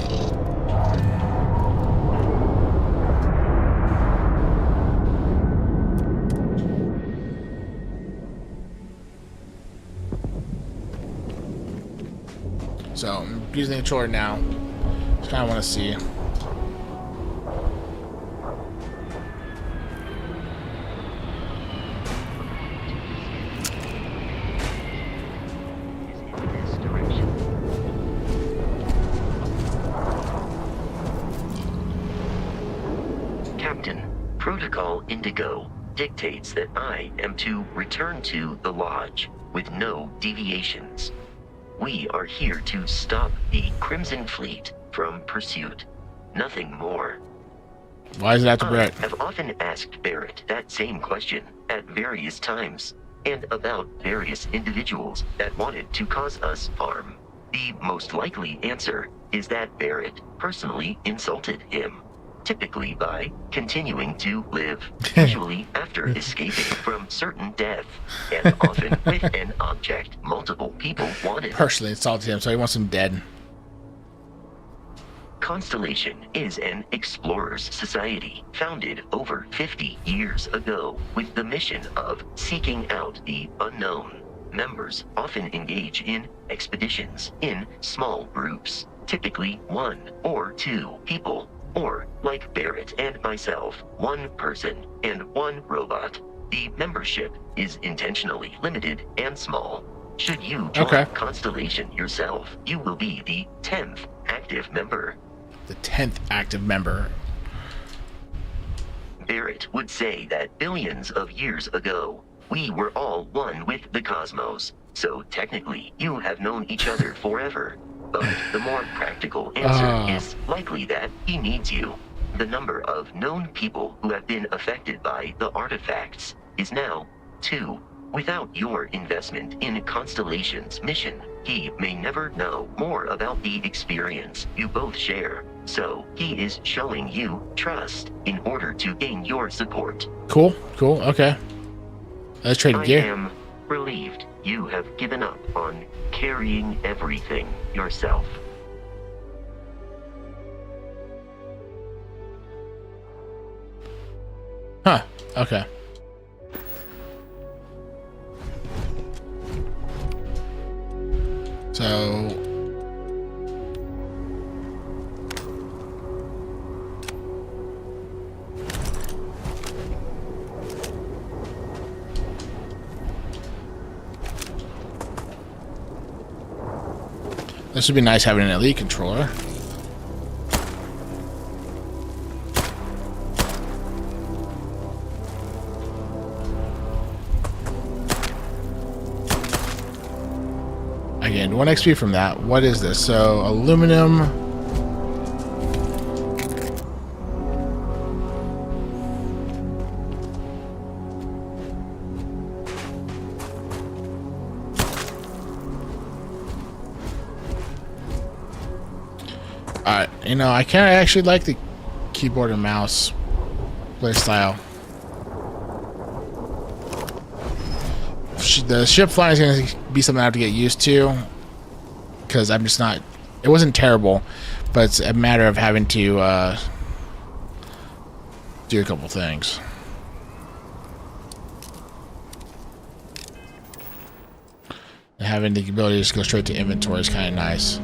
so I'm using the controller now. Just kind of want to see. Captain, Protocol Indigo dictates that I am to return to the Lodge with no deviations. We are here to stop the Crimson Fleet from pursuit. Nothing more. Why is it after Brett? I have often asked Barrett that same question at various times, and about various individuals that wanted to cause us harm. The most likely answer is that Barrett personally insulted him, typically by continuing to live, usually after escaping from certain death, and often with an object multiple people wanted. Personally insulted him, so he wants him dead. Constellation is an explorers society founded over 50 years ago with the mission of seeking out the unknown. Members often engage in expeditions in small groups, typically 1 or 2 people, or, like Barrett and myself, 1 person and 1 robot. The membership is intentionally limited and small. Should you join Constellation yourself, you will be the 10th active member. The 10th active member. Barrett would say that billions of years ago, we were all one with the cosmos, so technically you have known each other forever. But the more practical answer is likely that he needs you. The number of known people who have been affected by the artifacts is now 2. Without your investment in Constellation's mission, he may never know more about the experience you both share. So he is showing you trust in order to gain your support. Cool, cool, okay. Let's trade gear. I am relieved you have given up on carrying everything yourself. Huh, okay. So This would be nice having an Elite controller. Again, 1 XP from that. What is this? So, aluminum. You know, I kind of actually like the keyboard and mouse playstyle. The ship flying is going to be something I have to get used to, because I'm just not. It wasn't terrible, but it's a matter of having to do a couple things. And having the ability to just go straight to inventory is kind of nice.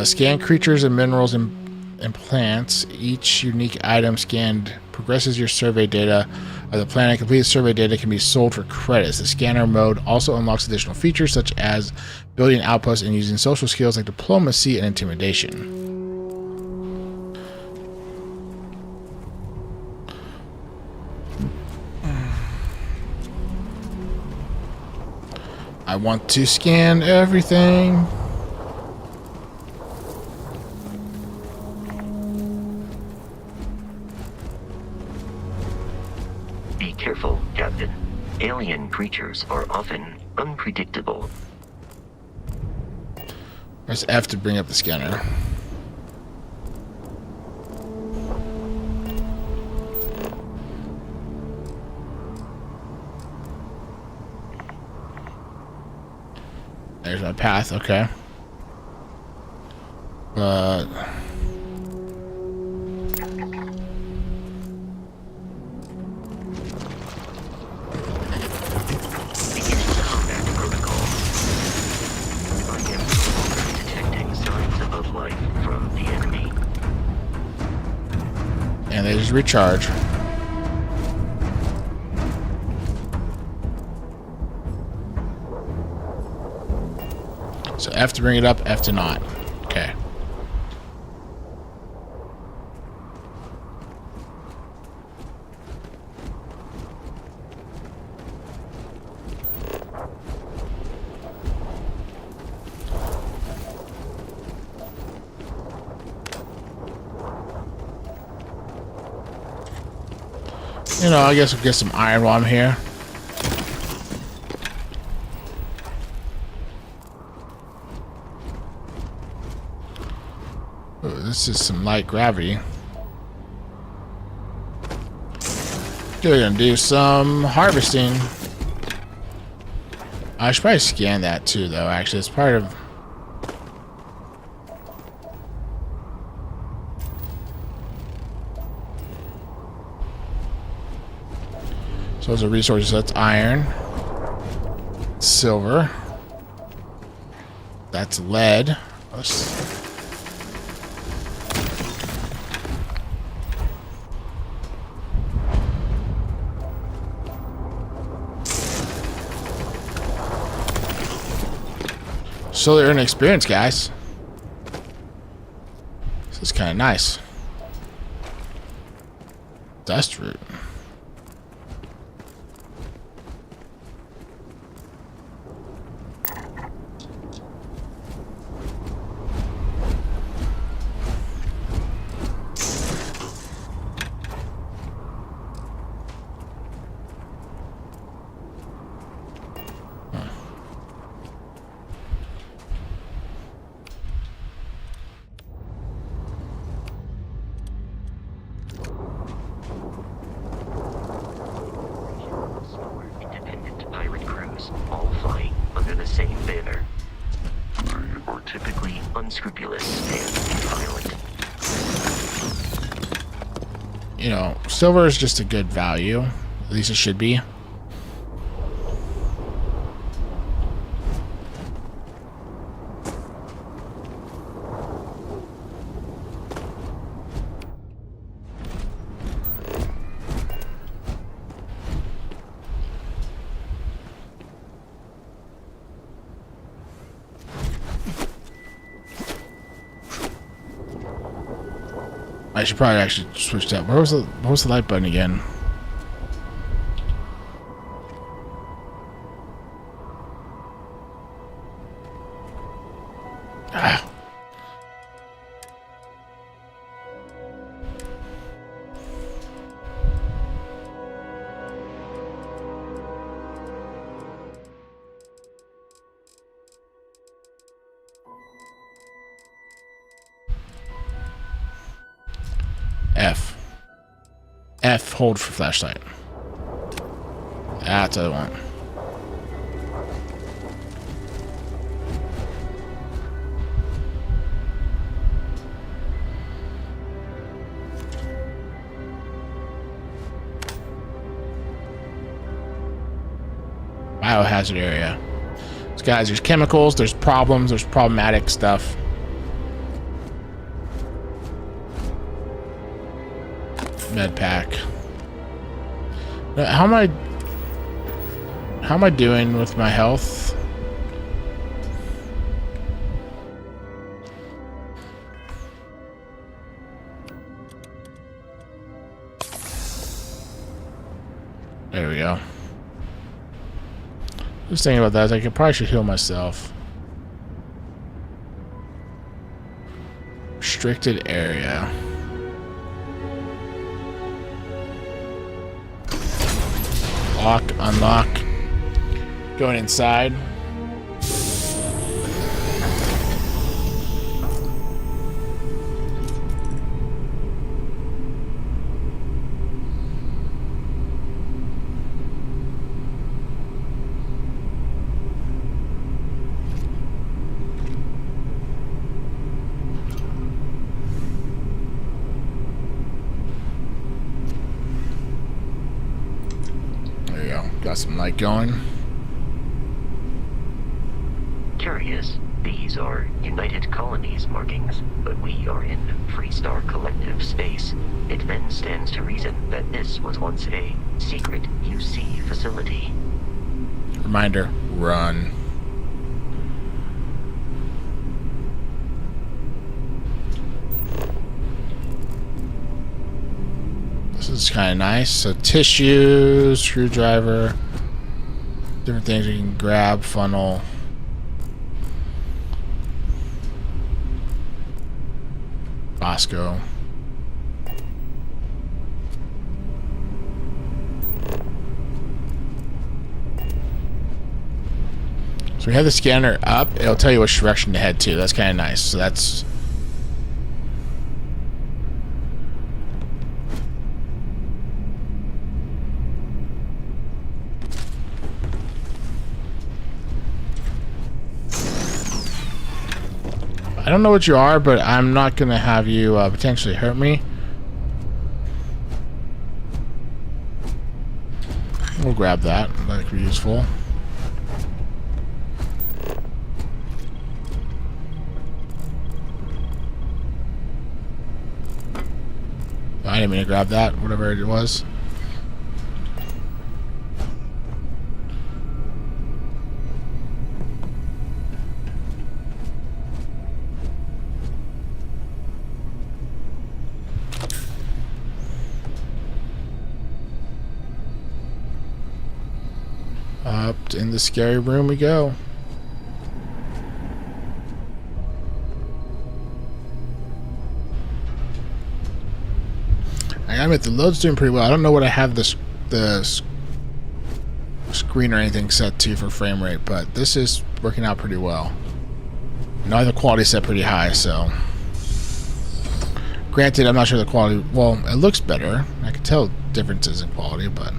Scan creatures and minerals and plants. Each unique item scanned progresses your survey data of the planet. Completed survey data can be sold for credits. The scanner mode also unlocks additional features such as building outposts and using social skills like diplomacy and intimidation. I want to scan everything. Careful, Captain. Alien creatures are often unpredictable. Press F to bring up the scanner. There's my path, okay. But and they just recharge. So F to bring it up, F to not. Okay. You know, I guess we'll get some iron while I'm here. Ooh, this is some light gravity. We're gonna do some harvesting. I should probably scan that too, though. Actually, it's part of. So those are resources. That's iron, silver. That's lead. So they're in experience, guys. This is kind of nice. Dust root. unscrupulous and violent. You know, silver is just a good value. At least it should be. I should probably actually switch that. What was the light button again? Ah. F, hold for flashlight. That's what I want. Biohazard area. So guys, there's chemicals, there's problems, there's problematic stuff. Med pack. How am I doing with my health? There we go. Just thinking about that, I probably should heal myself. Restricted area. Lock, unlock. Going inside. Got some light going. Curious. These are United Colonies markings, but we are in Freestar Collective space. It then stands to reason that this was once a secret UC facility. Reminder, run. This is kind of nice. So tissue, screwdriver, different things you can grab, funnel. Bosco. So we have the scanner up. It'll tell you which direction to head to. That's kind of nice. So that's... I don't know what you are, but I'm not going to have you potentially hurt me. We'll grab that. That could be useful. I didn't mean to grab that, whatever it was. Up in the scary room we go. I admit the load's doing pretty well. I don't know what I have the screen or anything set to for frame rate, but this is working out pretty well. Now the quality set pretty high, so granted, I'm not sure the quality. Well, it looks better. I can tell differences in quality, but.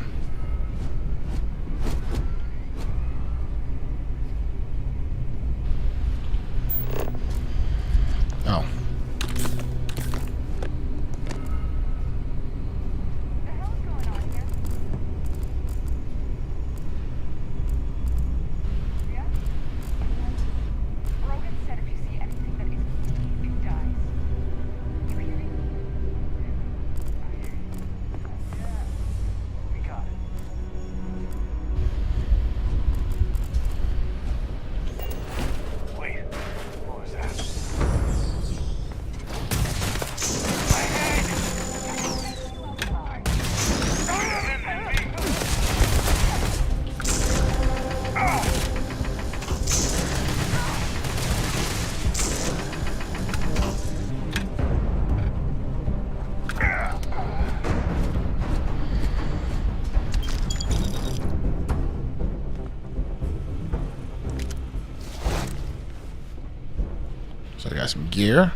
So I got some gear.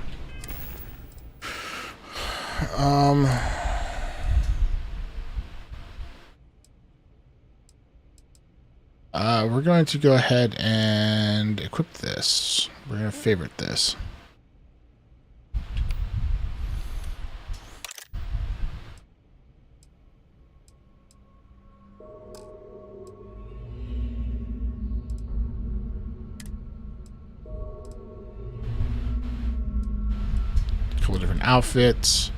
We're going to go ahead and equip this. We're going to favorite this. A couple different outfits.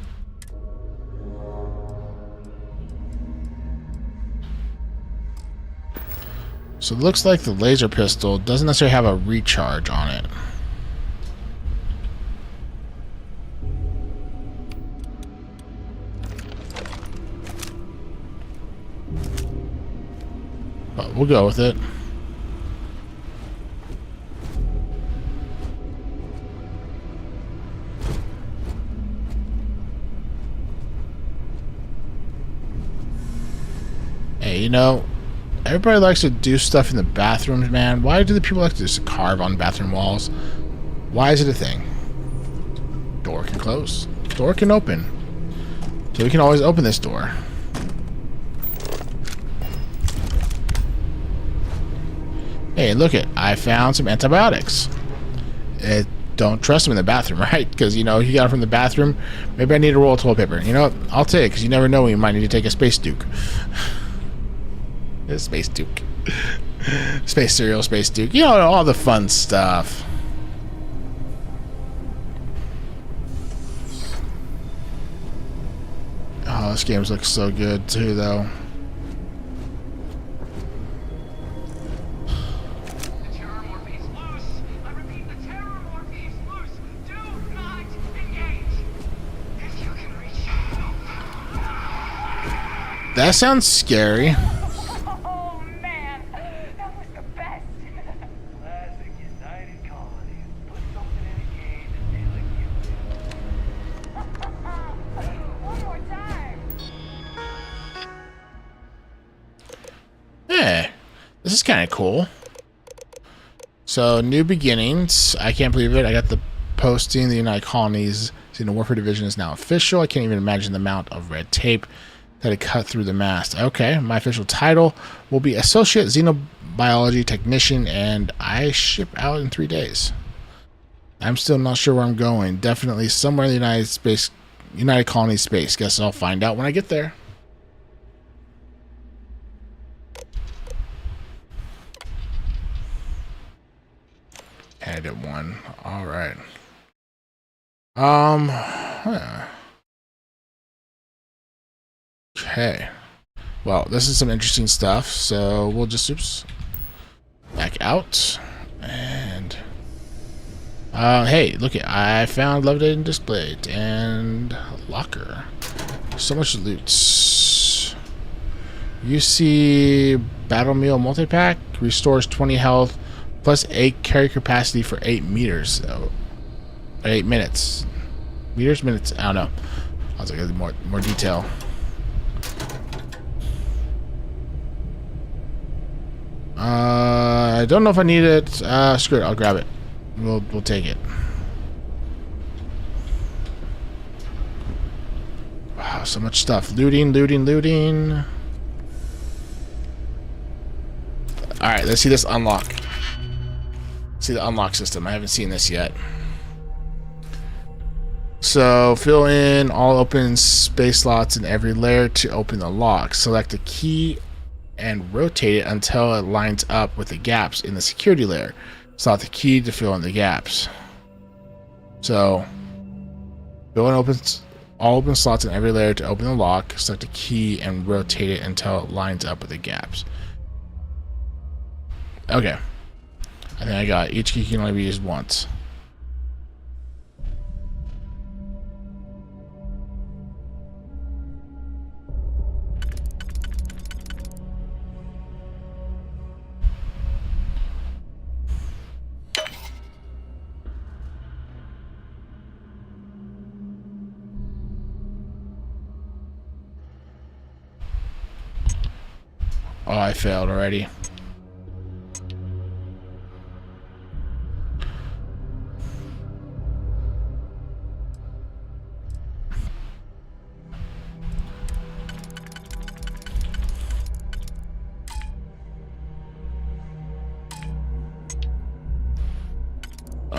So it looks like the laser pistol doesn't necessarily have a recharge on it. But we'll go with it. Hey, you know, everybody likes to do stuff in the bathrooms, man. Why do the people like to just carve on bathroom walls? Why is it a thing? Door can close. Door can open. So we can always open this door. Hey, look it. I found some antibiotics. Don't trust them in the bathroom, right? Because, you know, you got it from the bathroom. Maybe I need a roll of toilet paper. You know what? I'll take it, because you never know when you might need to take a space duke. Space duke. Space cereal, space duke. You know, all the fun stuff. Oh, this game looks so good, too, though. That sounds scary. Oh man, that was the best. Classic United Colonies. Put something in a cage and they like you. One more time. Yeah, this is kind of cool. So, new beginnings. I can't believe it. I got the posting. The United Colonies Xeno Warfare Division is now official. I can't even imagine the amount of red tape that it cut through the mast. Okay, my official title will be Associate Xenobiology Technician, and I ship out in 3 days. I'm still not sure where I'm going. Definitely somewhere in the United Colonies space. Guess I'll find out when I get there. Candidate 1. All right. Okay. Well, this is some interesting stuff. So we'll just back out and hey, look it! I found Levitated and Displayed and locker. So much loot. You see, Battle Meal multi-pack restores 20 health plus 8 carry capacity for 8 meters. So 8 minutes. Meters, minutes. I don't know. I was like, more detail. I don't know if I need it. Screw it. I'll grab it. We'll take it. Wow, so much stuff. Looting. Alright, let's see this unlock. See the unlock system. I haven't seen this yet. So, fill in all open space slots in every layer to open the lock. Select a key and rotate it until it lines up with the gaps in the security layer. Slot the key to fill in the gaps. So, fill in all open slots in every layer to open the lock. Select a key and rotate it until it lines up with the gaps. Okay. I think I got it. Each key can only be used once. Oh, I failed already.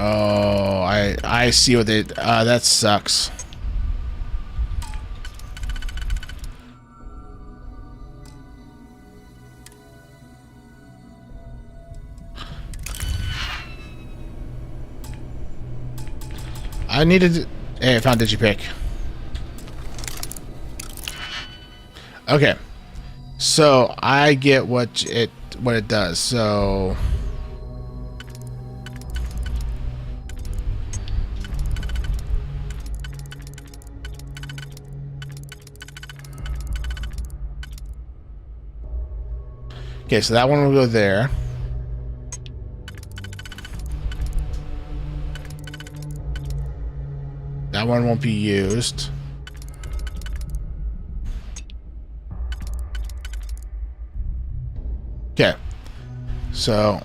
Oh, I see what they... that sucks. I needed... Hey, I found DigiPick. Okay. So, I get what it does. So... Okay, so that one will go there. That one won't be used. Okay. So...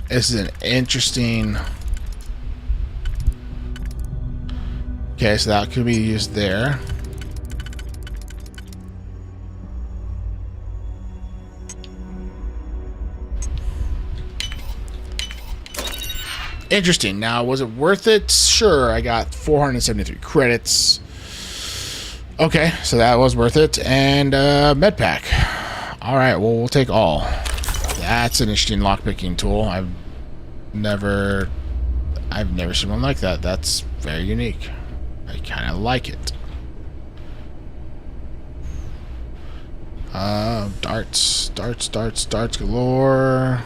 This is an interesting... Okay, so that could be used there. Interesting. Now, was it worth it? Sure, I got 473 credits. Okay, so that was worth it. And med pack. All right, well, we'll take all. That's an interesting lockpicking tool. I've never seen one like that. That's very unique. I kind of like it. Darts galore.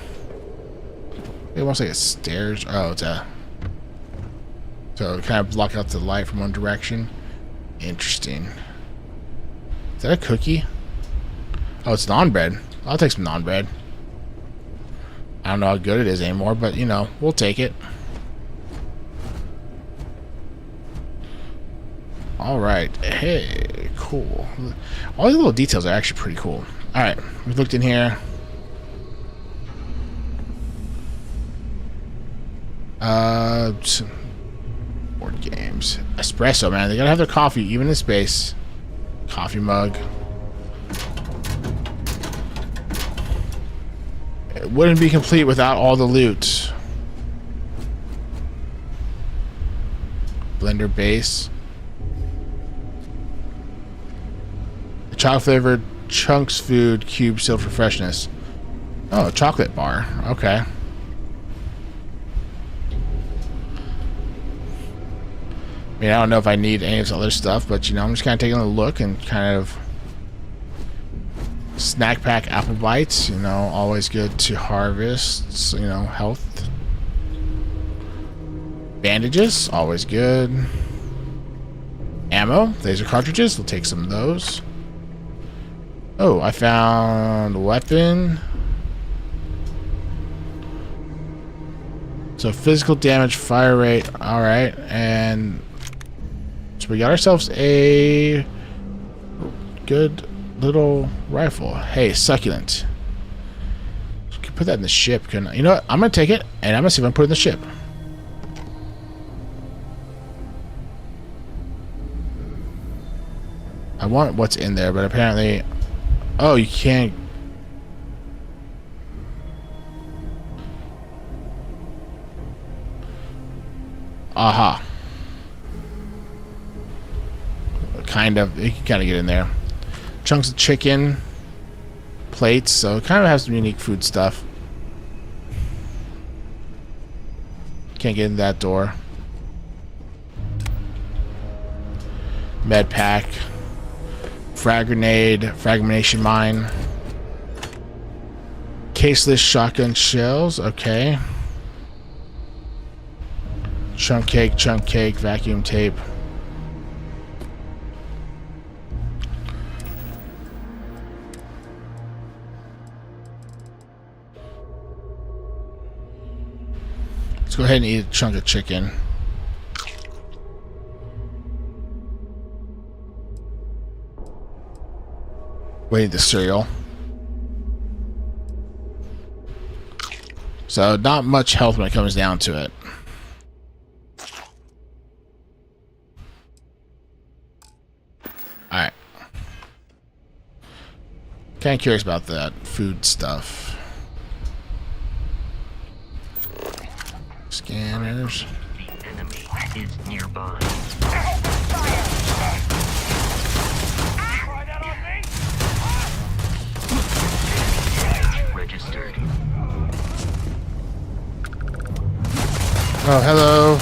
It wants like a stairs. Oh, it's a... So kind of block out the light from one direction. Interesting. Is that a cookie? Oh, it's naan bread. I'll take some naan bread. I don't know how good it is anymore, but, you know, we'll take it. Alright. Hey, cool. All these little details are actually pretty cool. Alright, we've looked in here. Some board games. Espresso, man. They gotta have their coffee, even in space. Coffee mug. It wouldn't be complete without all the loot. Blender base. Chocolate flavored chunks food cube sealed for freshness. Oh, a chocolate bar. Okay. I mean, I don't know if I need any of this other stuff, but, you know, I'm just kind of taking a look and kind of... Snack pack apple bites, you know, always good to harvest, you know, health. Bandages, always good. Ammo, laser cartridges, we'll take some of those. Oh, I found a weapon. So physical damage, fire rate, alright, and so we got ourselves a good little rifle. Hey, succulent. Could put that in the ship, couldn't I? You know what? I'm gonna take it, and I'm gonna see if I can put it in the ship. I want what's in there, but apparently... Oh, you can't... Aha. Kind of. You can kind of get in there. Chunks of chicken. Plates. So it kind of has some unique food stuff. Can't get in that door. Med pack. Frag grenade. Fragmentation mine. Caseless shotgun shells. Okay. Chunk cake, vacuum tape. Let's go ahead and eat a chunk of chicken. Wait, the cereal. So not much health when it comes down to it. Kind of curious about that food stuff. Scanners. The enemy is nearby. Registered. Oh, hello.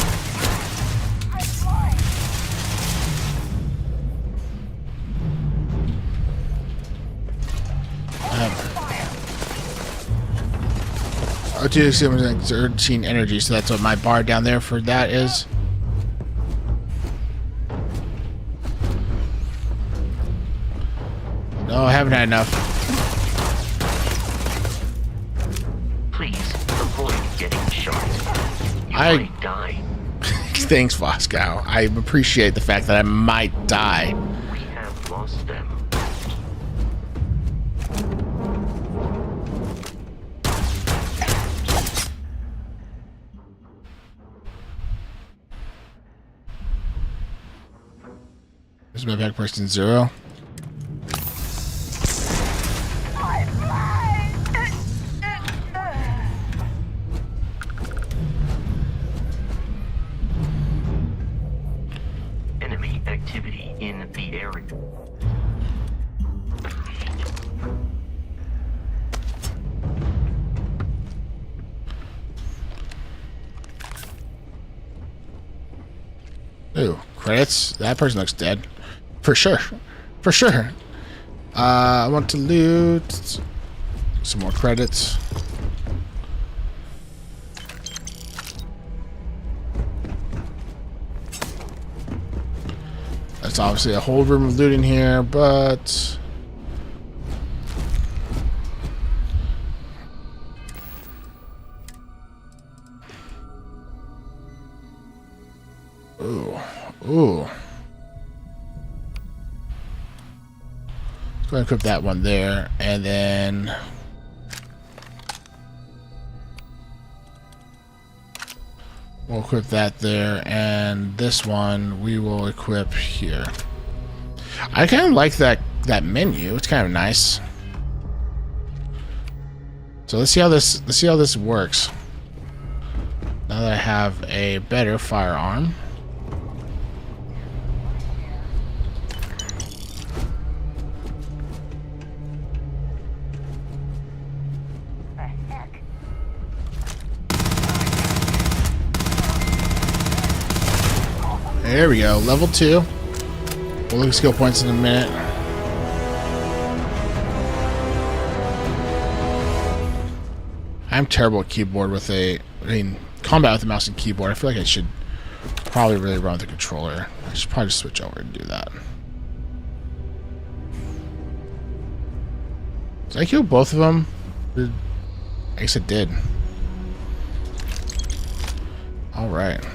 Oh, 13 energy, so that's what my bar down there for that is. No, I haven't had enough. Please avoid getting shot. You might die. Thanks, Voscow. I appreciate the fact that I might die. We have lost them. This is my back person 0. Enemy activity in the area. Ooh, credits. That person looks dead. For sure. For sure. I want to loot some more credits. That's obviously a whole room of loot in here, but ooh. Ooh. Go ahead and equip that one there, and then we'll equip that there, and this one we will equip here. I kind of like that menu. It's kind of nice. So let's see how this works. Now that I have a better firearm. There we go, level 2. We'll look at skill points in a minute. I'm terrible at keyboard with combat with a mouse and keyboard. I feel like I should probably really run with the controller. I should probably just switch over and do that. Did I kill both of them? I guess I did. Alright.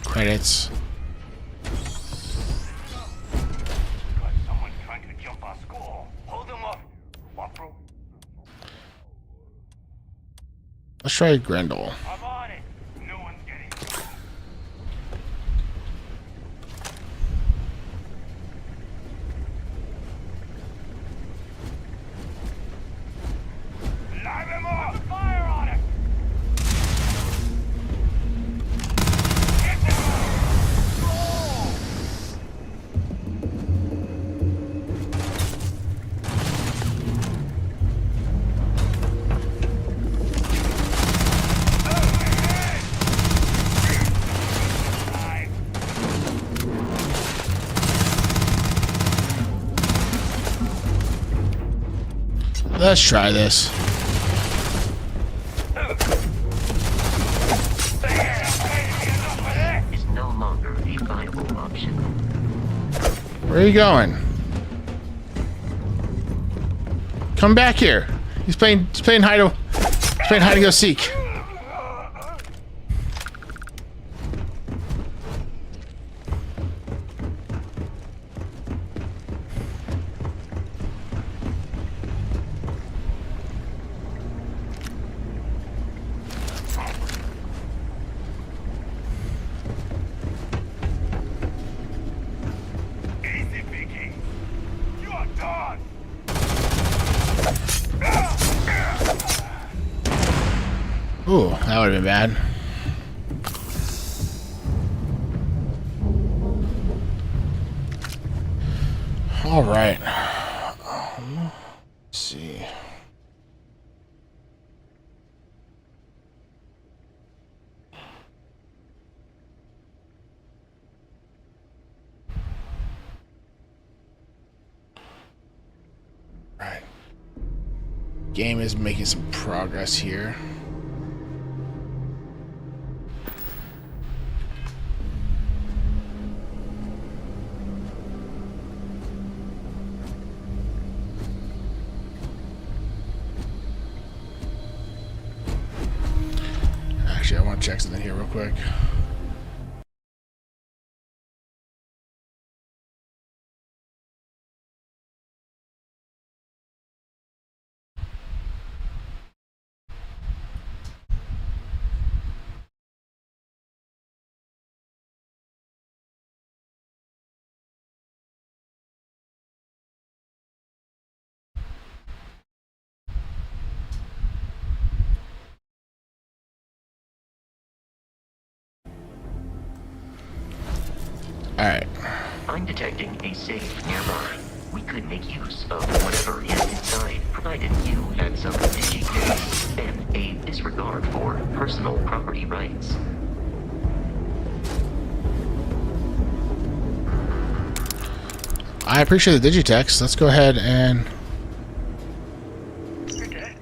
Credits. Someone's trying to jump our school. Hold them up. Walk. Let's try Grendel. I'm on it. No one's getting through. Live him up! Fire on him! Let's try this. Is no longer a viable option. Where are you going? Come back here. He's playing hide and go seek. Ooh, that would have been bad. All right. Let's see. Right. Game is making some progress here. Actually, I want to check something here real quick. Alright. I'm detecting a safe nearby. We could make use of whatever is inside, provided you had some digi and a disregard for personal property rights. I appreciate the digitext. Let's go ahead and... You're dead.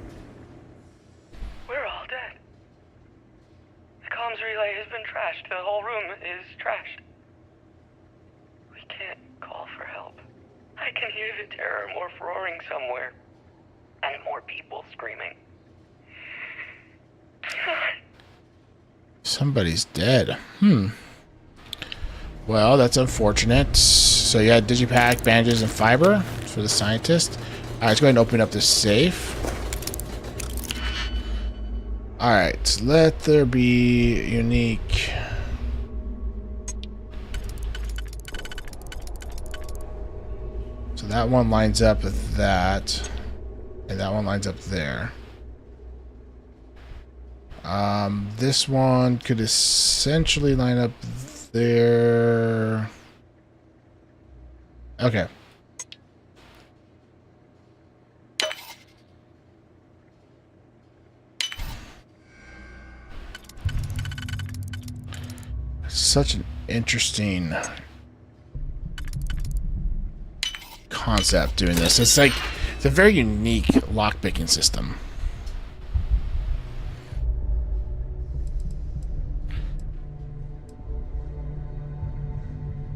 We're all dead. The comms relay has been trashed. The whole room is trashed. We can't call for help. I can hear the terror morph roaring somewhere. And more people screaming. Somebody's dead. Well, that's unfortunate. So you had digipack, bandages, and fiber for the scientist. Alright, let's go ahead and open up this safe. Alright, let there be unique. So that one lines up with that. And that one lines up there. This one could essentially line up there. Okay. Such an interesting concept doing this. It's like, it's a very unique lockpicking system.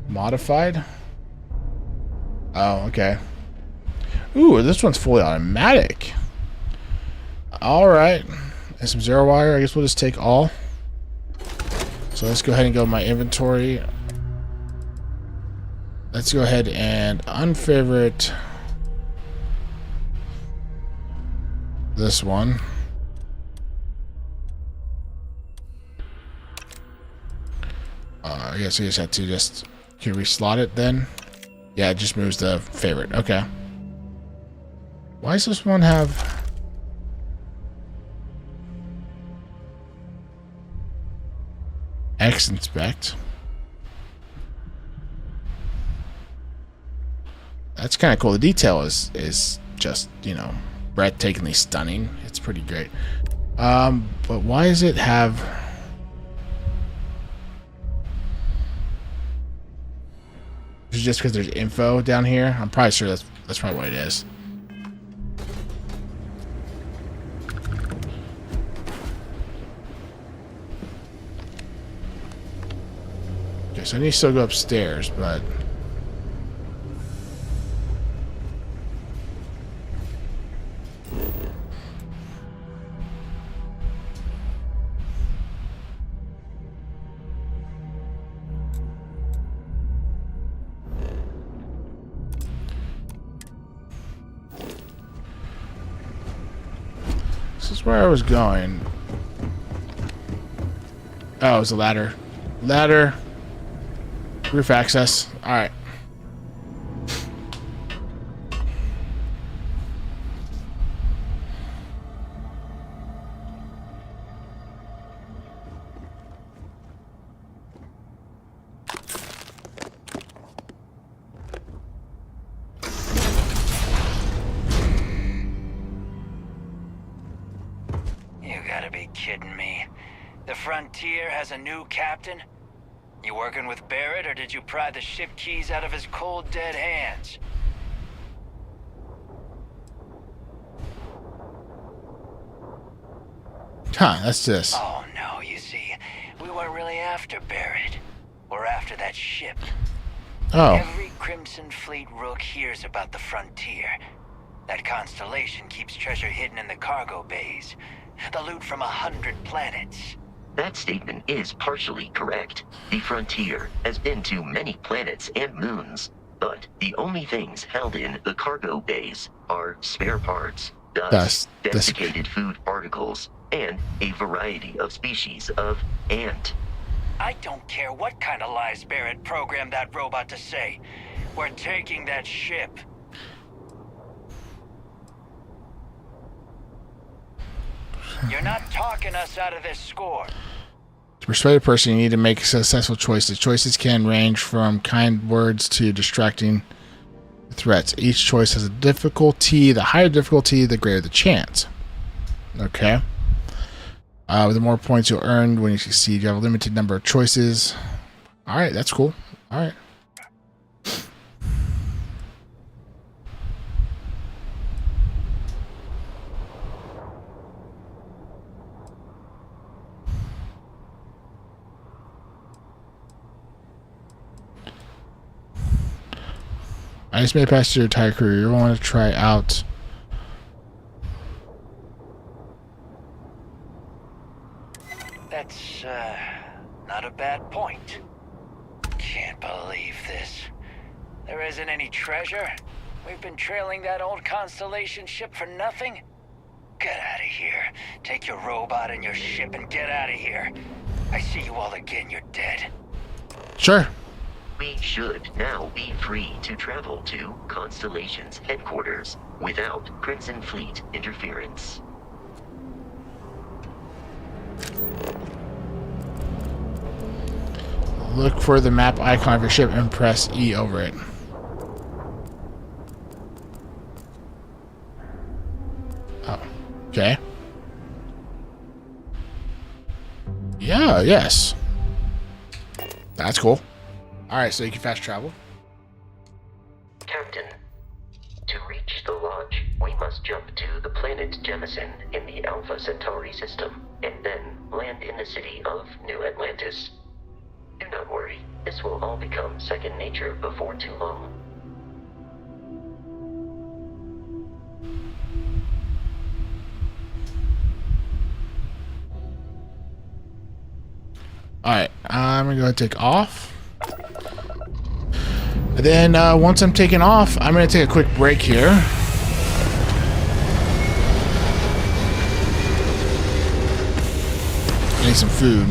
Modified? Oh, okay. Ooh, this one's fully automatic. Alright. And some zero wire. I guess we'll just take all. So let's go ahead and go to my inventory. Let's go ahead and unfavorite this one. I guess I just had to just... Can we slot it then? Yeah, it just moves the favorite. Okay. Why does this one have... X inspect? That's kind of cool. The detail is just, you know, breathtakingly stunning. It's pretty great. But why does it have... Is it just because there's info down here? I'm probably sure that's probably what it is. Okay, so I need to still go upstairs, but... This is where I was going. Oh, it was a ladder. Ladder. Roof access. Alright. gotta be kidding me. The Frontier has a new captain? You working with Barrett, or did you pry the ship keys out of his cold, dead hands? Huh, that's this. Oh no, you see, we weren't really after Barrett. We're after that ship. Oh. Every Crimson Fleet rook hears about the Frontier. That constellation keeps treasure hidden in the cargo bays. The loot from 100 planets. That statement is partially correct. The Frontier has been to many planets and moons, but the only things held in the cargo bays are spare parts, dust, desiccated food particles, and a variety of species of ant. I don't care what kind of lies Barrett programmed that robot to say. We're taking that ship. You're not talking us out of this score. To persuade a person, you need to make successful choices. Choices can range from kind words to distracting threats. Each choice has a difficulty. The higher difficulty, the greater the chance. Okay. The more points you'll earn when you succeed, you have a limited number of choices. Alright, that's cool. Alright. I just made it past your entire career. You want to try out. That's, not a bad point. Can't believe this. There isn't any treasure? We've been trailing that old Constellation ship for nothing? Get out of here. Take your robot and your ship and get out of here. I see you all again, you're dead. Sure. We should now be free to travel to Constellation's headquarters without Crimson Fleet interference. Look for the map icon of your ship and press E over it. Oh, okay. Yeah, yes. That's cool. Alright, so you can fast travel. Captain, to reach the lodge, we must jump to the planet Jemison in the Alpha Centauri system, and then land in the city of New Atlantis. Do not worry, this will all become second nature before too long. Alright, I'm gonna go ahead and take off. And then once I'm taken off, I'm gonna take a quick break here. I need some food.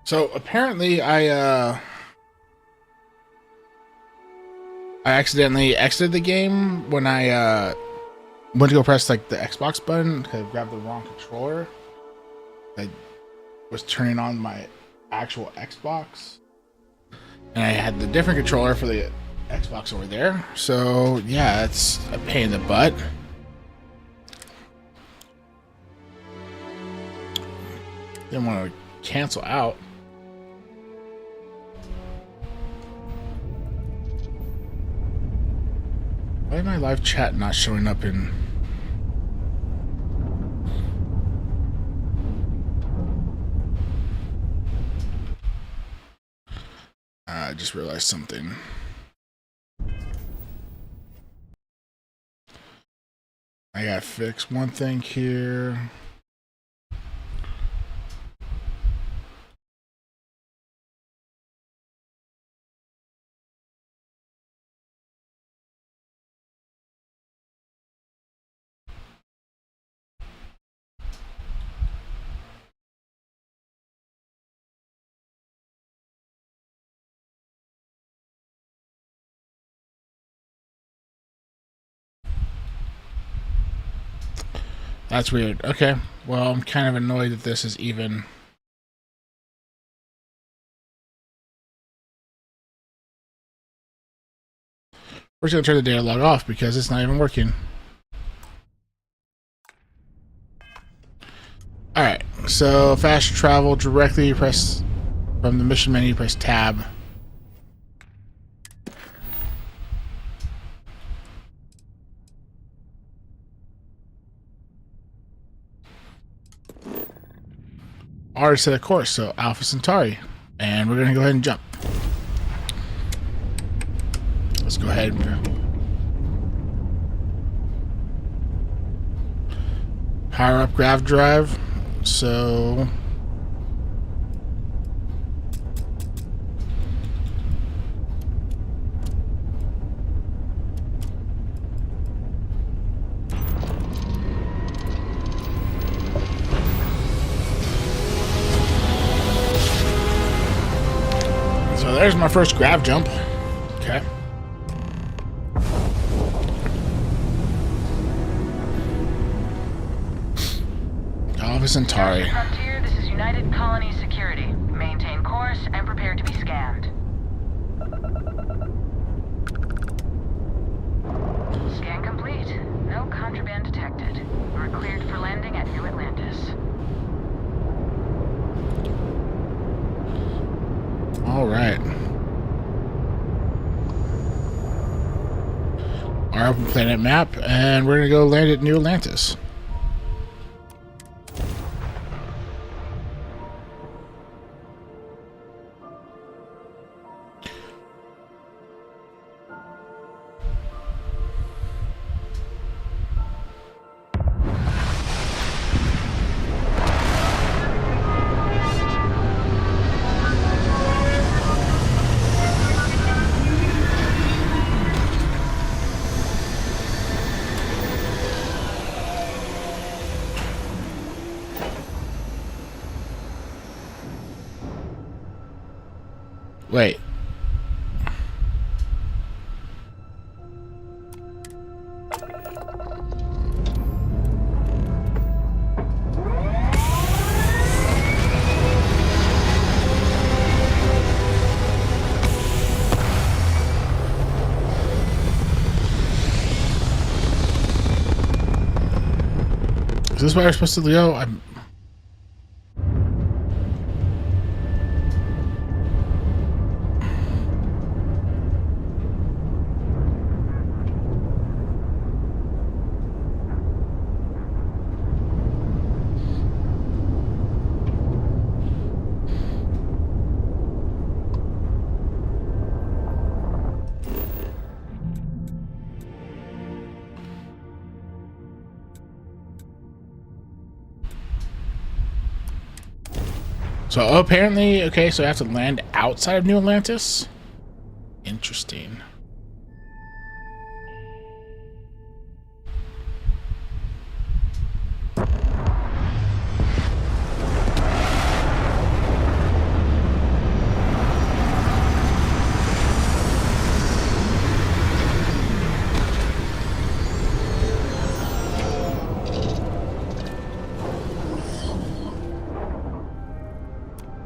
So apparently I accidentally exited the game when I went to go press like the Xbox button because I grabbed the wrong controller. I was turning on my actual Xbox and I had the different controller for the Xbox over there. So yeah, it's a pain in the butt. Didn't want to cancel out. Why is my live chat not showing up in... I just realized something. I gotta fix one thing here. That's weird. Okay. Well, I'm kind of annoyed that this is even... We're just gonna turn the data log off because it's not even working. Alright, so fast travel directly, press from the mission menu, press tab. R set a course, so Alpha Centauri. And we're gonna go ahead and jump. Let's go ahead and power up grav drive. So there's my first grav jump. Okay. Alpha Centauri. Frontier, this is United Colony Security. Maintain course and prepare to be scanned. Scan complete. No contraband detected. We're cleared for landing at New Atlantis. All right. Our open planet map, and we're gonna go land at New Atlantis. Wait. Is this where we're supposed to go? So apparently, okay, so I have to land outside of New Atlantis? Interesting.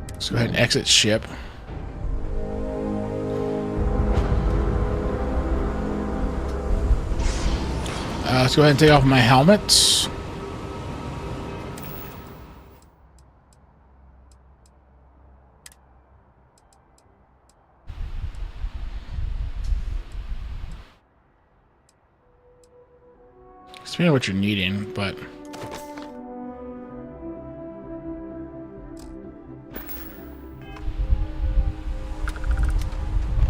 Let's go ahead and exit ship. Let's go ahead and take off my helmet. Depending on what you're needing, but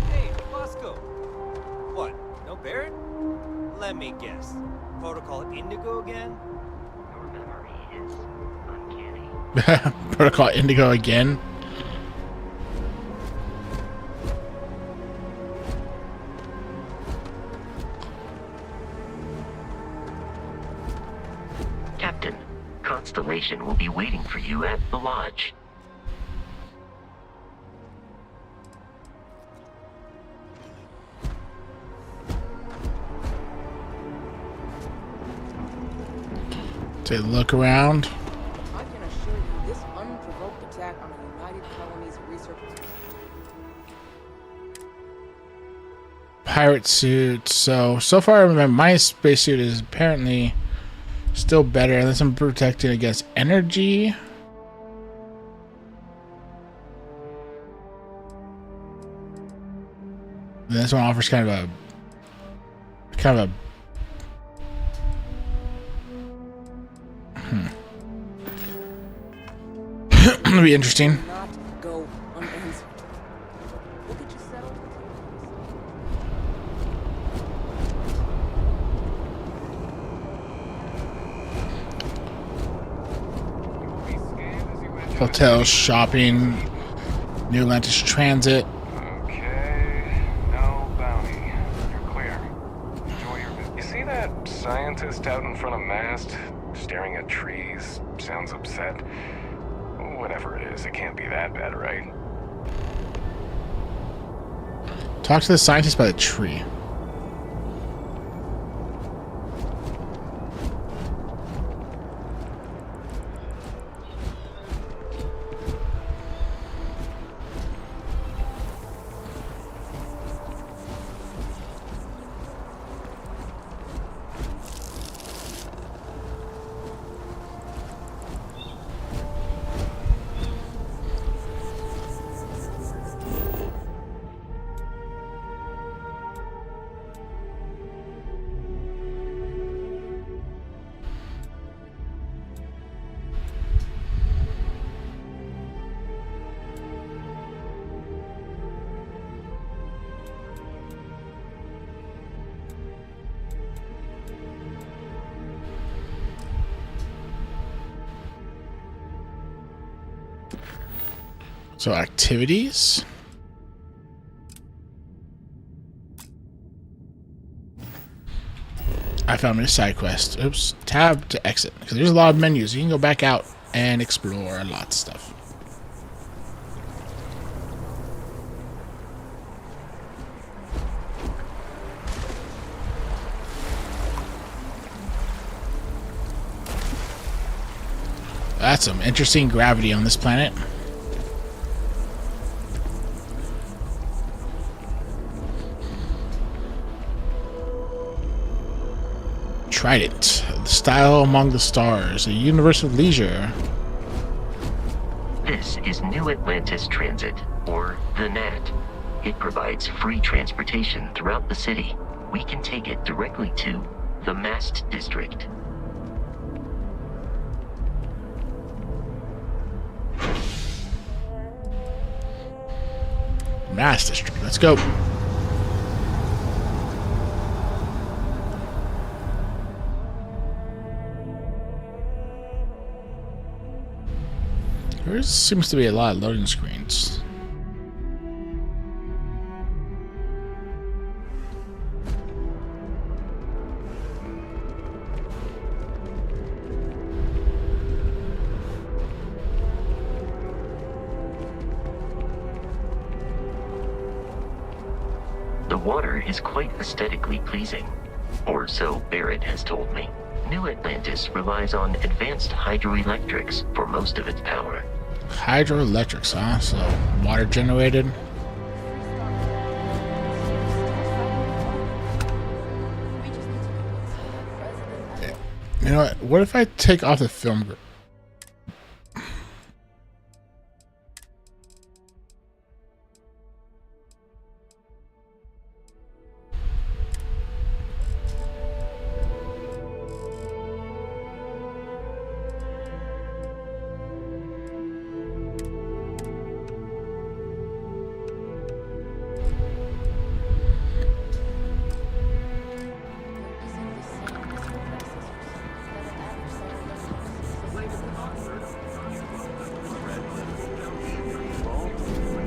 Hey, Bosco. What? No Barrett? Let me guess. Protocol Indigo again? Your memory is uncanny. Protocol Indigo again. Captain, Constellation will be waiting for you at the lodge. Take a look around. I can assure you this unprovoked attack on a United Colony's research... Pirate suit. So far I remember my spacesuit is apparently still better unless I'm protected against energy. And this one offers kind of a It'll be interesting. Not go unanswered. Look at yourself. Hotel, shopping, New Atlantis Transit. Okay, no bounty. You're clear. Enjoy your visit. You see that scientist out in front of mast, staring at trees, sounds upset? Whatever it is, it can't be that bad, right? Talk to the scientist by the tree. So activities. I found a side quest. Oops. Tab to exit. Because there's a lot of menus. You can go back out and explore a lot of stuff. That's some interesting gravity on this planet. Trident, the style among the stars, a universe of leisure. This is New Atlantis Transit, or the NAT. It provides free transportation throughout the city. We can take it directly to the Mast District. Mast District, let's go. There seems to be a lot of loading screens. The water is quite aesthetically pleasing, or so Barrett has told me. New Atlantis relies on advanced hydroelectrics for most of its power. Hydroelectrics, huh? So, water generated. You know what? What if I take off the film grip?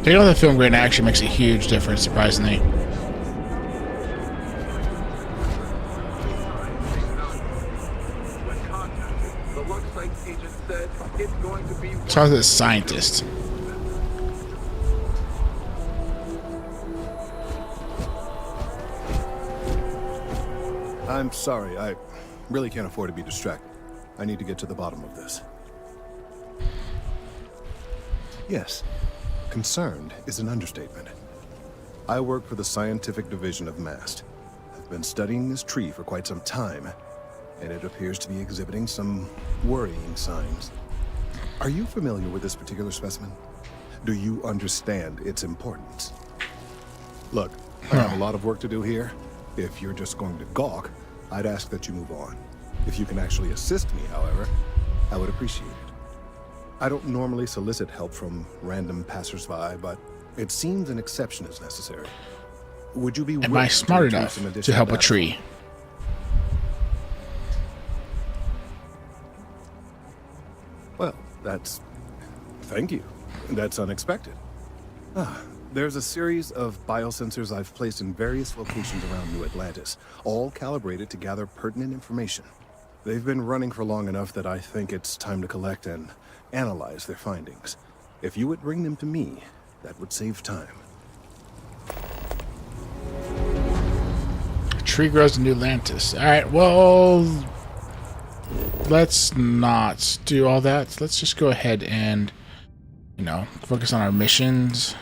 Taking off the film grain actually makes a huge difference, surprisingly. Sounds like a scientist. I'm sorry, I really can't afford to be distracted. I need to get to the bottom of this. Yes, concerned is an understatement. I work for the scientific division of MAST. I've been studying this tree for quite some time, and it appears to be exhibiting some worrying signs. Are you familiar with this particular specimen? Do you understand its importance? Look, I have a lot of work to do here. If you're just going to gawk, I'd ask that you move on. If you can actually assist me, however, I would appreciate it. I don't normally solicit help from random passersby, but it seems an exception is necessary. Would you be Am I smart enough to help a tree? Well, thank you. That's unexpected. There's a series of biosensors I've placed in various locations around New Atlantis, all calibrated to gather pertinent information. They've been running for long enough that I think it's time to collect and analyze their findings. If you would bring them to me, that would save time. A tree grows in New Atlantis. Alright, well, let's not do all that. Let's just go ahead and, focus on our missions.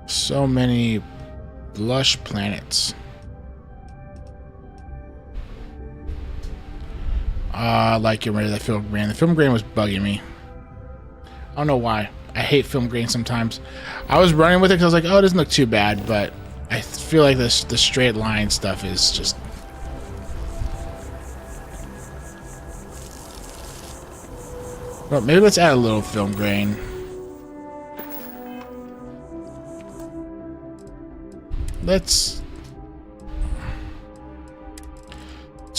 So many lush planets. Like getting rid of that film grain. The film grain was bugging me. I don't know why. I hate film grain sometimes. I was running with it because I was like, oh, it doesn't look too bad, but I feel like the straight line stuff is just... Well, maybe let's add a little film grain. Let's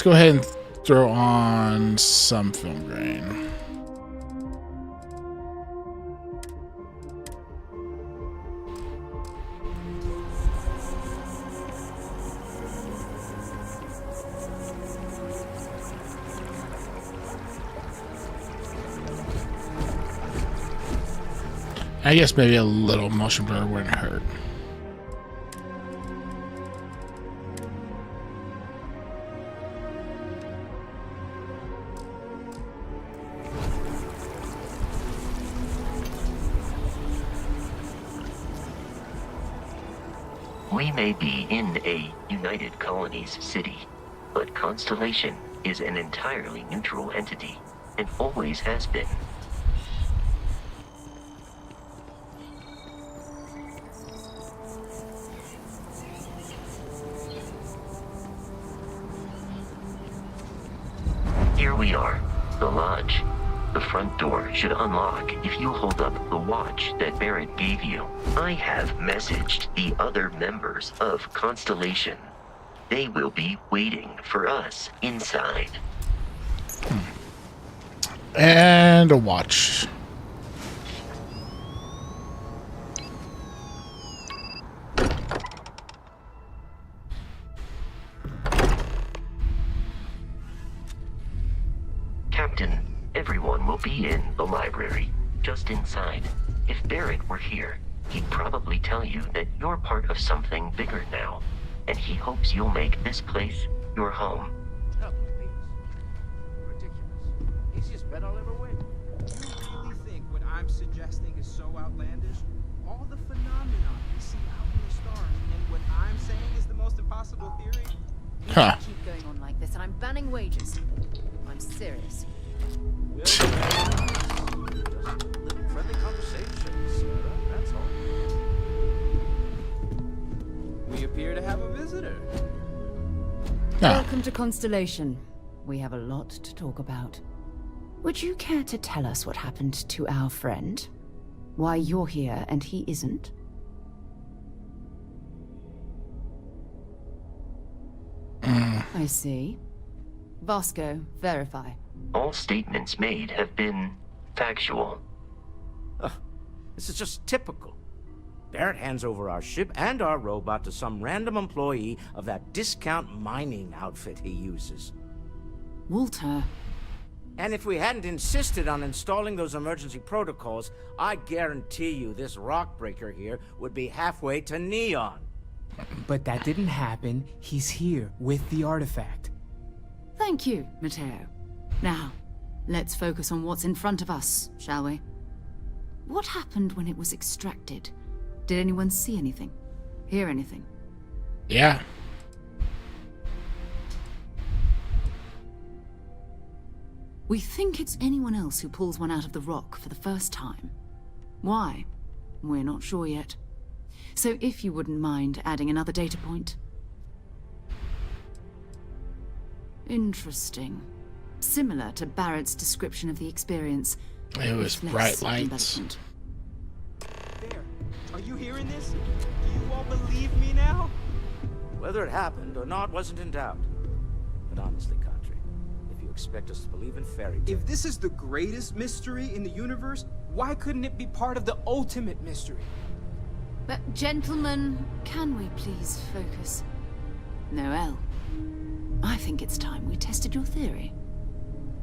go ahead and throw on some film grain. I guess maybe a little motion blur wouldn't hurt. We may be in a United Colonies city, but Constellation is an entirely neutral entity, and always has been. Here we are, the lodge. The front door should unlock if you hold up the watch that Barrett gave you. I have messaged the other members of Constellation. They will be waiting for us inside. And a watch. Captain, everyone will be in the library, just inside. If Barrett were here, he'd probably tell you that you're part of something bigger now, and he hopes you'll make this place your home. Oh, please. Ridiculous. Easiest bet I'll ever win. You really think what I'm suggesting is so outlandish? All the phenomenon we see out in the stars, and what I'm saying is the most impossible theory? You can't keep going on like this, and I'm banning wages. I'm serious. Just living friendly conversations, Sarah. That's all. We appear to have a visitor. Welcome to Constellation. We have a lot to talk about. Would you care to tell us what happened to our friend? Why you're here and he isn't? I see. Vasco, verify. All statements made have been factual. This is just typical. Barrett hands over our ship and our robot to some random employee of that discount mining outfit he uses. Walter. And if we hadn't insisted on installing those emergency protocols, I guarantee you this rock breaker here would be halfway to Neon. But that didn't happen. He's here with the artifact. Thank you, Matteo. Now, let's focus on what's in front of us, shall we? What happened when it was extracted? Did anyone see anything? Hear anything? Yeah. We think it's anyone else who pulls one out of the rock for the first time. Why? We're not sure yet. So if you wouldn't mind adding another data point. Interesting. Similar to Barrett's description of the experience. It was bright lights. There. Are you hearing this? Do you all believe me now? Whether it happened or not wasn't in doubt. But honestly, Country, if you expect us to believe in fairy tales... If this is the greatest mystery in the universe, why couldn't it be part of the ultimate mystery? But gentlemen, can we please focus? Noel, I think it's time we tested your theory.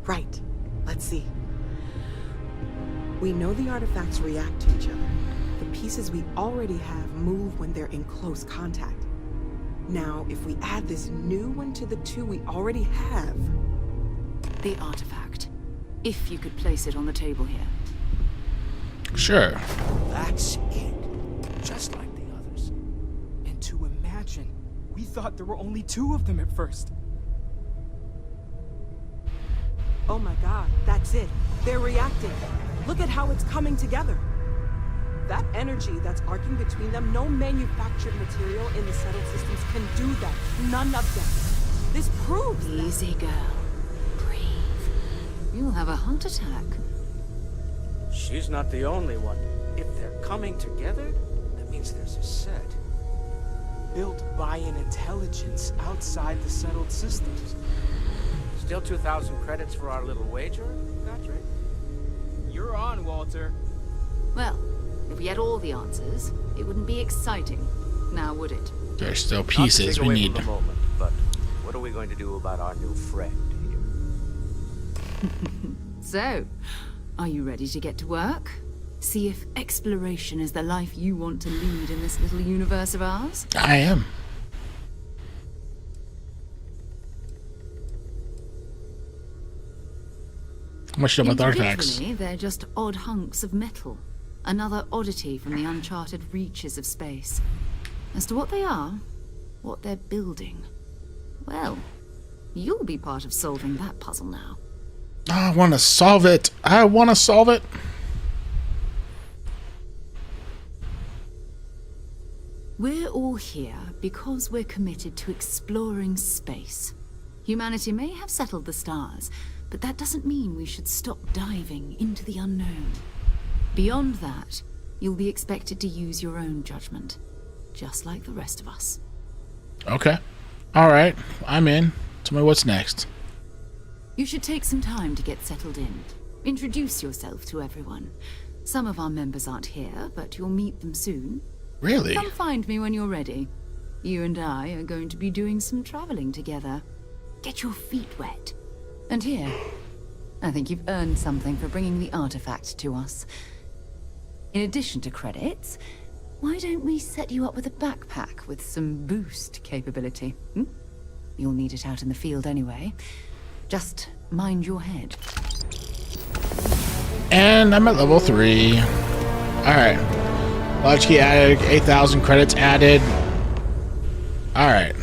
Right. Let's see. We know the artifacts react to each other. The pieces we already have move when they're in close contact. Now, if we add this new one to the two we already have... The artifact. If you could place it on the table here. Sure. That's it. Just like the others. And to imagine, we thought there were only two of them at first. Oh my god, that's it. They're reacting. Look at how it's coming together. That energy that's arcing between them, no manufactured material in the settled systems can do that. None of them. This proves Easy, girl. Breathe. You'll have a heart attack. She's not the only one. If they're coming together, that means there's a set. Built by an intelligence outside the settled systems. Still 2,000 credits for our little wager, Patrick? You're on, Walter. Well, if we had all the answers, it wouldn't be exciting. Now, would it? There's still pieces we need. From the moment, but what are we going to do about our new friend here? So, are you ready to get to work? See if exploration is the life you want to lead in this little universe of ours? I am. Much about the artifacts. Individually, they're just odd hunks of metal. Another oddity from the uncharted reaches of space. As to what they are, what they're building, well, you'll be part of solving that puzzle now. I want to solve it. I want to solve it. We're all here because we're committed to exploring space. Humanity may have settled the stars, but that doesn't mean we should stop diving into the unknown. Beyond that, you'll be expected to use your own judgment, just like the rest of us. Okay. Alright, I'm in. Tell me what's next. You should take some time to get settled in. Introduce yourself to everyone. Some of our members aren't here, but you'll meet them soon. Really? Come find me when you're ready. You and I are going to be doing some traveling together. Get your feet wet. And here, I think you've earned something for bringing the artifact to us. In addition to credits, why don't we set you up with a backpack with some boost capability? You'll need it out in the field anyway. Just mind your head. And I'm at level 3. Alright. Lodge key added, 8,000 credits added. Alright.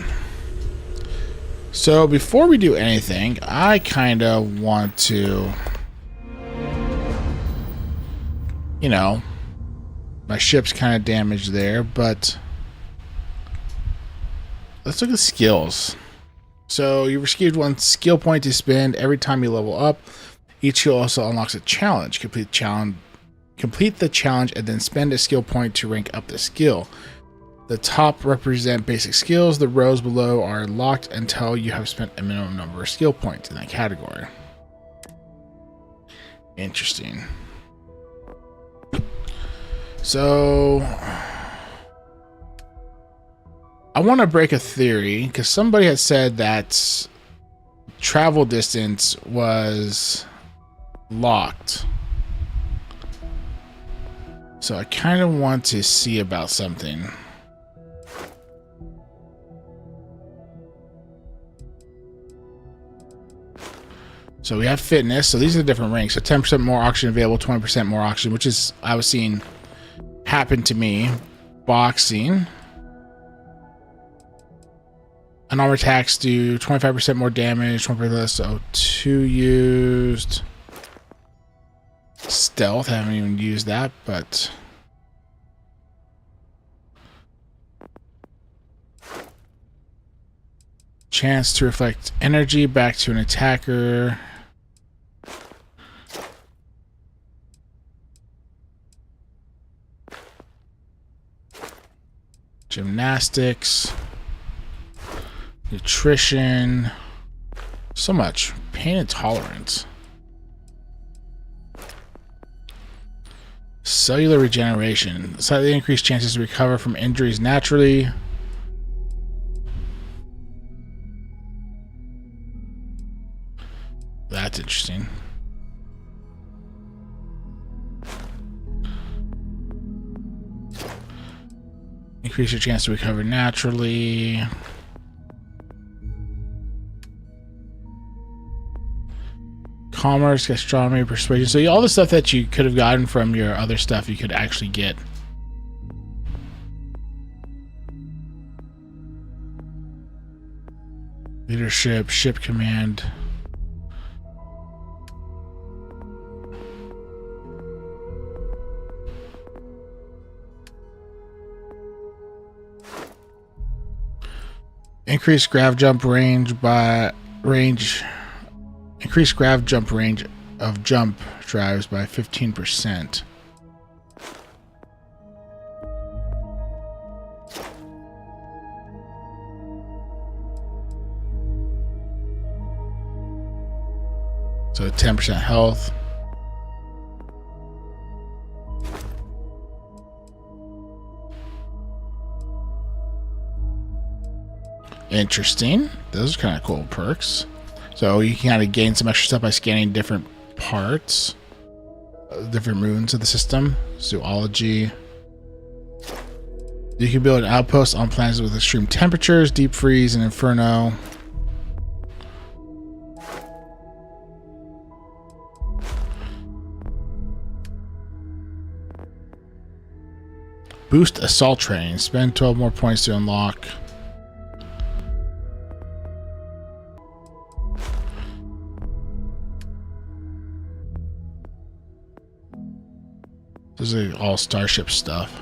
So before we do anything, I kind of want to, you know, my ship's kind of damaged there, but let's look at skills. So you received 1 skill point to spend every time you level up. Each skill also unlocks a challenge. Complete the challenge and then spend a skill point to rank up the skill. The top represent basic skills. The rows below are locked until you have spent a minimum number of skill points in that category. Interesting. So I want to break a theory because somebody had said that travel distance was locked. So I kind of want to see about something. So we have fitness. So these are the different ranks. So 10% more oxygen available, 20% more oxygen, which is I was seeing happen to me. Boxing. Unarmed attacks do 25% more damage, 20% less. So 2 used. Stealth, haven't even used that, but chance to reflect energy back to an attacker. Gymnastics. Nutrition. So much. Pain and tolerance. Cellular regeneration. Slightly increased chances to recover from injuries naturally. That's interesting. Increase your chance to recover naturally. Commerce, gastronomy, persuasion. So all the stuff that you could have gotten from your other stuff, you could actually get. Leadership, ship command. Increase grav jump range by range. Increase grav jump range of jump drives by 15%. So 10% health. Interesting. Those are kind of cool perks. So you can kind of gain some extra stuff by scanning different parts, different runes of the system. Zoology. You can build an outpost on planets with extreme temperatures, deep freeze, and inferno. Boost assault training. Spend 12 more points to unlock. This is all Starship stuff.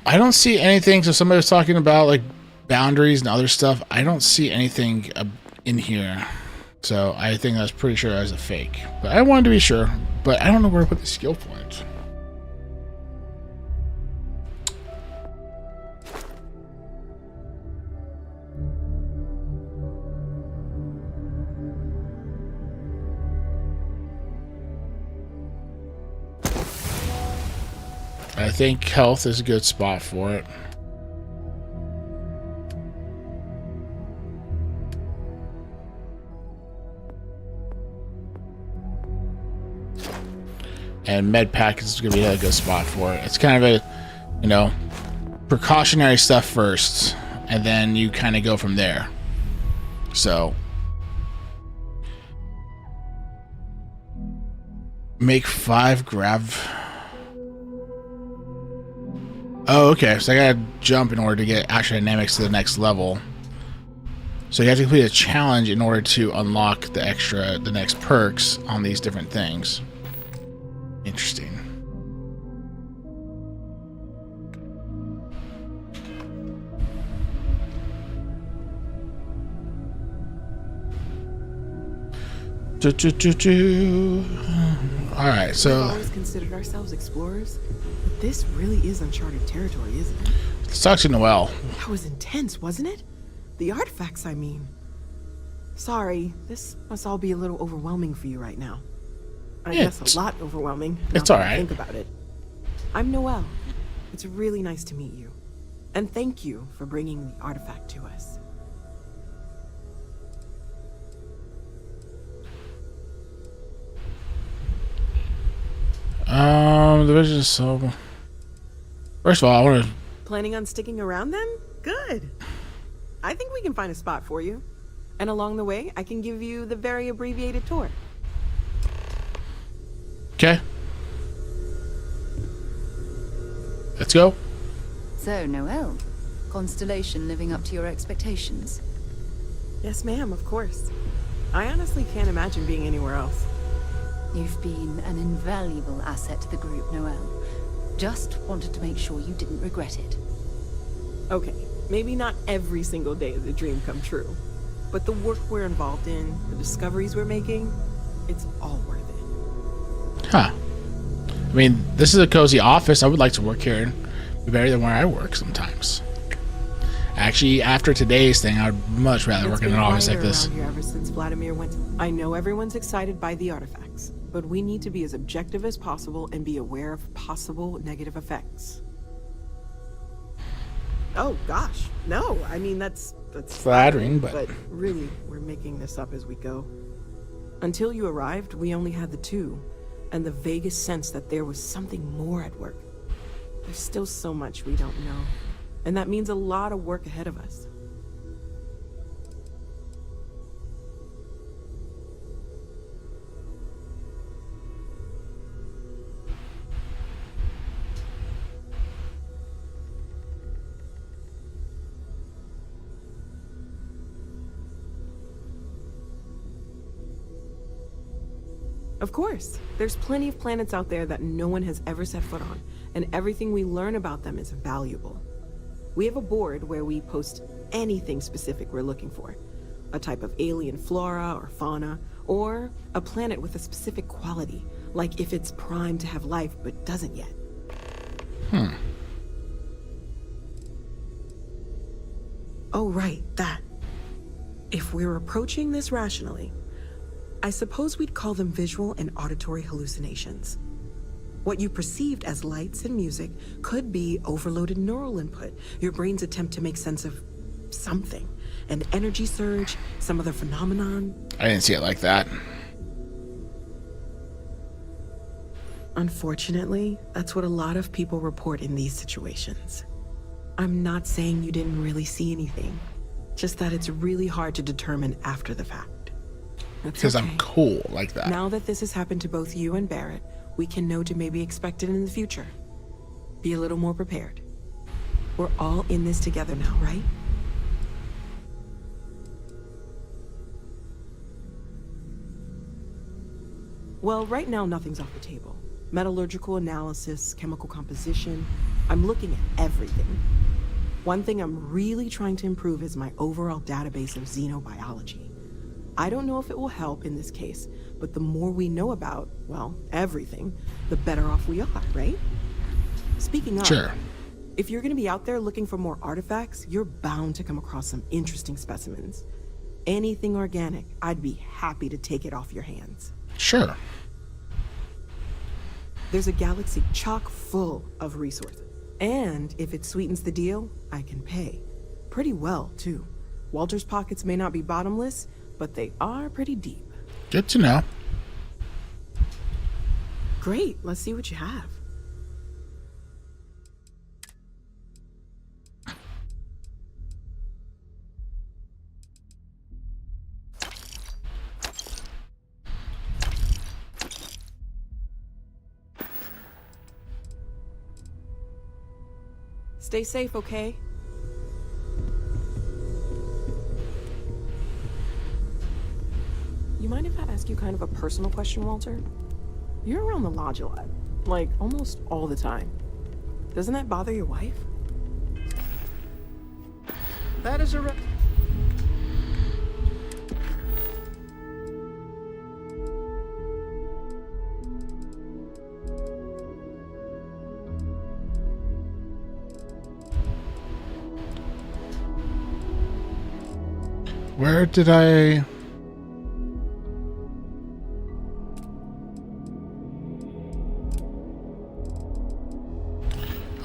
I don't see anything. So somebody was talking about like boundaries and other stuff. I don't see anything in here. So I think I was pretty sure that was a fake. But I wanted to be sure. But I don't know where to put the skill points. I think health is a good spot for it. And med pack is going to be a good spot for it. It's kind of a, you know, precautionary stuff first, and then you kind of go from there. So make 5 grav. Oh, okay. So I gotta jump in order to get action dynamics to the next level. So you have to complete a challenge in order to unlock the next perks on these different things. Interesting. All right, so we've always considered ourselves explorers, but this really is uncharted territory, isn't it? let's talk to Noelle. That was intense, wasn't it? The artifacts, I mean. Sorry, this must all be a little overwhelming for you right now. I guess a lot overwhelming. It's now all that I right. Think about it. I'm Noelle. It's really nice to meet you. And thank you for bringing the artifact to us. The vision is so... First of all, I want to... Planning on sticking around then? Good. I think we can find a spot for you. And along the way, I can give you the very abbreviated tour. Okay. Let's go. So, Noelle, Constellation living up to your expectations? Yes, ma'am, of course. I honestly can't imagine being anywhere else. You've been an invaluable asset to the group, Noelle. Just wanted to make sure you didn't regret it. Okay, maybe not every single day is a dream come true. But the work we're involved in, the discoveries we're making, it's all worth it. Huh. I mean, this is a cozy office. I would like to work here and be better than where I work sometimes. Actually, after today's thing, I would much rather work in an office like this. It's been quieter around here ever since Vladimir went. I know everyone's excited by the artifacts, but we need to be as objective as possible and be aware of possible negative effects. Oh gosh, no. I mean, that's flattering, but really, we're making this up as we go. Until you arrived, we only had the two, and the vaguest sense that there was something more at work. There's still so much we don't know, and that means a lot of work ahead of us. Of course. There's plenty of planets out there that no one has ever set foot on, and everything we learn about them is valuable. We have a board where we post anything specific we're looking for. A type of alien flora or fauna, or a planet with a specific quality, like if it's primed to have life but doesn't yet. Oh, right, that. If we're approaching this rationally, I suppose we'd call them visual and auditory hallucinations. What you perceived as lights and music could be overloaded neural input, your brain's attempt to make sense of something. An energy surge, some other phenomenon. I didn't see it like that. Unfortunately, that's what a lot of people report in these situations. I'm not saying you didn't really see anything, just that it's really hard to determine after the fact. Because I'm cool like that. Now that this has happened to both you and Barrett, we can know to maybe expect it in the future. Be a little more prepared. We're all in this together now, right? Well, right now nothing's off the table. Metallurgical analysis, chemical composition. I'm looking at everything. One thing I'm really trying to improve is my overall database of xenobiology. I don't know if it will help in this case, but the more we know about, well, everything, the better off we are, right? Speaking of, sure. If you're going to be out there looking for more artifacts, you're bound to come across some interesting specimens. Anything organic, I'd be happy to take it off your hands. Sure. There's a galaxy chock full of resources. And if it sweetens the deal, I can pay. Pretty well, too. Walter's pockets may not be bottomless, but they are pretty deep. Good to know. Great, let's see what you have. Stay safe, okay? You mind if I ask you kind of a personal question, Walter? You're around the lodge a lot. Like, almost all the time. Doesn't that bother your wife? That is a... Where did I...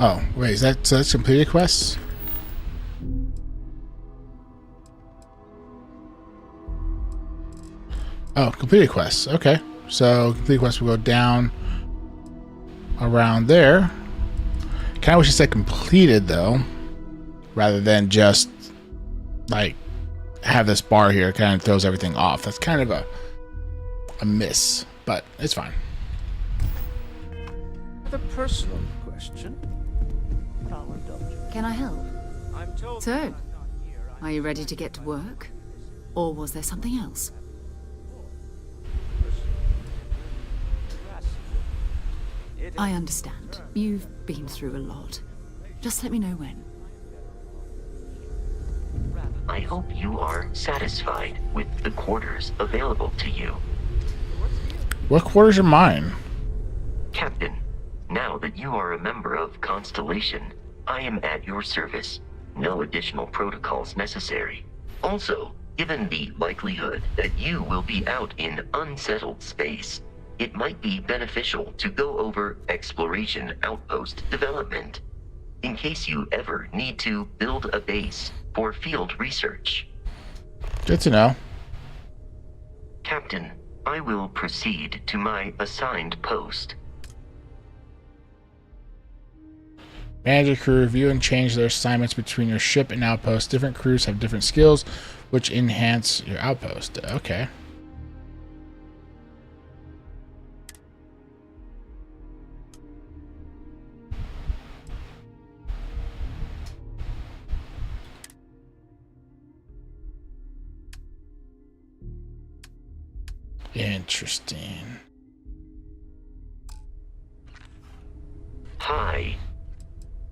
Oh, wait, so that's completed quests? Oh, completed quests. Okay. So, completed quests will go down around there. Kind of wish it said completed, though, rather than just, like, have this bar here. It kind of throws everything off. That's kind of a miss, but it's fine. The personal question. Can I help? So, are you ready to get to work? Or was there something else? I understand. You've been through a lot. Just let me know when. I hope you are satisfied with the quarters available to you. What quarters are mine? Captain, now that you are a member of Constellation, I am at your service. No additional protocols necessary. Also, given the likelihood that you will be out in unsettled space, it might be beneficial to go over exploration outpost development, in case you ever need to build a base for field research. Good to know. Captain, I will proceed to my assigned post. Manage a crew, review and change their assignments between your ship and outpost. Different crews have different skills, which enhance your outpost. Okay. Interesting. Hi.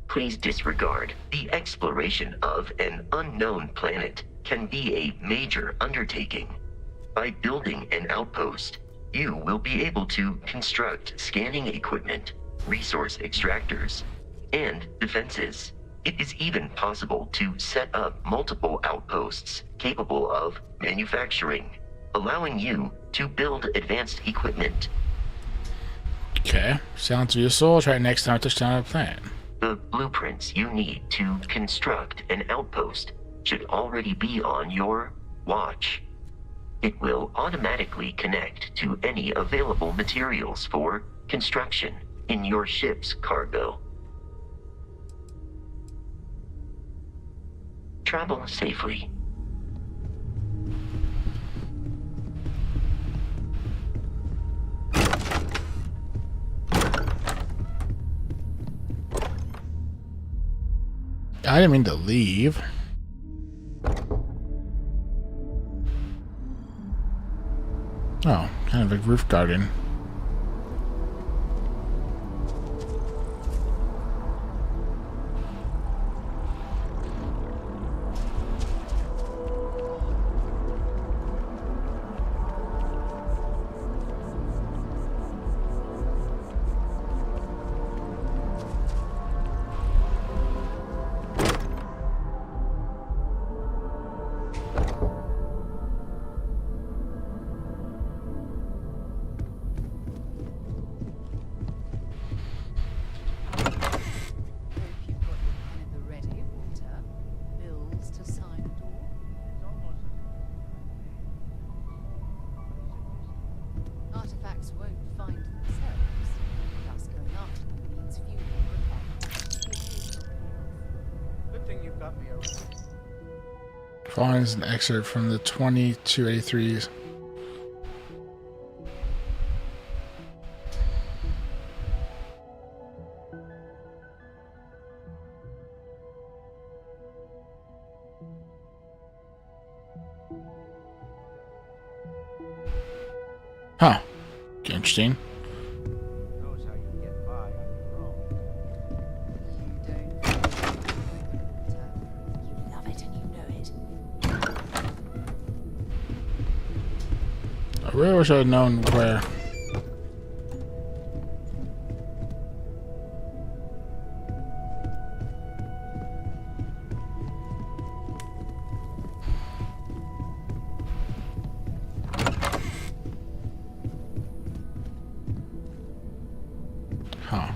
Please disregard. The exploration of an unknown planet can be a major undertaking. By building an outpost, you will be able to construct scanning equipment, resource extractors, and defenses. It is even possible to set up multiple outposts capable of manufacturing, allowing you to build advanced equipment. Okay, sounds useful. I'll try it next time I touch down on a planet. The blueprints you need to construct an outpost should already be on your watch. It will automatically connect to any available materials for construction in your ship's cargo. Travel safely. I didn't mean to leave. Oh, kind of a roof garden. Following is an excerpt from the 2283s. Huh. Interesting. I really wish I had known where. Huh.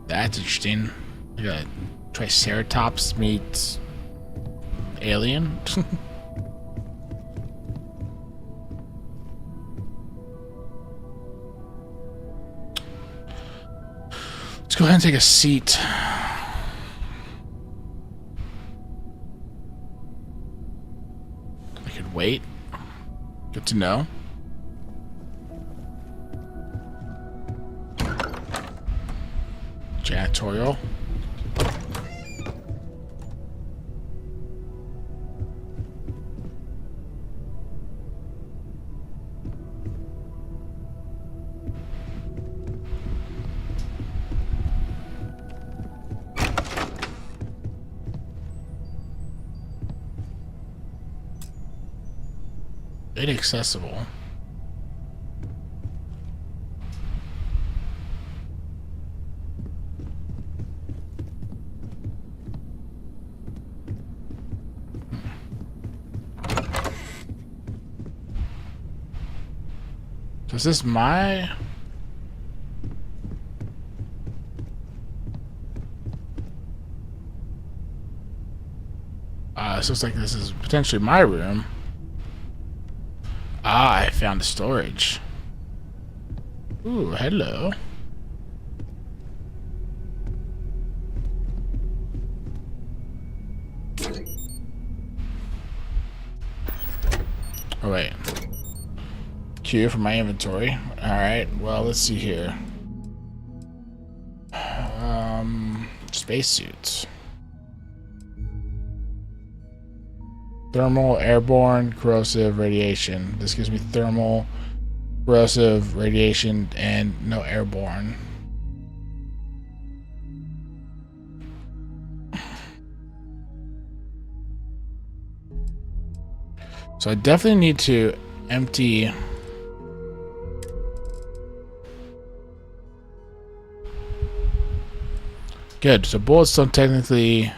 That's interesting. Like a Triceratops meets alien. Let's go ahead and take a seat. I could wait. Good to know. Janitorial. Inaccessible. Is this my... this looks like this is potentially my room. Ah, I found a storage. Ooh, hello. Oh, wait. Q for my inventory. Alright, well, let's see here. Spacesuits. Thermal, airborne, corrosive, radiation. This gives me thermal, corrosive, radiation, and no airborne. So I definitely need to empty... Good, so bullets don't technically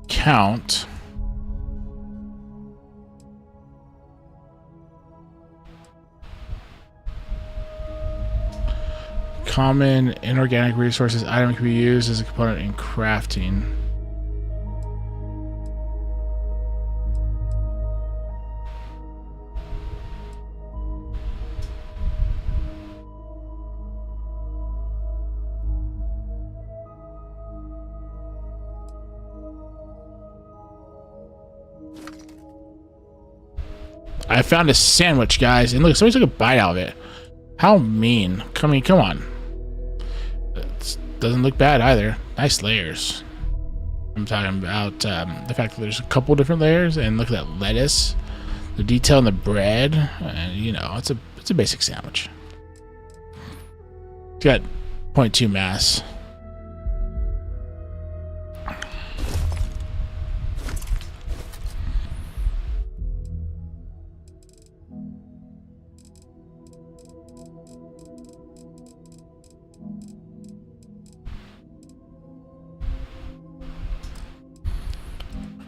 count. Common inorganic resources item can be used as a component in crafting. I found a sandwich, guys, and look, somebody took a bite out of it. How mean. Come on. It doesn't look bad either. Nice layers. I'm talking about the fact that there's a couple different layers, and look at that lettuce. The detail in the bread. You know, it's a basic sandwich. It's got 0.2 mass.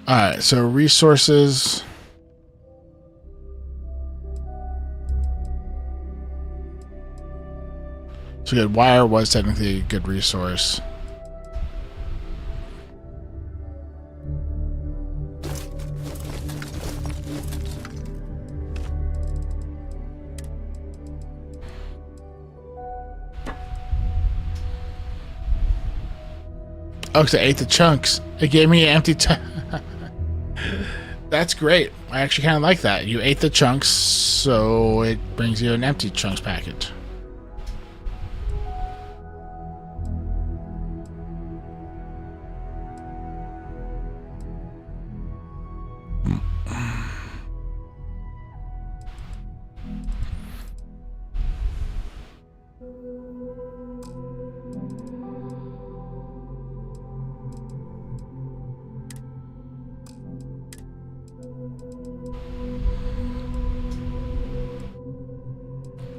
Alright, so resources. So good, wire was technically a good resource. Oh, 'cause I ate the chunks. It gave me an empty. That's great. I actually kind of like that. You ate the chunks, so it brings you an empty chunks packet.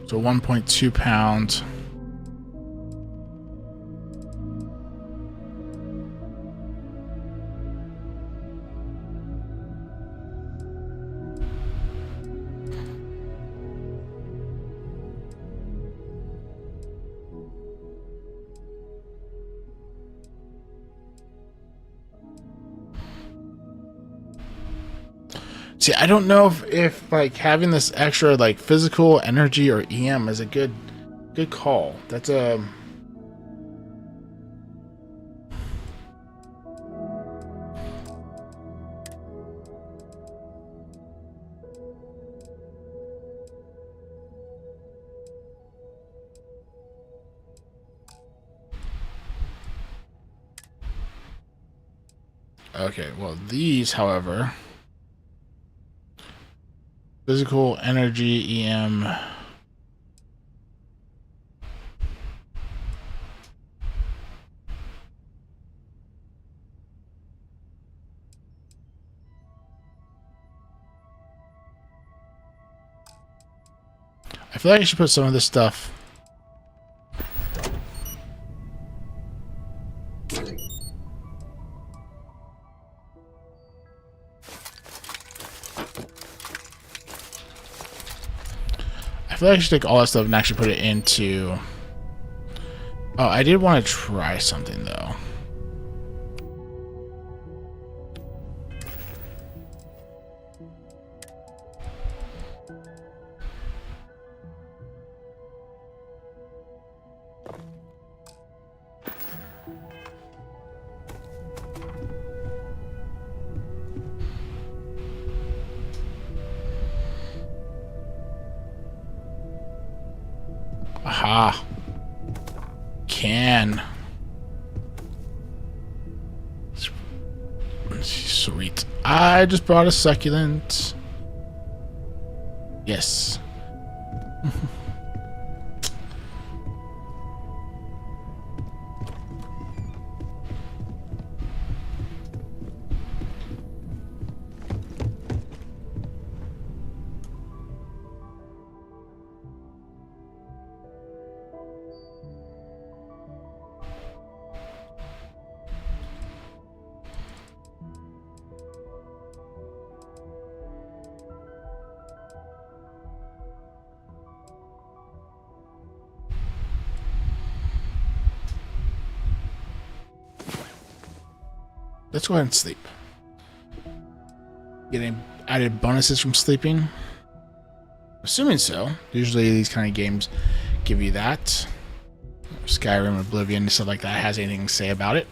So 1.2 pounds. See, I don't know if like having this extra like physical energy or EM is a good call. That's a okay. Well, these, however, physical energy EM. I feel like I should put some of this stuff. I feel like I should take all that stuff and actually put it into. Oh, I did want to try something though. Aha. Can. Sweet. I just brought a succulent. Yes. Let's go ahead and sleep. Getting added bonuses from sleeping? Assuming so. Usually these kind of games give you that. Skyrim, Oblivion, stuff like that has anything to say about it.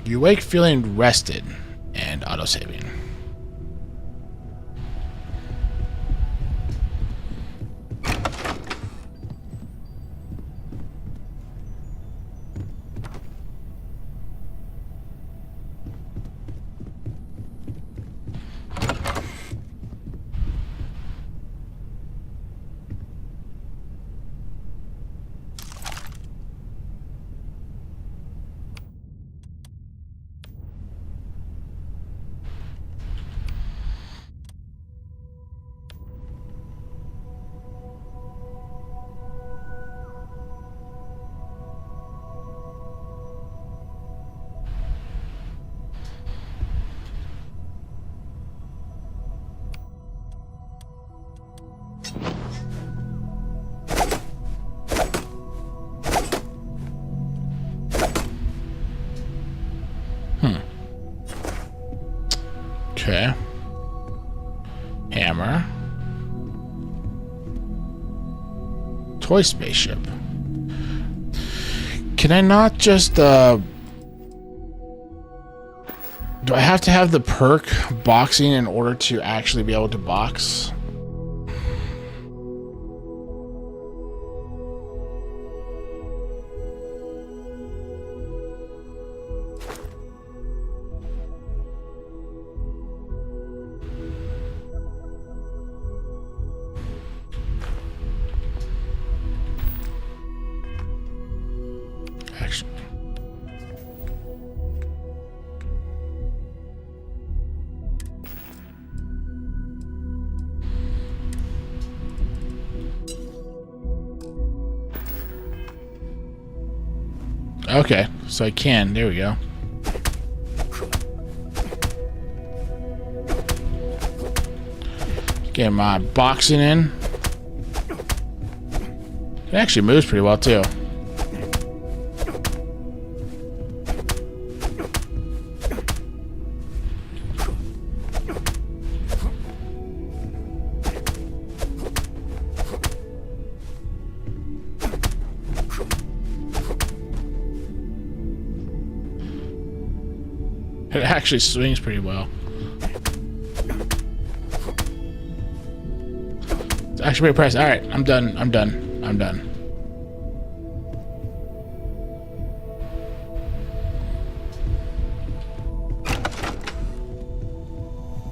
You wake feeling rested and autosaving. Okay. Hammer. Toy spaceship. Can I not just, do I have to have the perk boxing in order to actually be able to box? Actually. Okay, so I can. There we go. Get my boxing in. It actually moves pretty well too. It actually swings pretty well. It's actually pretty impressive. Alright, I'm done. I'm done. I'm done.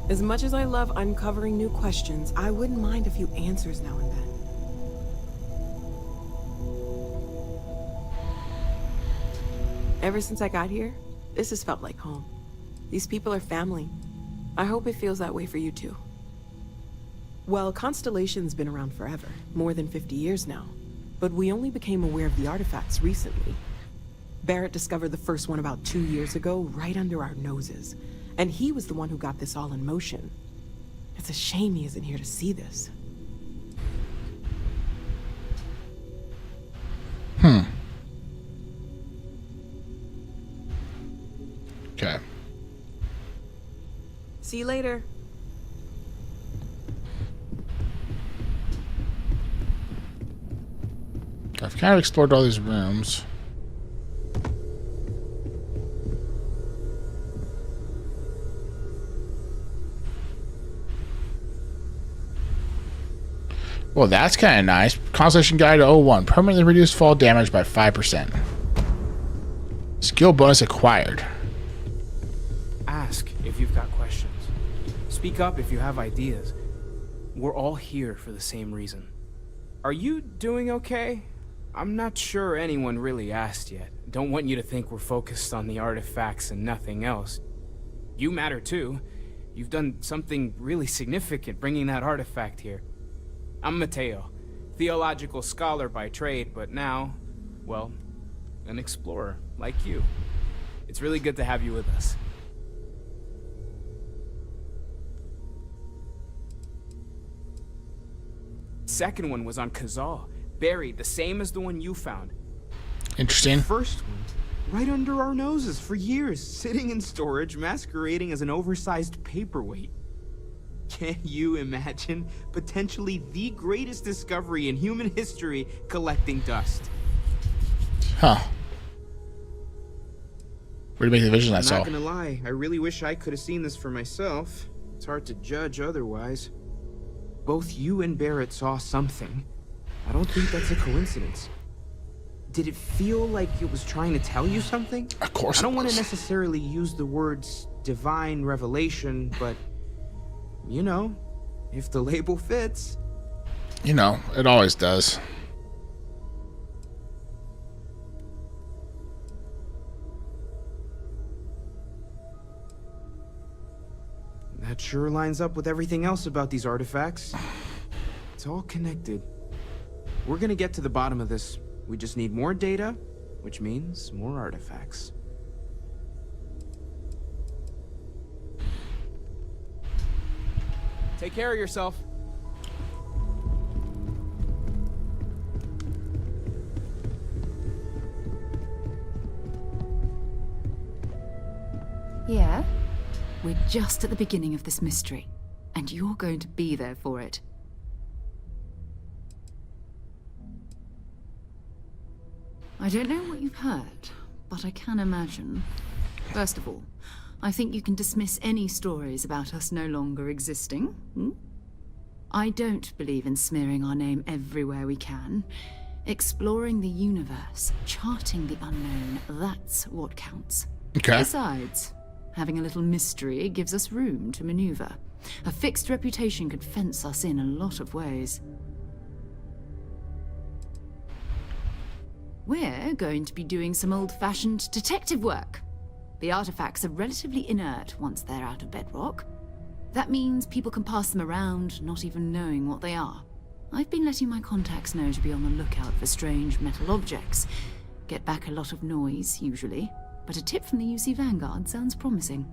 As much as I love uncovering new questions, I wouldn't mind a few answers now and then. Ever since I got here, this has felt like home. These people are family. I hope it feels that way for you too. Well, Constellation's been around forever, more than 50 years now. But we only became aware of the artifacts recently. Barrett discovered the first one about 2 years ago, right under our noses. And he was the one who got this all in motion. It's a shame he isn't here to see this. Okay. See you later. I've kind of explored all these rooms. Well, that's kind of nice. Constellation Guide to 01. Permanently reduce fall damage by 5%. Skill bonus acquired. Ask if you've got questions. Speak up if you have ideas. We're all here for the same reason. Are you doing okay? I'm not sure anyone really asked yet. Don't want you to think we're focused on the artifacts and nothing else. You matter too. You've done something really significant bringing that artifact here. I'm Mateo, theological scholar by trade, but now, well, an explorer like you. It's really good to have you with us. Second one was on Kazal, buried, the same as the one you found. Interesting. The first one, right under our noses for years, sitting in storage, masquerading as an oversized paperweight. Can you imagine potentially the greatest discovery in human history collecting dust? Huh. Where do you make the vision I saw? I'm not gonna lie, I really wish I could have seen this for myself. It's hard to judge otherwise. Both you and Barrett saw something. I don't think that's a coincidence. Did it feel like it was trying to tell you something? Of course I don't want to necessarily use the words divine revelation, but you know, if the label fits. You know, it always does. That sure lines up with everything else about these artifacts. It's all connected. We're gonna get to the bottom of this. We just need more data, which means more artifacts. Take care of yourself. Yeah? We're just at the beginning of this mystery, and you're going to be there for it. I don't know what you've heard, but I can imagine. First of all, I think you can dismiss any stories about us no longer existing. I don't believe in smearing our name everywhere we can. Exploring the universe, charting the unknown, that's what counts. Okay. Besides, having a little mystery gives us room to maneuver. A fixed reputation could fence us in a lot of ways. We're going to be doing some old-fashioned detective work. The artifacts are relatively inert once they're out of bedrock. That means people can pass them around, not even knowing what they are. I've been letting my contacts know to be on the lookout for strange metal objects. Get back a lot of noise, usually, but a tip from the UC Vanguard sounds promising.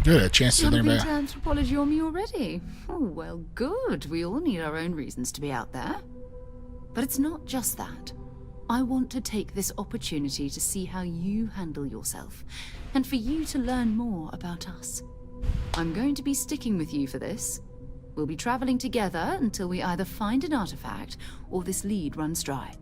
Good, a chance to learn Jumping about. to anthropology on me already? Oh, well, good. We all need our own reasons to be out there. But it's not just that. I want to take this opportunity to see how you handle yourself, and for you to learn more about us. I'm going to be sticking with you for this. We'll be traveling together until we either find an artifact or this lead runs dry.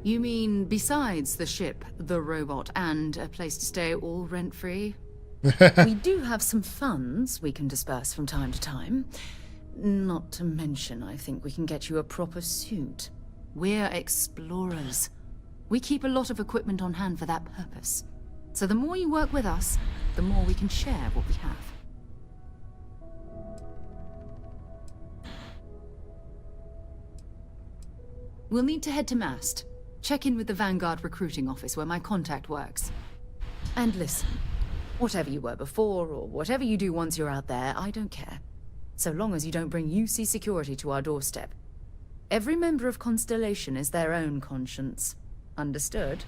You mean besides the ship, the robot, and a place to stay all rent-free? We do have some funds we can disperse from time to time. Not to mention, I think we can get you a proper suit. We're explorers. We keep a lot of equipment on hand for that purpose. So the more you work with us, the more we can share what we have. We'll need to head to Mast. Check in with the Vanguard recruiting office where my contact works. And listen, whatever you were before, or whatever you do once you're out there, I don't care. So long as you don't bring UC security to our doorstep. Every member of Constellation is their own conscience. Understood?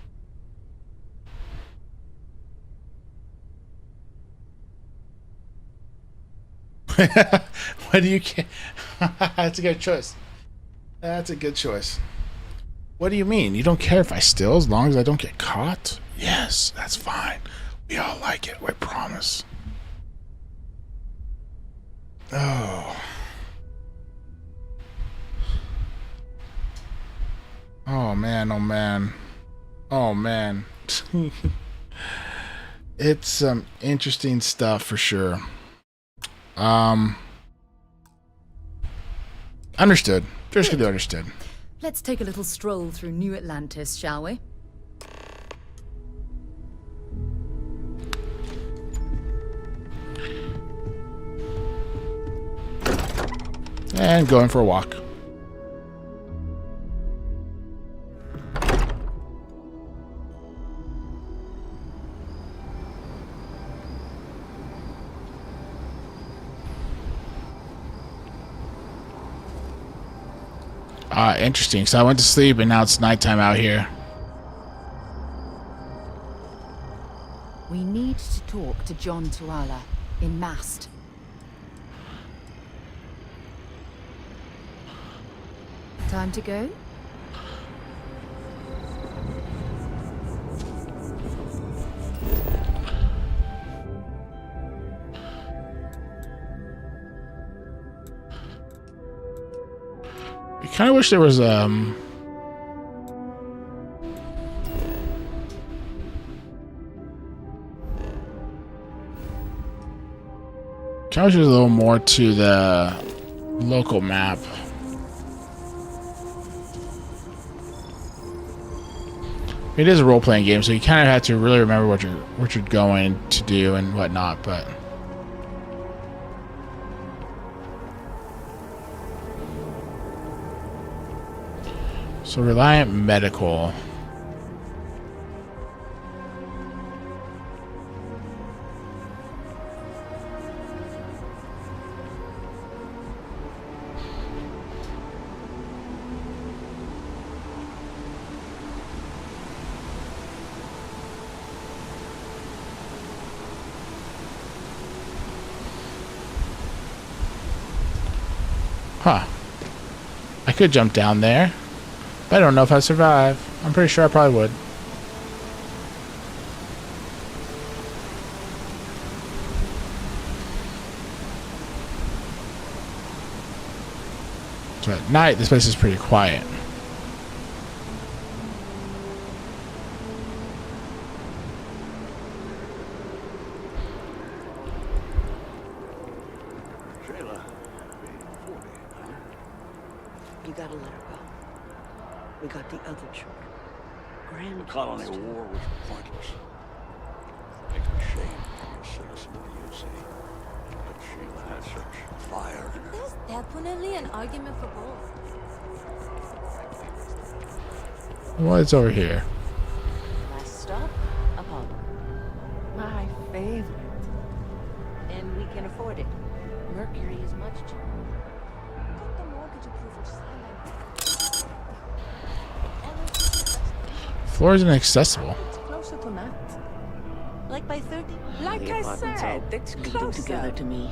What do you care? That's a good choice. That's a good choice. What do you mean? You don't care if I steal as long as I don't get caught? Yes, that's fine. We all like it, I promise. Oh. Oh man, oh man. Oh man. It's some interesting stuff for sure. Understood. Just gonna understood. Let's take a little stroll through New Atlantis, shall we? And going for a walk. Interesting. So I went to sleep and now it's nighttime out here. We need to talk to John Tuala in Mast. Time to go? I kind of wish there was kind of wish there was a little more to the local map. It is a role-playing game, so you kind of have to really remember what you're going to do and whatnot, but so Reliant Medical. Huh. I could jump down there, but I don't know if I survive. I'm pretty sure I probably would. So at night, this place is pretty quiet. You gotta let her go. We got the other children. Grand The colony war was pointless. Makes me shame being a citizen of the UC. But Sheila had such fire in her. There's definitely an argument for both. What's over here? Last stop, Apollo. My favorite. And we can afford it. Mercury is much cheaper. Got the mortgage approval signed. Floor is inaccessible. It's closer to Matt. Like by 30. Like I said, it's closer together to me.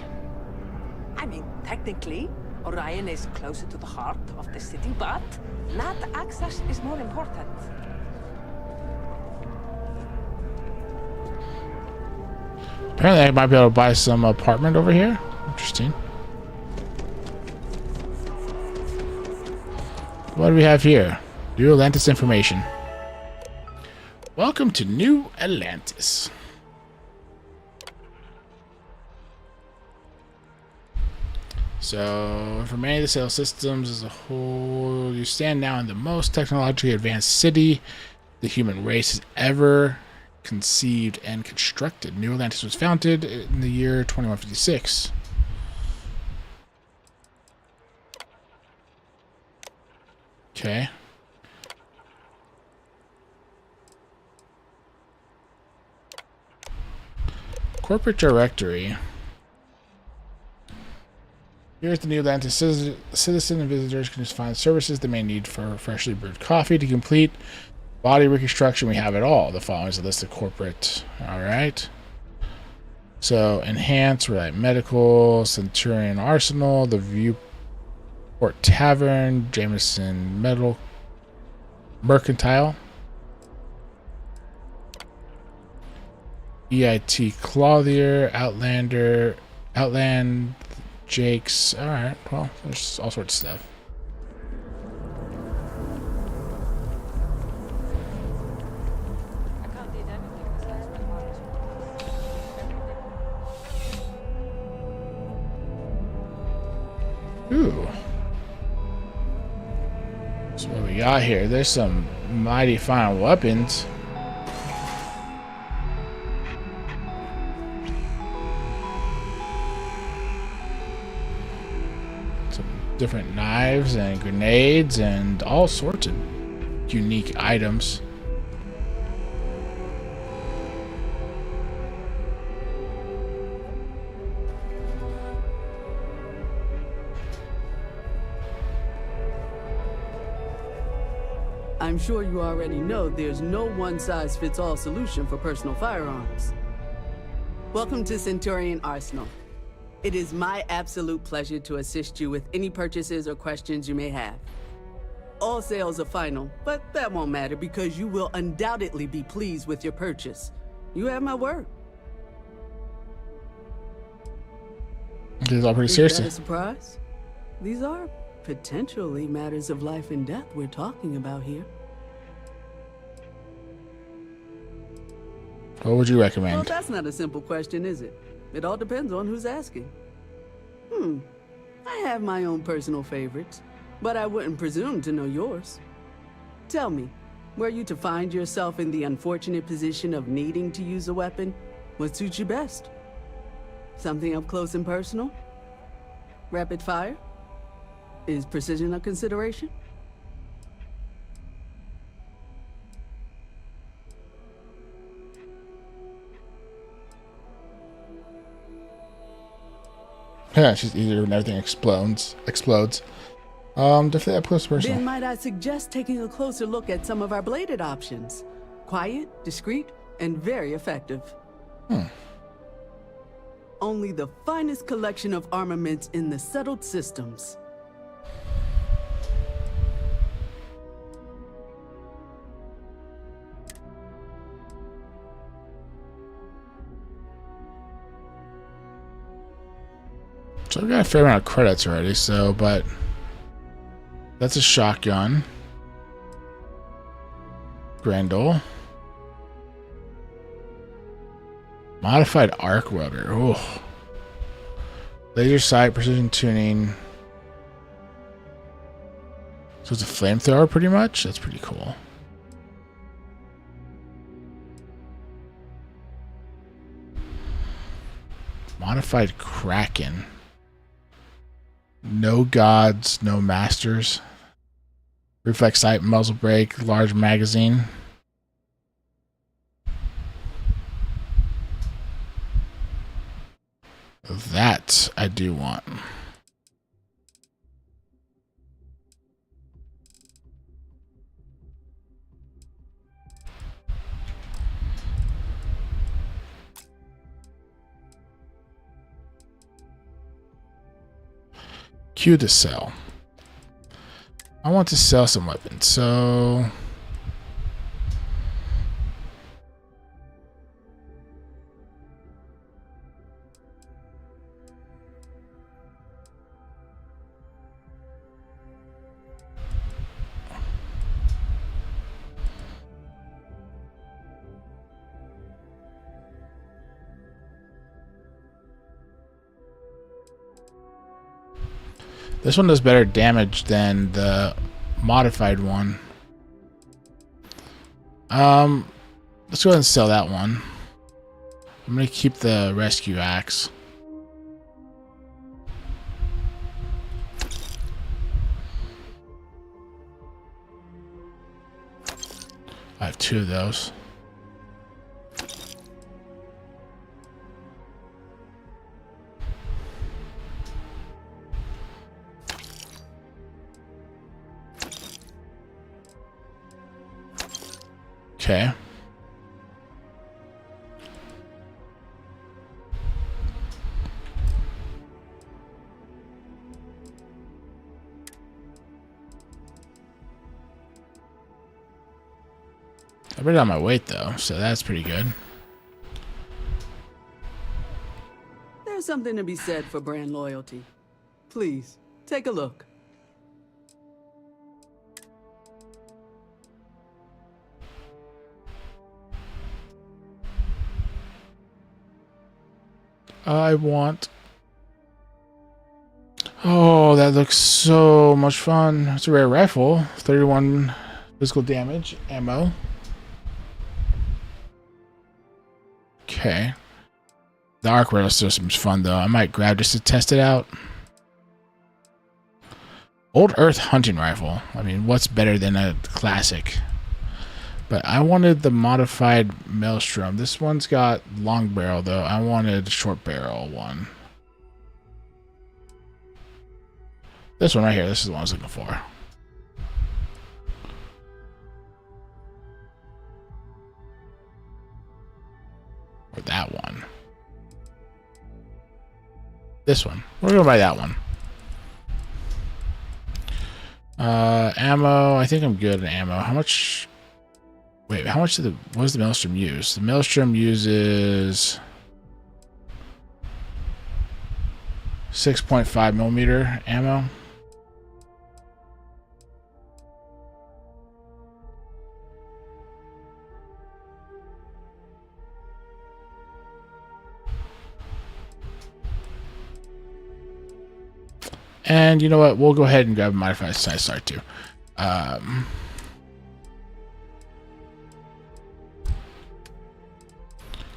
I mean, technically, Orion is closer to the heart of the city, but not access is more important. Apparently I might be able to buy some apartment over here. Interesting. What do we have here? New Atlantis information. Welcome to New Atlantis. So, for many of the sales systems as a whole, you stand now in the most technologically advanced city the human race has ever conceived and constructed. New Atlantis was founded in the year 2156. Okay. Corporate directory. Here's the New Atlantis citizen and visitors can just find services they may need for freshly brewed coffee. To complete body reconstruction, we have it all. The following is a list of corporate. All right. So enhance, we're at medical, Centurion Arsenal, the Viewport Tavern, Jameson Metal, Mercantile, EIT Clothier, Outland, Jake's. All right. Well, there's all sorts of stuff. Ooh. So what we got here? There's some mighty fine weapons. Some different knives and grenades and all sorts of unique items. I'm sure you already know there's no one-size-fits-all solution for personal firearms. Welcome to Centurion Arsenal. It is my absolute pleasure to assist you with any purchases or questions you may have. All sales are final, but that won't matter because you will undoubtedly be pleased with your purchase. You have my word. This is all pretty Is serious. that a surprise? These are potentially matters of life and death we're talking about here. What would you recommend? Well, that's not a simple question, is it? It all depends on who's asking. I have my own personal favorites, but I wouldn't presume to know yours. Tell me, were you to find yourself in the unfortunate position of needing to use a weapon, what suits you best? Something up close and personal? Rapid fire? Is precision a consideration? Yeah, it's just easier when everything explodes. Definitely up close personal. Then might I suggest taking a closer look at some of our bladed options. Quiet, discreet, and very effective. Only the finest collection of armaments in the settled systems. So I've got a fair amount of credits already, but That's a shotgun. Grendel. Modified arc welder. Oh. Laser sight, precision tuning. So it's a flamethrower pretty much? That's pretty cool. Modified Kraken. No gods, no masters. Reflex sight, muzzle brake, large magazine. That I do want. Q to sell. I want to sell some weapons, so this one does better damage than the modified one. Let's go ahead and sell that one. I'm gonna keep the rescue axe. I have 2 of those. Okay. I bring down my weight though, so that's pretty good. There's something to be said for brand loyalty. Please, take a look. I want... Oh, that looks so much fun. It's a rare rifle. 31 physical damage. Ammo. Okay. The arc rail system's fun though. I might grab just to test it out. Old Earth hunting rifle. I mean, what's better than a classic? But I wanted the modified Maelstrom. This one's got long barrel though. I wanted a short barrel one. This one right here. This is the one I was looking for. Or that one. This one. We're gonna buy that one. Ammo. I think I'm good at ammo. How much? Wait, how much what does the Maelstrom use? The Maelstrom uses 6.5mm ammo. And you know what? We'll go ahead and grab a modified size start too.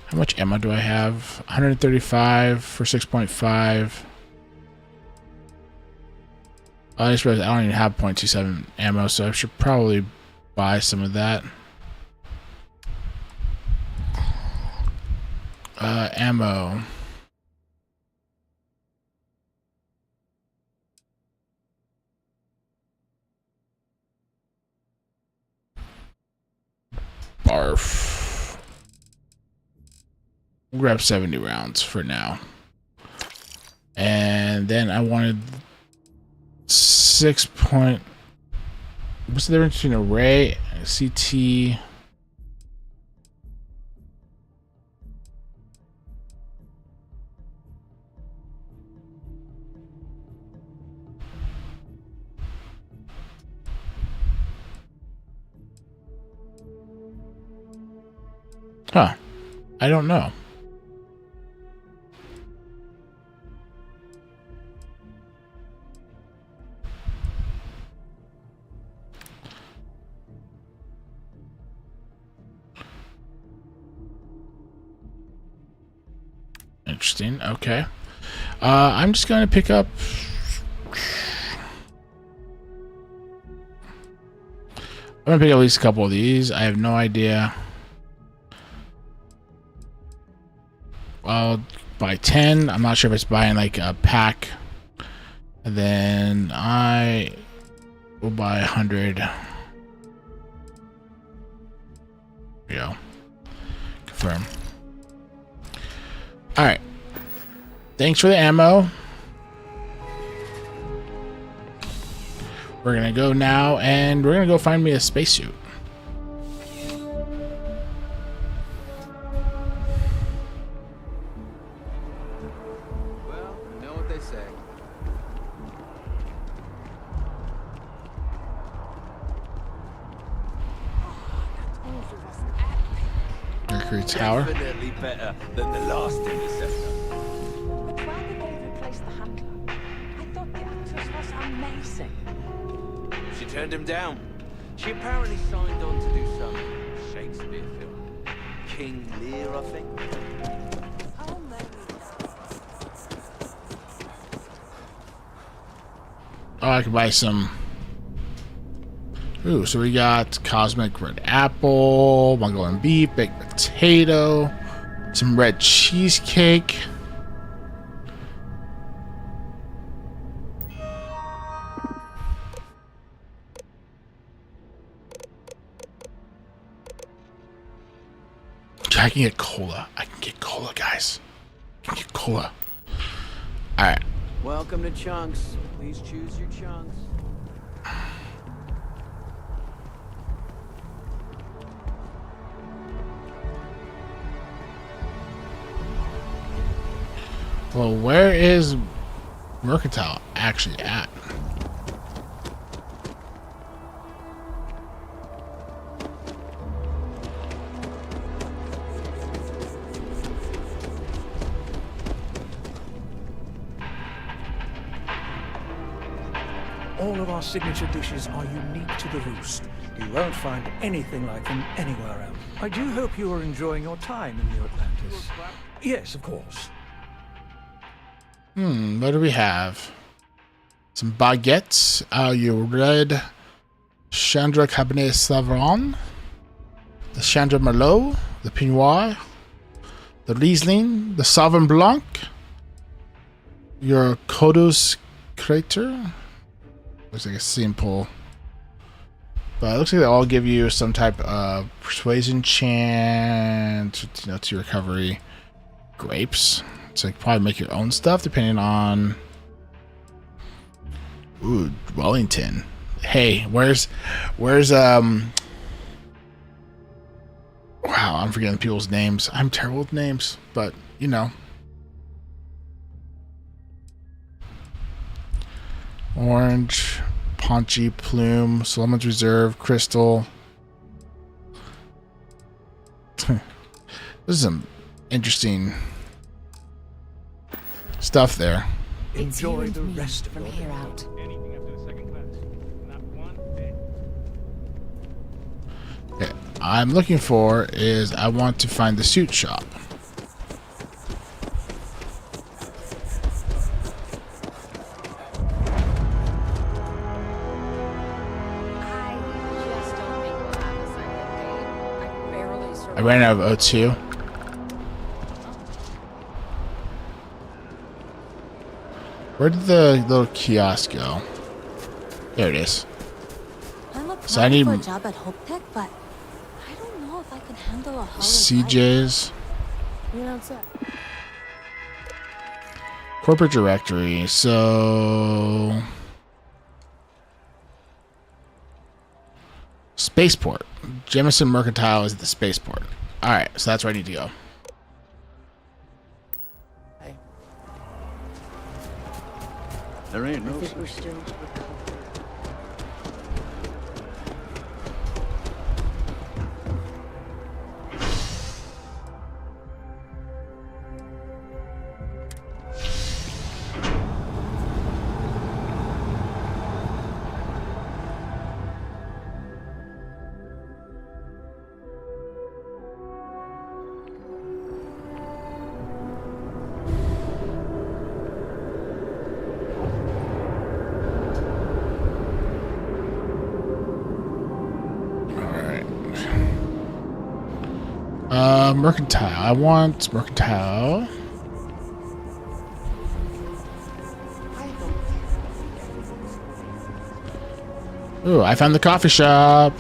How much ammo do I have? 135 for 6.5. I just realized I don't even have .27 ammo, so I should probably buy some of that. Ammo. Barf. We'll grab 70 rounds for now. And then I wanted 6 point... What's the difference between array and CT? Huh. I don't know. Interesting. Okay. I'm just going to pick up... I'm going to pick up at least a couple of these. I have no idea. I'll buy 10. I'm not sure if it's buying like a pack. And then I will buy 100. There we go. Confirm. Alright. Thanks for the ammo. We're gonna go now and we're gonna go find me a spacesuit. Well, you know what they say. Mercury Tower. Definitely better than the last interceptor. But why did they replace the handler? I thought the actress was amazing. She turned him down. She apparently signed on to do some Shakespeare film. King Lear, I think. Oh, maybe. Oh, I can buy some. Ooh, so we got cosmic red apple, Mongolian beef, baked potato, some red cheesecake. I can get cola. I can get cola, guys. I can get cola. Alright. Welcome to Chunks. Please choose your chunks. Well, where is Mercantile actually at? All of our signature dishes are unique to the Roost. You won't find anything like them anywhere else. I do hope you are enjoying your time in New Atlantis. Yes, of course. What do we have? Some baguettes. Your red Chandra Cabernet Sauvignon, the Chandra Merlot, the Pinot Noir, the Riesling, the Sauvignon Blanc, your Codus Crater. Looks like a simple, but it looks like they all give you some type of persuasion chant, you know, to recovery. Grapes. So you can probably make your own stuff depending on. Ooh, Wellington. Hey, where's wow, I'm forgetting people's names. I'm terrible with names, but you know. Orange, Paunchy, Plume, Solomon's Reserve, Crystal. This is some interesting stuff there. Enjoy the rest from here out. Okay, I'm looking for is I want to find the suit shop. I ran out of O2. Where did the little kiosk go? There it is. I'm applying So I need for a job at Hope Tech, but I don't know if I can handle a hollow CJ's. You know, outside. Corporate directory. So spaceport. Jemison Mercantile is at the spaceport. Alright, so that's where I need to go. There ain't no. I think we're still. Mercantile. I want mercantile. Ooh, I found the coffee shop.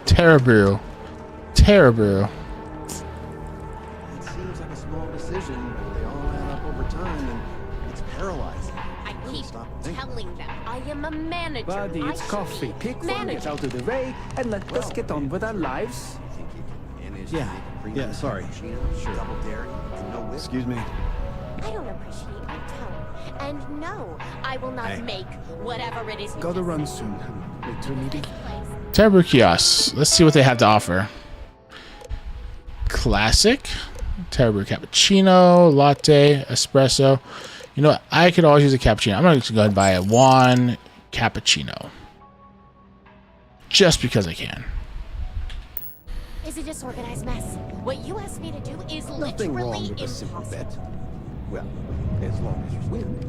Terrible. Terrible. It seems like a small decision, but they all add up over time, and it's paralyzing. I keep telling them I am a manager. Buddy, it's coffee. Pick one, get out of the way, and let us get on with our lives. Yeah, sorry. Sure. Excuse me. I don't appreciate your tone. And no, I will not make whatever it is. Gotta run soon. Later meeting. Terrible kiosks. Let's see what they have to offer. Classic. Terrible cappuccino, latte, espresso. You know what? I could always use a cappuccino. I'm going to go ahead and buy a one cappuccino. Just because I can. Is a disorganized mess. What you asked me to do is Nothing wrong literally with a simple impossible. bet. Well, as long as you win.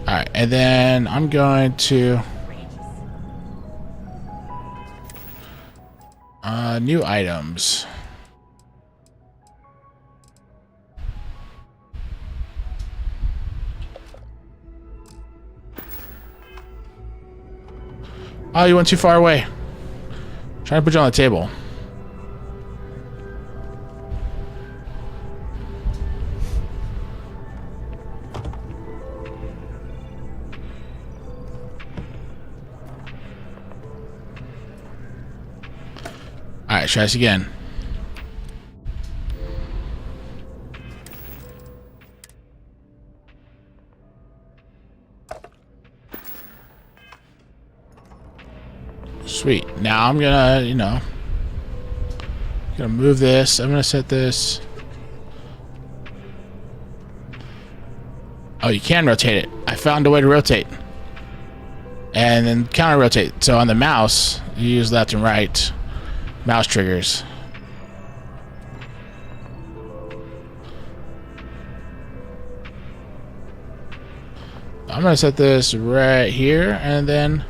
Alright, and then I'm going to... new items. Oh, you went too far away. Trying to put you on the table. Alright, try this again. Sweet. Now I'm gonna, gonna move this. I'm gonna set this. Oh, you can rotate it. I found a way to rotate. And then counter rotate. So on the mouse, you use left and right mouse triggers. I'm gonna set this right here, and then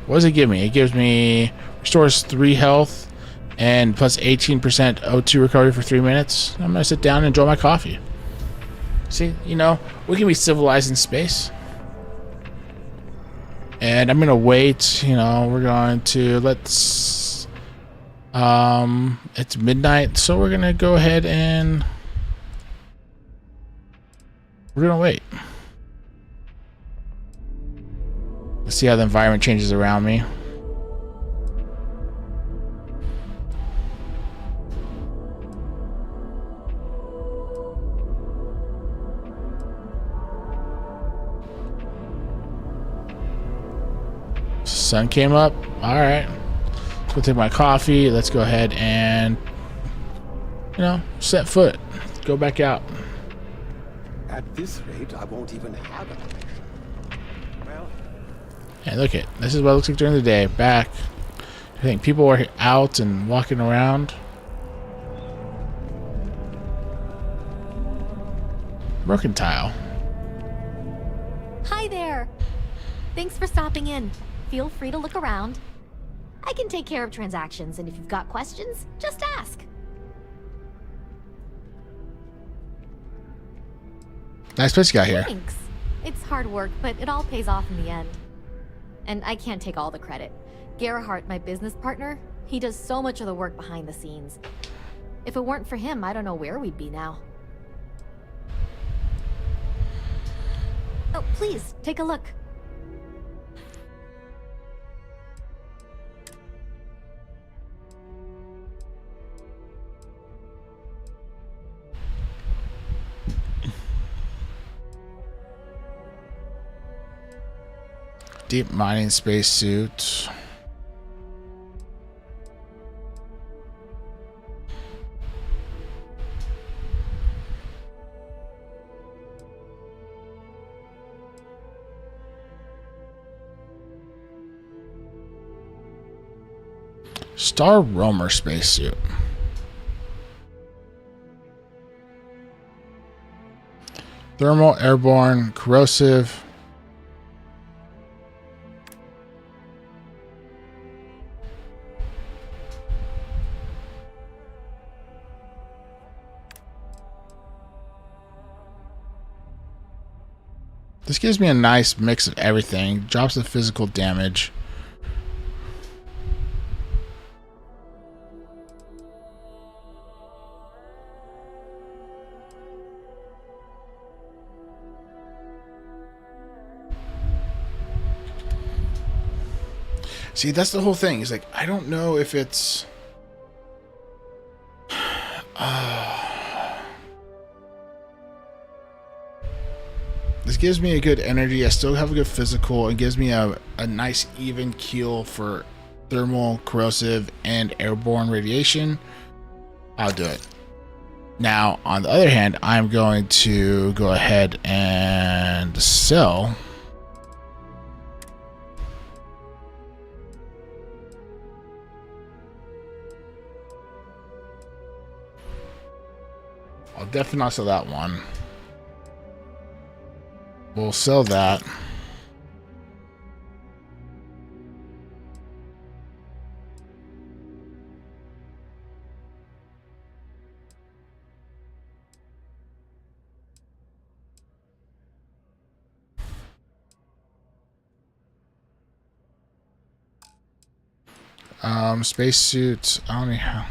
what does it give me? It gives me restores 3 health and plus 18% O2 recovery for 3 minutes. I'm gonna sit down and enjoy my coffee. See, we can be civilized in space. And I'm gonna wait, we're going to it's midnight, so we're gonna go ahead and we're gonna wait. Let's see how the environment changes around me. Sun came up. All right. Let's go take my coffee. Let's go ahead and, set foot. Go back out. At this rate, I won't even have an election. Well, And look it. This is what it looks like during the day. Back. I think people are out and walking around. Mercantile. Hi there. Thanks for stopping in. Feel free to look around. I can take care of transactions, and if you've got questions, just ask. Nice place you got here. Thanks. It's hard work, but it all pays off in the end. And I can't take all the credit. Gerhardt, my business partner, he does so much of the work behind the scenes. If it weren't for him, I don't know where we'd be now. Oh, please, take a look. Deep mining spacesuit. Star Roamer spacesuit. Thermal, airborne, corrosive. This gives me a nice mix of everything. Drops the physical damage. See, that's the whole thing. Is like, I don't know if it's... This gives me a good energy. I still have a good physical. It gives me a nice even keel for thermal, corrosive, and airborne radiation. I'll do it. Now, on the other hand, I'm going to go ahead and sell... I'll definitely not sell that one. We'll sell that. Spacesuits. I don't know how.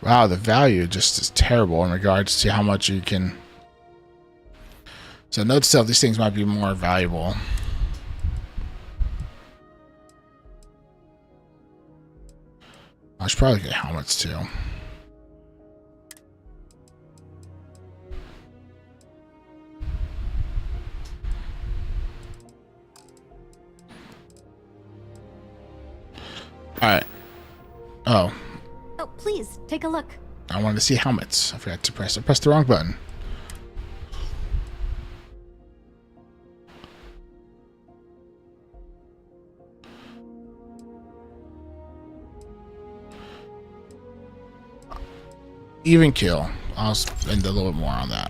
Wow, the value just is terrible in regards to how much you can... So note to self, these things might be more valuable. I should probably get helmets too. Alright. Oh. Oh, please, take a look. I wanted to see helmets. I forgot to press. I pressed the wrong button. Even kill. I'll spend a little bit more on that.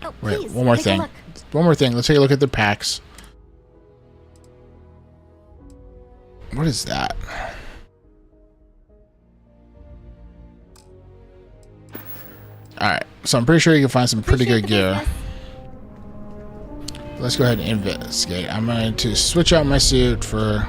Oh, wait, please, one more take a thing. look. One more thing. Let's take a look at the packs. What is that? Alright, so I'm pretty sure you can find some pretty good gear. Let's go ahead and investigate. I'm going to switch out my suit for...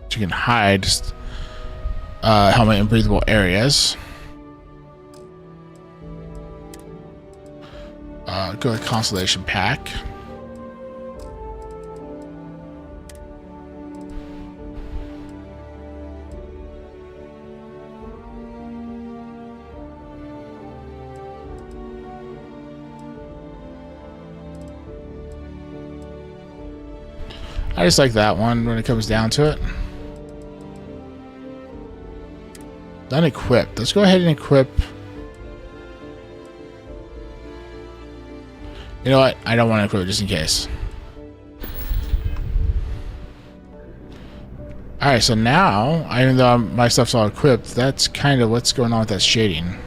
You can hide helmet in breathable areas. Go to Constellation Pack. I just like that one when it comes down to it. Unequipped. Let's go ahead and equip. You know what? I don't want to equip it just in case. Alright, so now, even though my stuff's all equipped, that's kind of what's going on with that shading.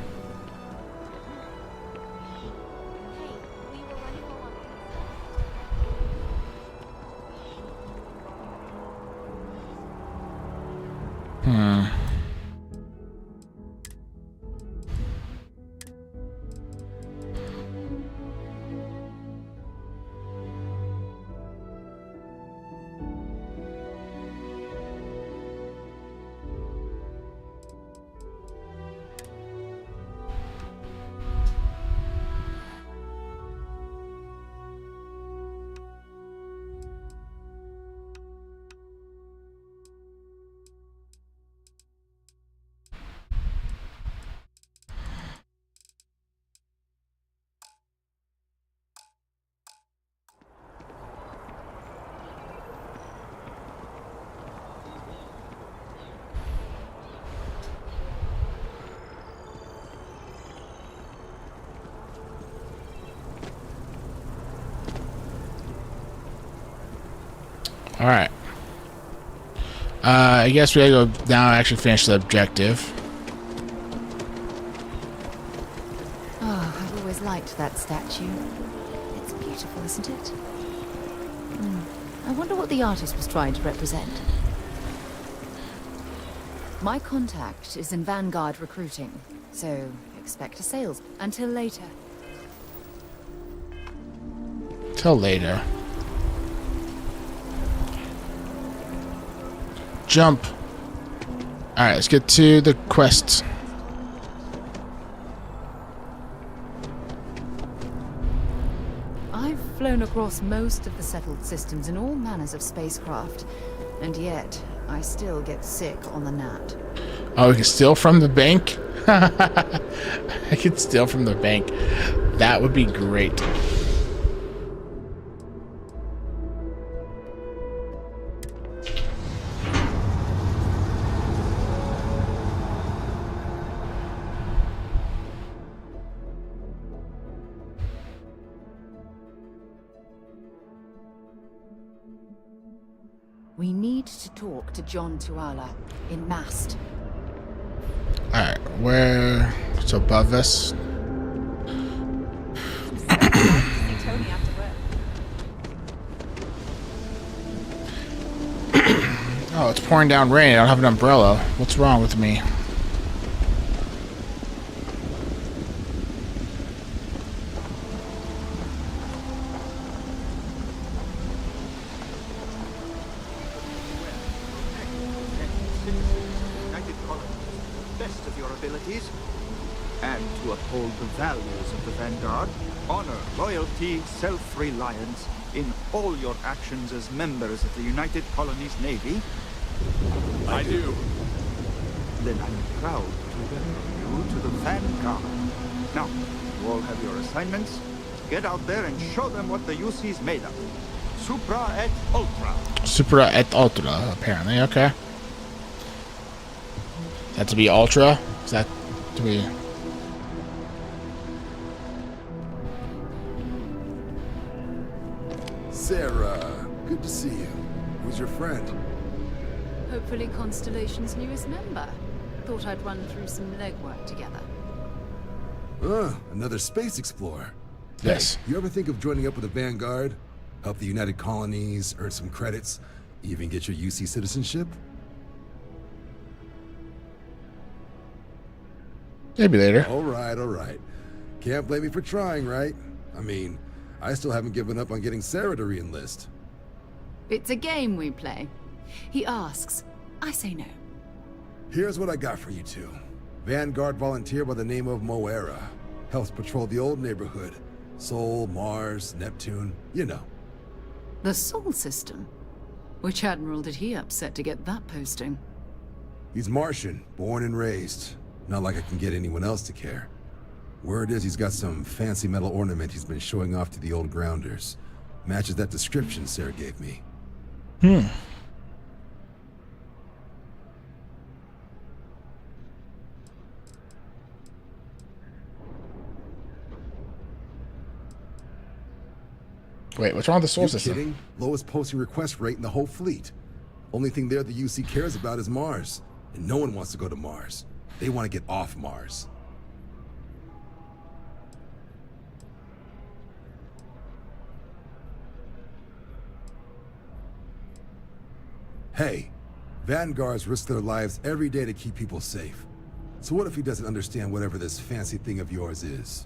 Alright. I guess we gotta go now and actually finish the objective. Oh, I've always liked that statue. It's beautiful, isn't it? I wonder what the artist was trying to represent. My contact is in Vanguard recruiting, so expect a sales until later. Till later. Jump. Alright, let's get to the quest. I've flown across most of the settled systems in all manners of spacecraft, and yet I still get sick on the gnat. Oh, we can steal from the bank? I can steal from the bank. That would be great. We need to talk to John Tuala in Mast. Alright, where? It's above us. Oh, it's pouring down rain. I don't have an umbrella. What's wrong with me? Best of your abilities, and to uphold the values of the Vanguard, honor, loyalty, self-reliance in all your actions as members of the United Colonies Navy. I do. Then I'm proud to welcome you to the Vanguard. Now, you all have your assignments. Get out there and show them what the UC's made of. Supra et Ultra. Supra et Ultra, apparently. Okay. That to be Ultra? Is that to be... Sarah, good to see you. Who's your friend? Hopefully Constellation's newest member. Thought I'd run through some legwork together. Another space explorer. Yes. Hey, you ever think of joining up with the Vanguard? Help the United Colonies, earn some credits, even get your UC citizenship? Maybe later. All right. Can't blame me for trying, right? I mean, I still haven't given up on getting Sarah to re-enlist. It's a game we play. He asks, I say no. Here's what I got for you two. Vanguard volunteer by the name of Moera. Helps patrol the old neighborhood. Sol, Mars, Neptune, you know. The Sol system? Which admiral did he upset to get that posting? He's Martian, born and raised. Not like I can get anyone else to care. Word is he's got some fancy metal ornament he's been showing off to the old grounders. Matches that description Sarah gave me. Wait, what's wrong with the Sol system? Kidding? Lowest posting request rate in the whole fleet. Only thing there the UC cares about is Mars. And no one wants to go to Mars. They want to get off Mars. Hey, Vanguards risk their lives every day to keep people safe. So what if he doesn't understand whatever this fancy thing of yours is?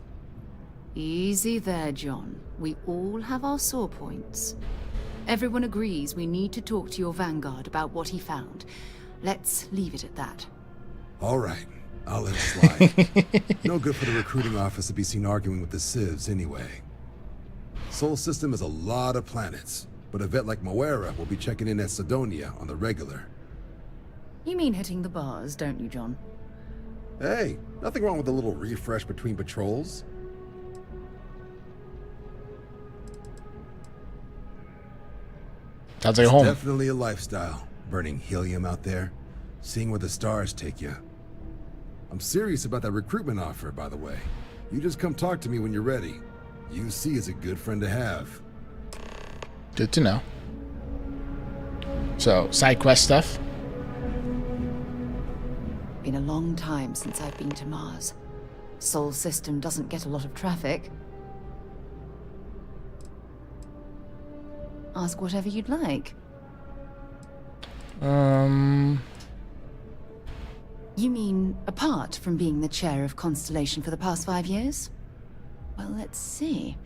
Easy there, John. We all have our sore points. Everyone agrees we need to talk to your Vanguard about what he found. Let's leave it at that. All right, I'll let it slide. No good for the recruiting office to be seen arguing with the civs anyway. Sol system has a lot of planets, but a vet like Moera will be checking in at Sidonia on the regular. You mean hitting the bars, don't you, John? Hey, nothing wrong with a little refresh between patrols. Sounds like home. Definitely a lifestyle, burning helium out there, seeing where the stars take you. I'm serious about that recruitment offer, by the way. You just come talk to me when you're ready. UC is a good friend to have. Good to know. So, side quest stuff. Been a long time since I've been to Mars. Sol system doesn't get a lot of traffic. Ask whatever you'd like. You mean apart from being the chair of Constellation for the past 5 years? Well, let's see.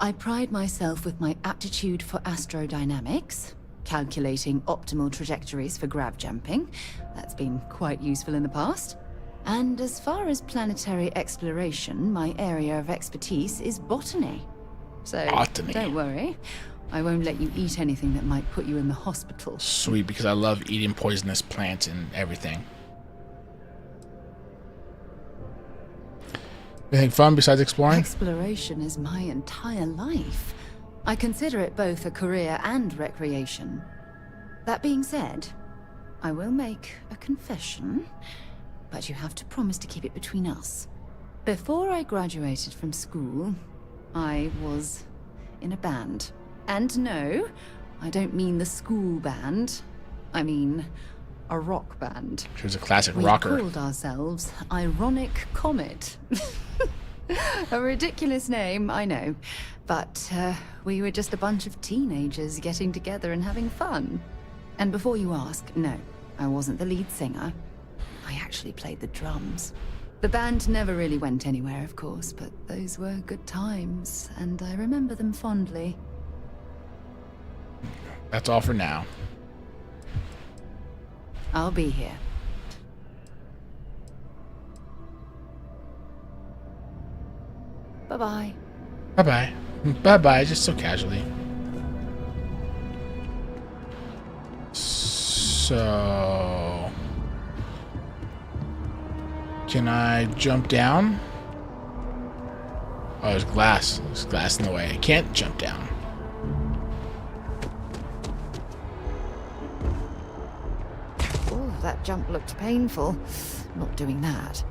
I pride myself with my aptitude for astrodynamics, calculating optimal trajectories for grav jumping. That's been quite useful in the past. And as far as planetary exploration, my area of expertise is botany. So Botany. Don't worry. I won't let you eat anything that might put you in the hospital. Sweet, because I love eating poisonous plants and everything. Anything fun besides exploring? Exploration is my entire life. I consider it both a career and recreation. That being said, I will make a confession, but you have to promise to keep it between us. Before I graduated from school, I was in a band. And no, I don't mean the school band. I mean a rock band. She was a classic rocker. We called ourselves Ironic Comet. A ridiculous name, I know. But we were just a bunch of teenagers getting together and having fun. And before you ask, no, I wasn't the lead singer. I actually played the drums. The band never really went anywhere, of course, but those were good times, and I remember them fondly. That's all for now. I'll be here. Bye-bye. Bye-bye. Bye-bye, just so casually. So... Can I jump down? Oh, there's glass. There's glass in the way. I can't jump down. Oh, that jump looked painful. Not doing that.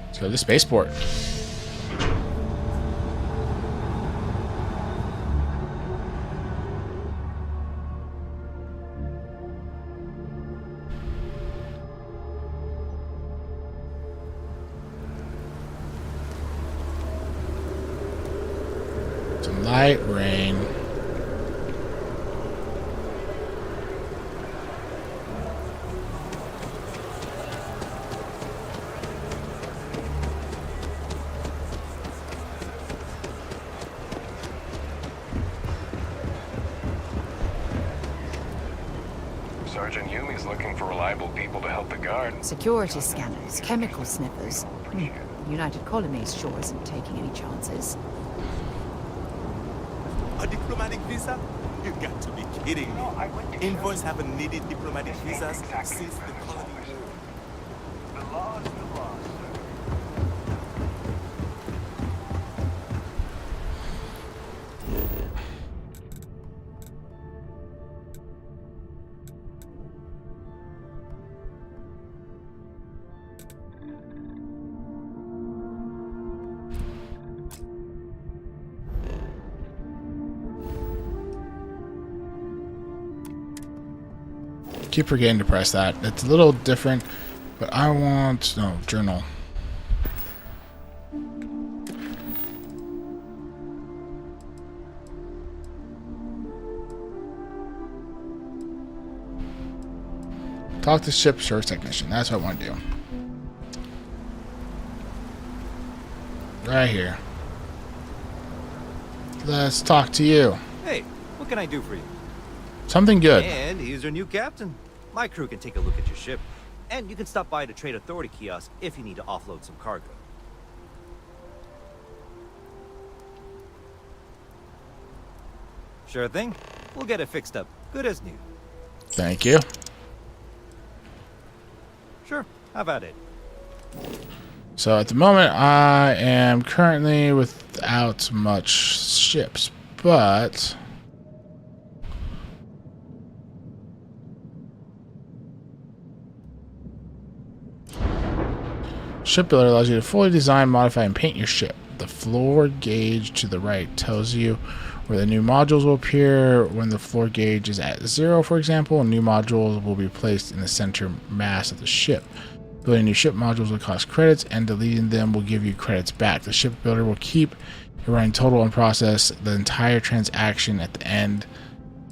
Let's go to the spaceport. Some light rain. Sergeant Yumi's looking for reliable people to help the guard. Security scanners, chemical sniffers. The United Colonies sure isn't taking any chances. A diplomatic visa? You got to be kidding me. Envoys haven't needed diplomatic visas since the colony war. The law is the law, Keep forgetting to press that. It's a little different, but I want... No, journal. Talk to ship service technician. That's what I want to do. Right here. Let's talk to you. Hey, what can I do for you? Something good. And he's our new captain. My crew can take a look at your ship. And you can stop by the Trade Authority kiosk if you need to offload some cargo. Sure thing. We'll get it fixed up. Good as new. Thank you. Sure. How about it? So at the moment, I am currently without much ships, but... Shipbuilder allows you to fully design, modify, and paint your ship. The floor gauge to the right tells you where the new modules will appear. When the floor gauge is at 0, for example, new modules will be placed in the center mass of the ship. Building new ship modules will cost credits, and deleting them will give you credits back. The shipbuilder will keep a running total and process the entire transaction at the end.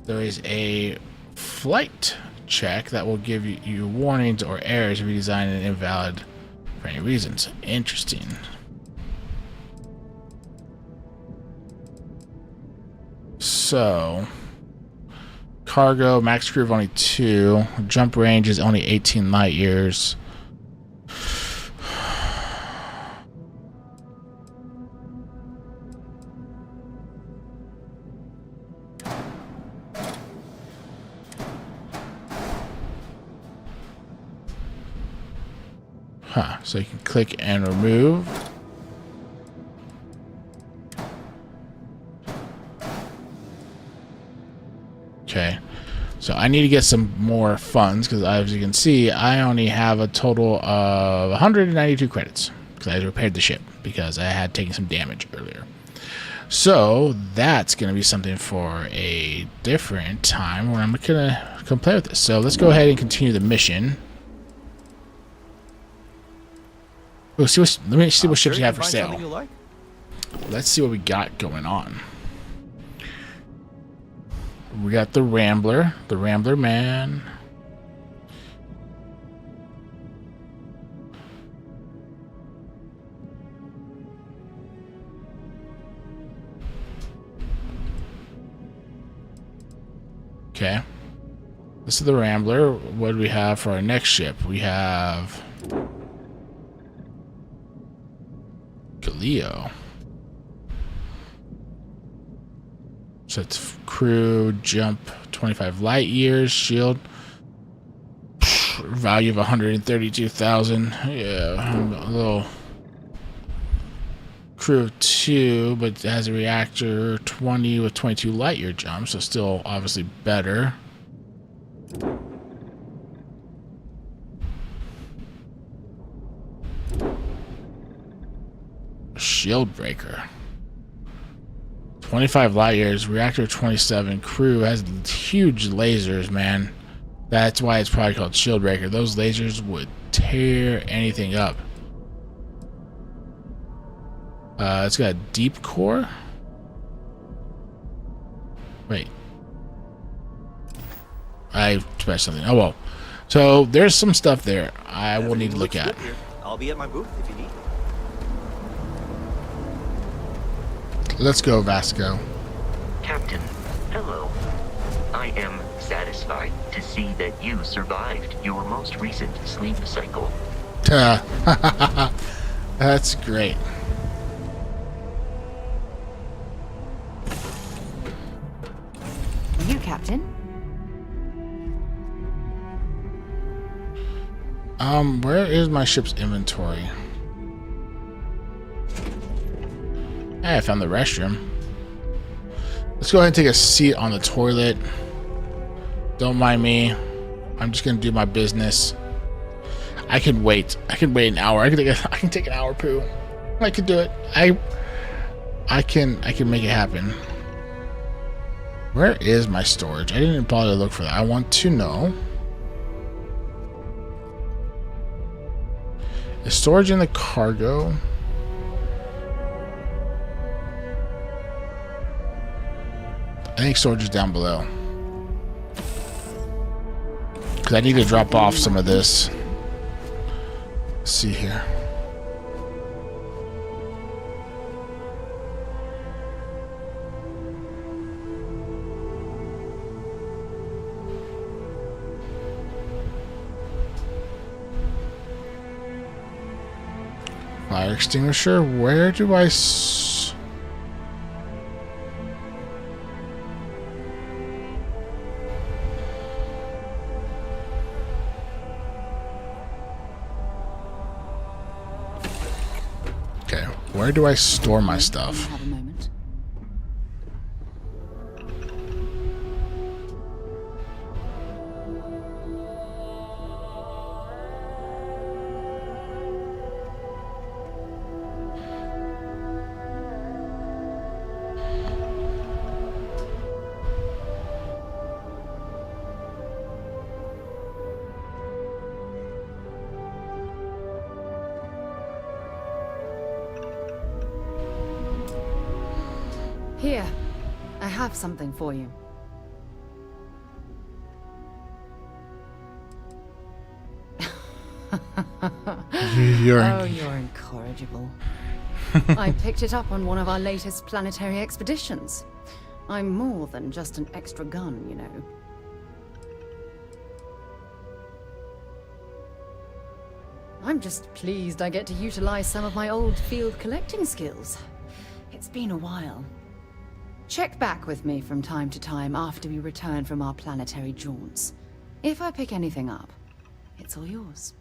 There is a flight check that will give you warnings or errors if you design it invalid for any reasons. Interesting. So, cargo, max crew of only 2. Jump range is only 18 light years. So you can click and remove. Okay. So I need to get some more funds because, as you can see, I only have a total of 192 credits because I repaired the ship because I had taken some damage earlier. So that's going to be something for a different time where I'm going to come play with this. So let's go ahead and continue the mission. Let me see what ships you have for sale. Like? Let's see what we got going on. We got the Rambler Man. Okay. This is the Rambler. What do we have for our next ship? We have Galileo. So it's crew, jump 25 light years, shield value of 132,000. Yeah, a little crew of 2, but it has a reactor 20 with 22 light year jump, so still obviously better. Shield breaker. 25 light years, reactor 27, crew has huge lasers, man. That's why it's probably called shield breaker. Those lasers would tear anything up. It's got a deep core. Wait. I special something. Oh well. So there's some stuff there I will need to look at. I'll be at my booth if you need. Let's go, Vasco. Captain, hello. I am satisfied to see that you survived your most recent sleep cycle. That's great. You, Captain? Where is my ship's inventory? Hey, I found the restroom. Let's go ahead and take a seat on the toilet. Don't mind me. I'm just gonna do my business. I can wait. I can wait an hour. I can take an hour poo. I can do it. I can make it happen. Where is my storage? I didn't bother to look for that. I want to know. Is storage in the cargo? I think storage is down below. Because I need to drop off some of this. Let's see here. Fire extinguisher, where do I Okay, where do I store my stuff? Have a moment. Here, I have something for you. You're you're incorrigible. I picked it up on one of our latest planetary expeditions. I'm more than just an extra gun, you know. I'm just pleased I get to utilize some of my old field collecting skills. It's been a while. Check back with me from time to time after we return from our planetary jaunts. If I pick anything up, it's all yours.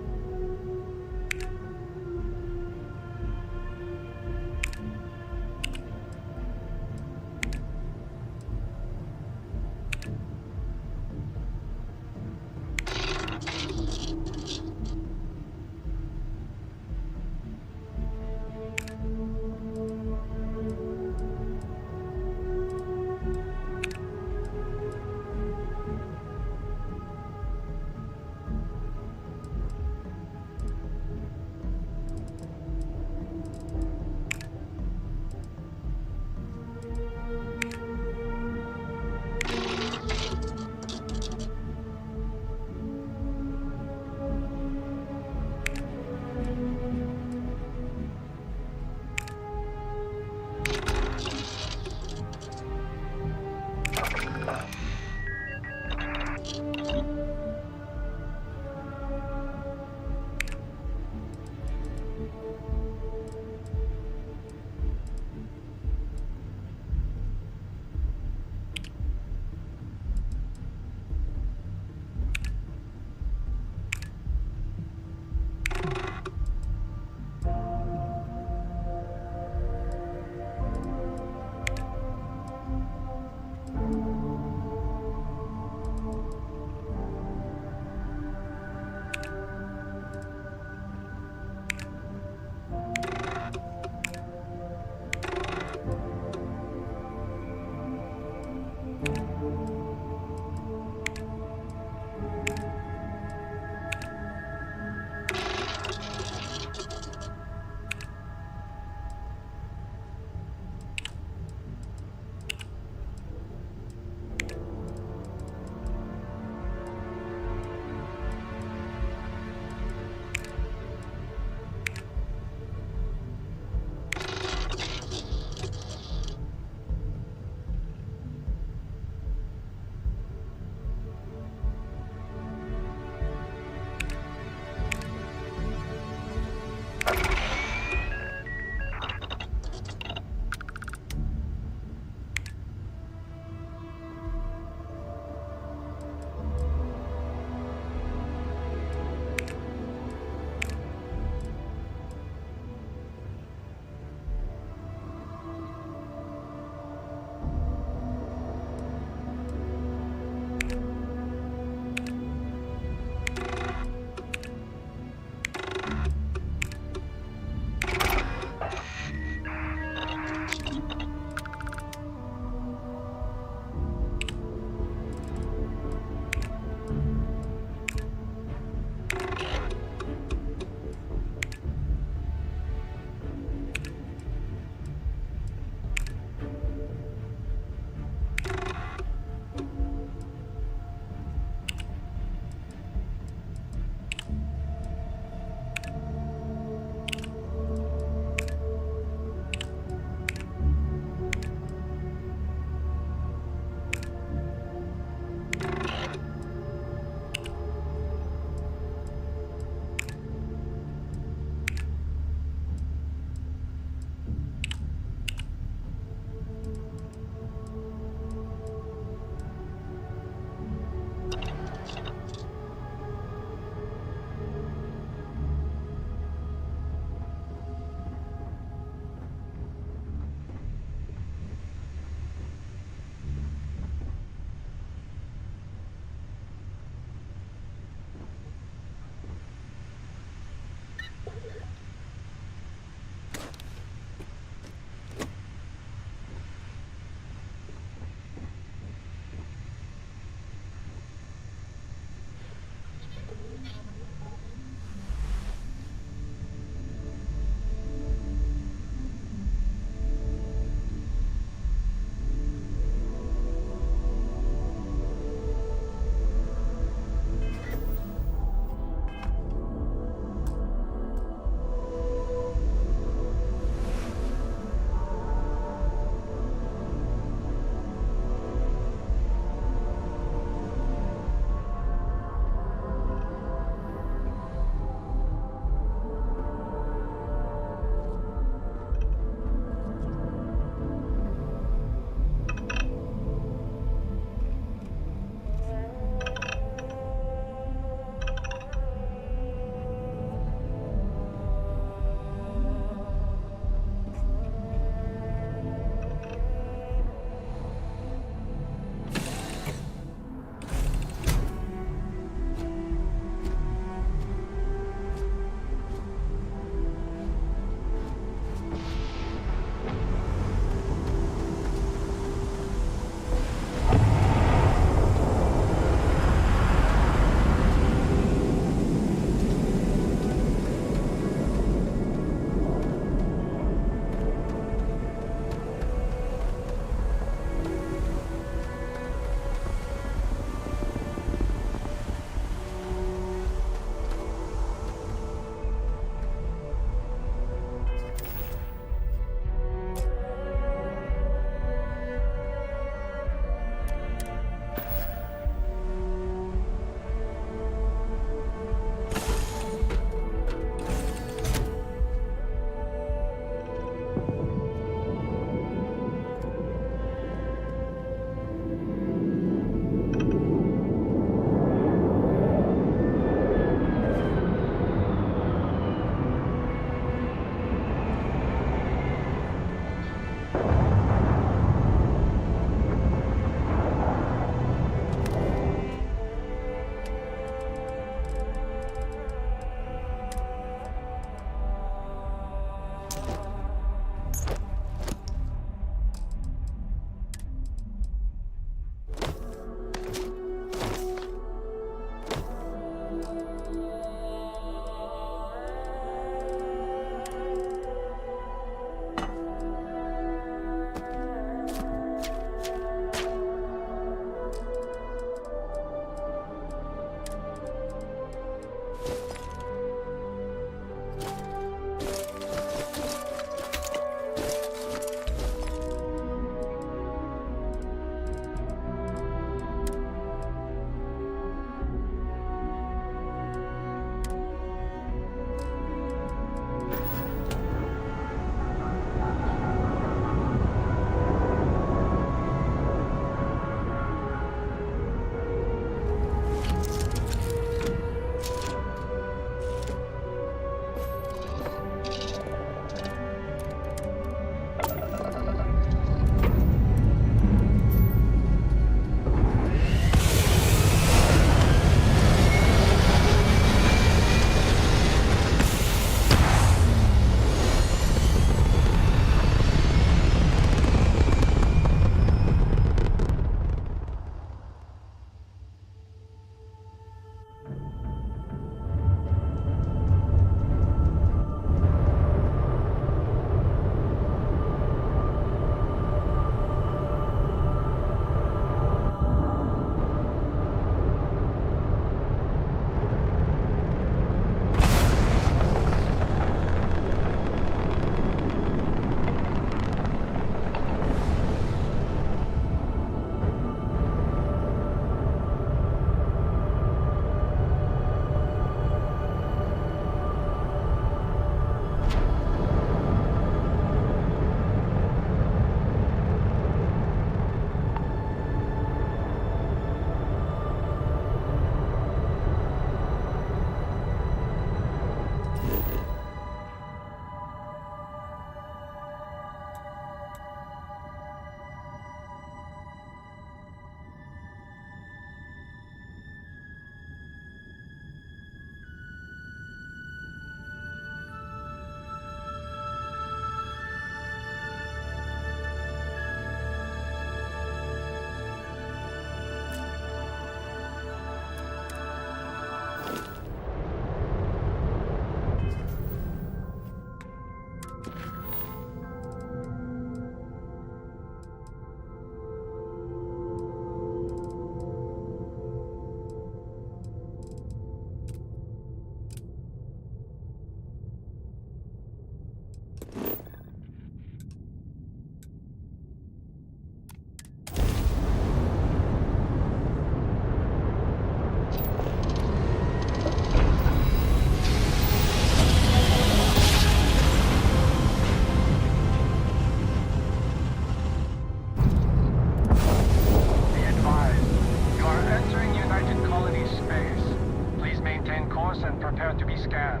scan.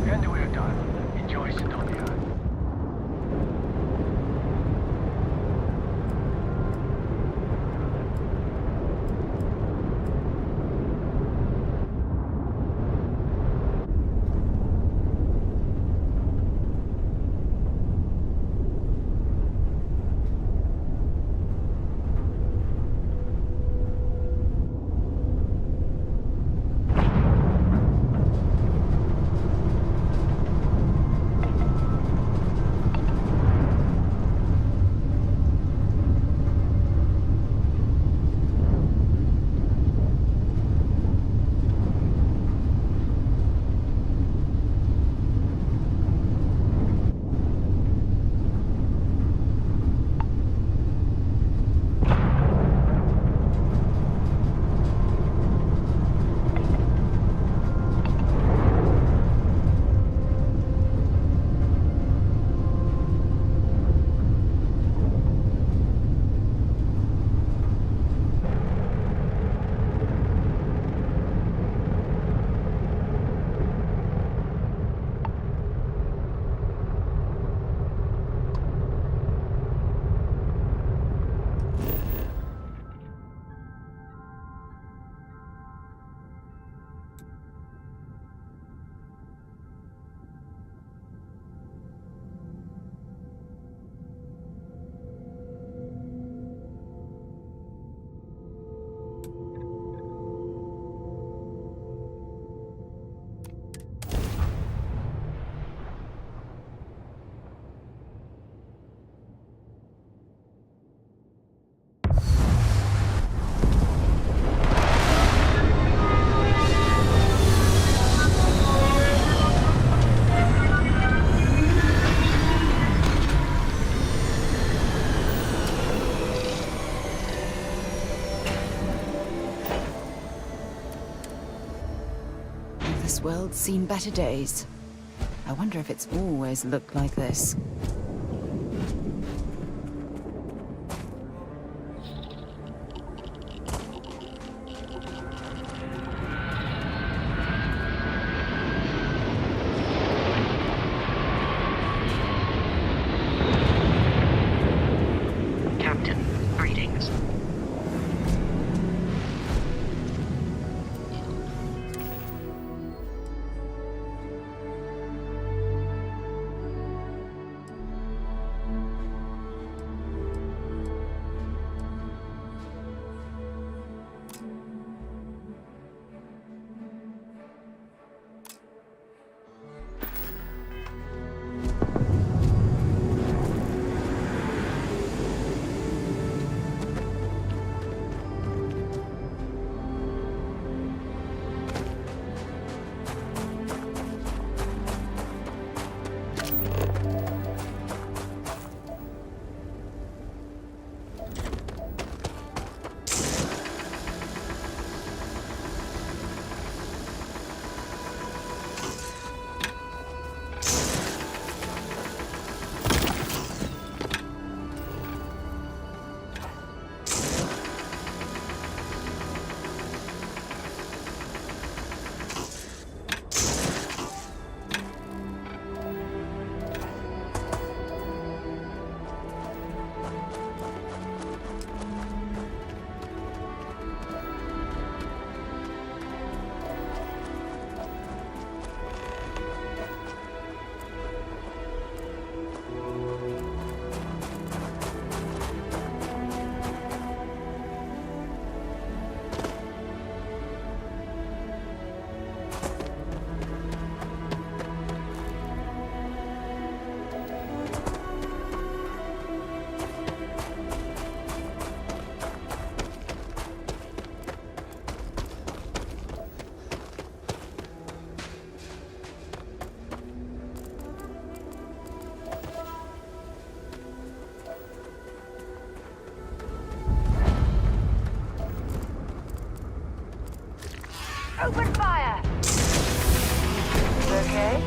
End we're done. Enjoy Sidonia. This world's seen better days. I wonder if it's always looked like this. Captain, greetings. Open fire! Okay?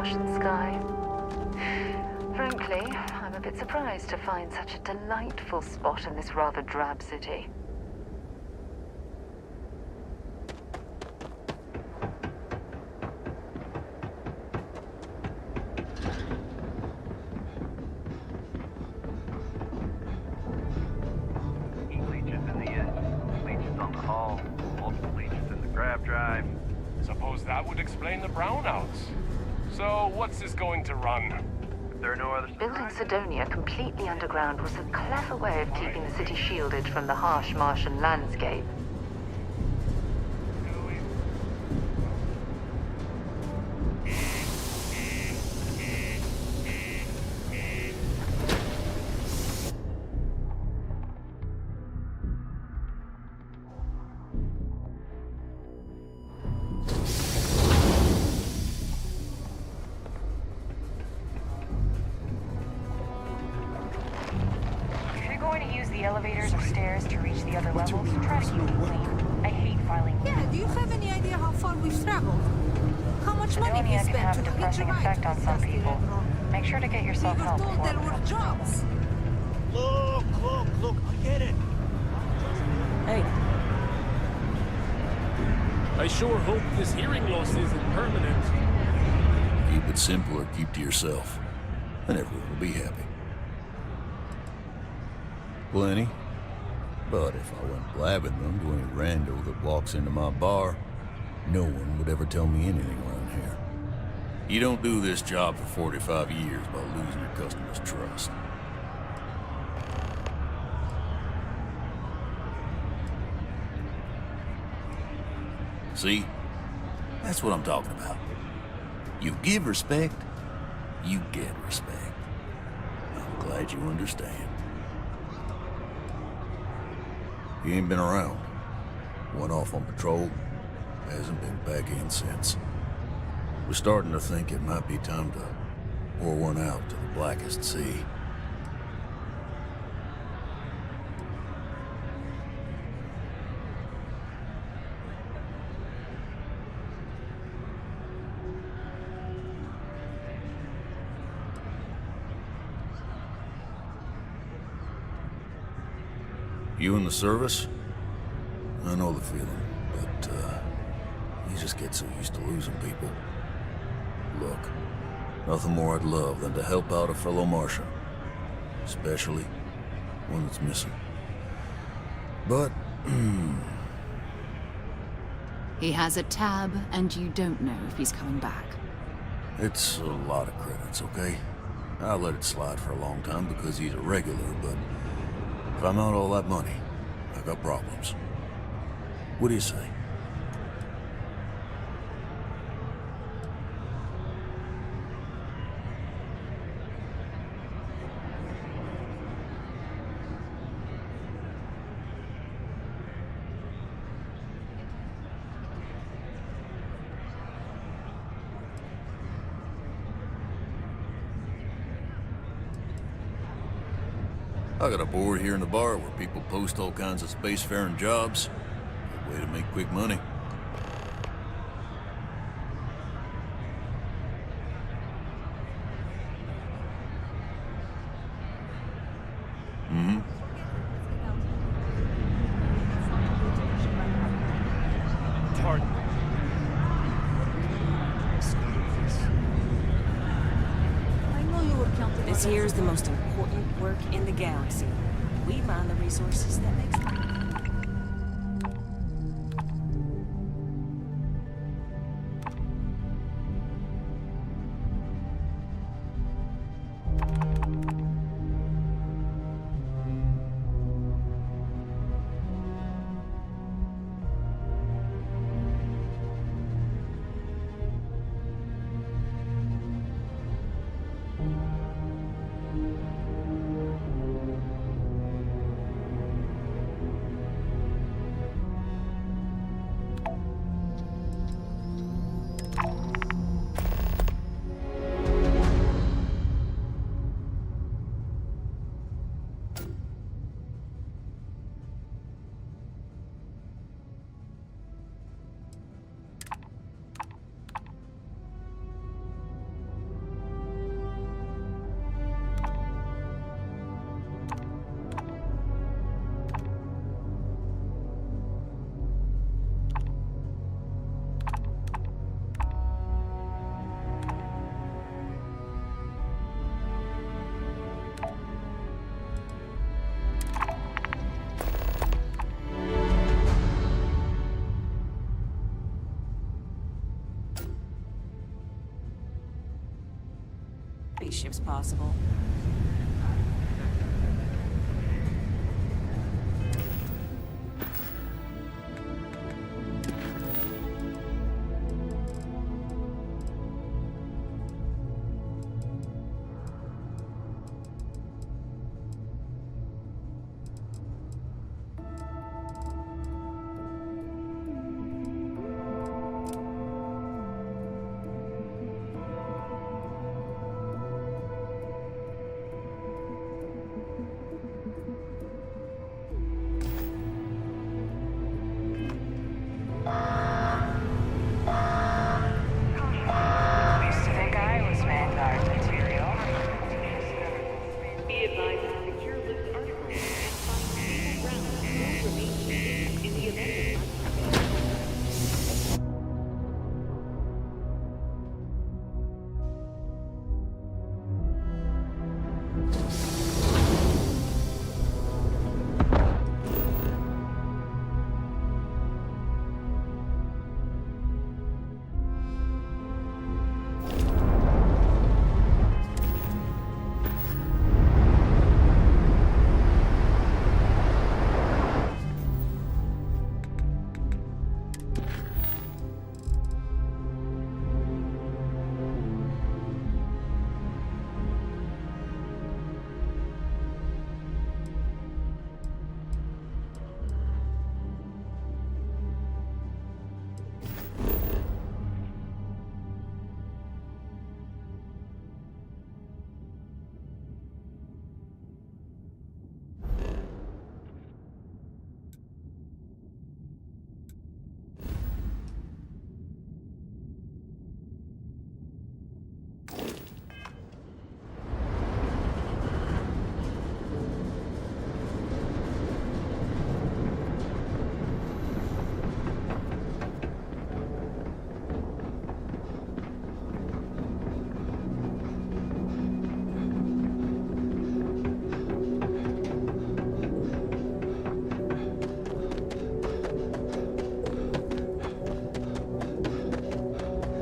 Martian sky. Frankly, I'm a bit surprised to find such a delightful spot in this rather drab city. Suppose that would explain the brownouts. So, what's this going to run? If there are no other... Building Sidonia completely underground was a clever way of keeping the city shielded from the harsh Martian landscape. The elevators or stairs to reach the other levels. Try to keep it clean. I hate filing. Yeah, do you have any idea how far we've traveled? How much money we spent to have a depressing effect on some people. Make sure to get yourself help told before there it were becomes trouble. jobs. Look, I get it. Hey. I sure hope this hearing loss isn't permanent. Keep it simple or keep to yourself, and everyone will be happy. Plenty. But if I went blabbing them to any rando that walks into my bar, no one would ever tell me anything around here. You don't do this job for 45 years by losing your customers' trust. See? That's what I'm talking about. You give respect, you get respect. I'm glad you understand. He ain't been around. Went off on patrol. Hasn't been back in since. We're starting to think it might be time to pour one out to the blackest sea. You in the service? I know the feeling, but, you just get so used to losing people. Look, nothing more I'd love than to help out a fellow Martian. Especially one that's missing. But, He has a tab, and you don't know if he's coming back. it's a lot of credits, okay? I let it slide for a long time because he's a regular, but if I'm out all that money, I got problems. What do you say? I got a board here in the bar where people post all kinds of spacefaring jobs. Good way to make quick money. Mm-hmm. Pardon. I know you were counting. This here is the most important work in the galaxy. We mine the resources that makes Spaceship's possible. Used to think I was Vanguard material. Be advised that secure lift articles and find ground will remain hidden in the event of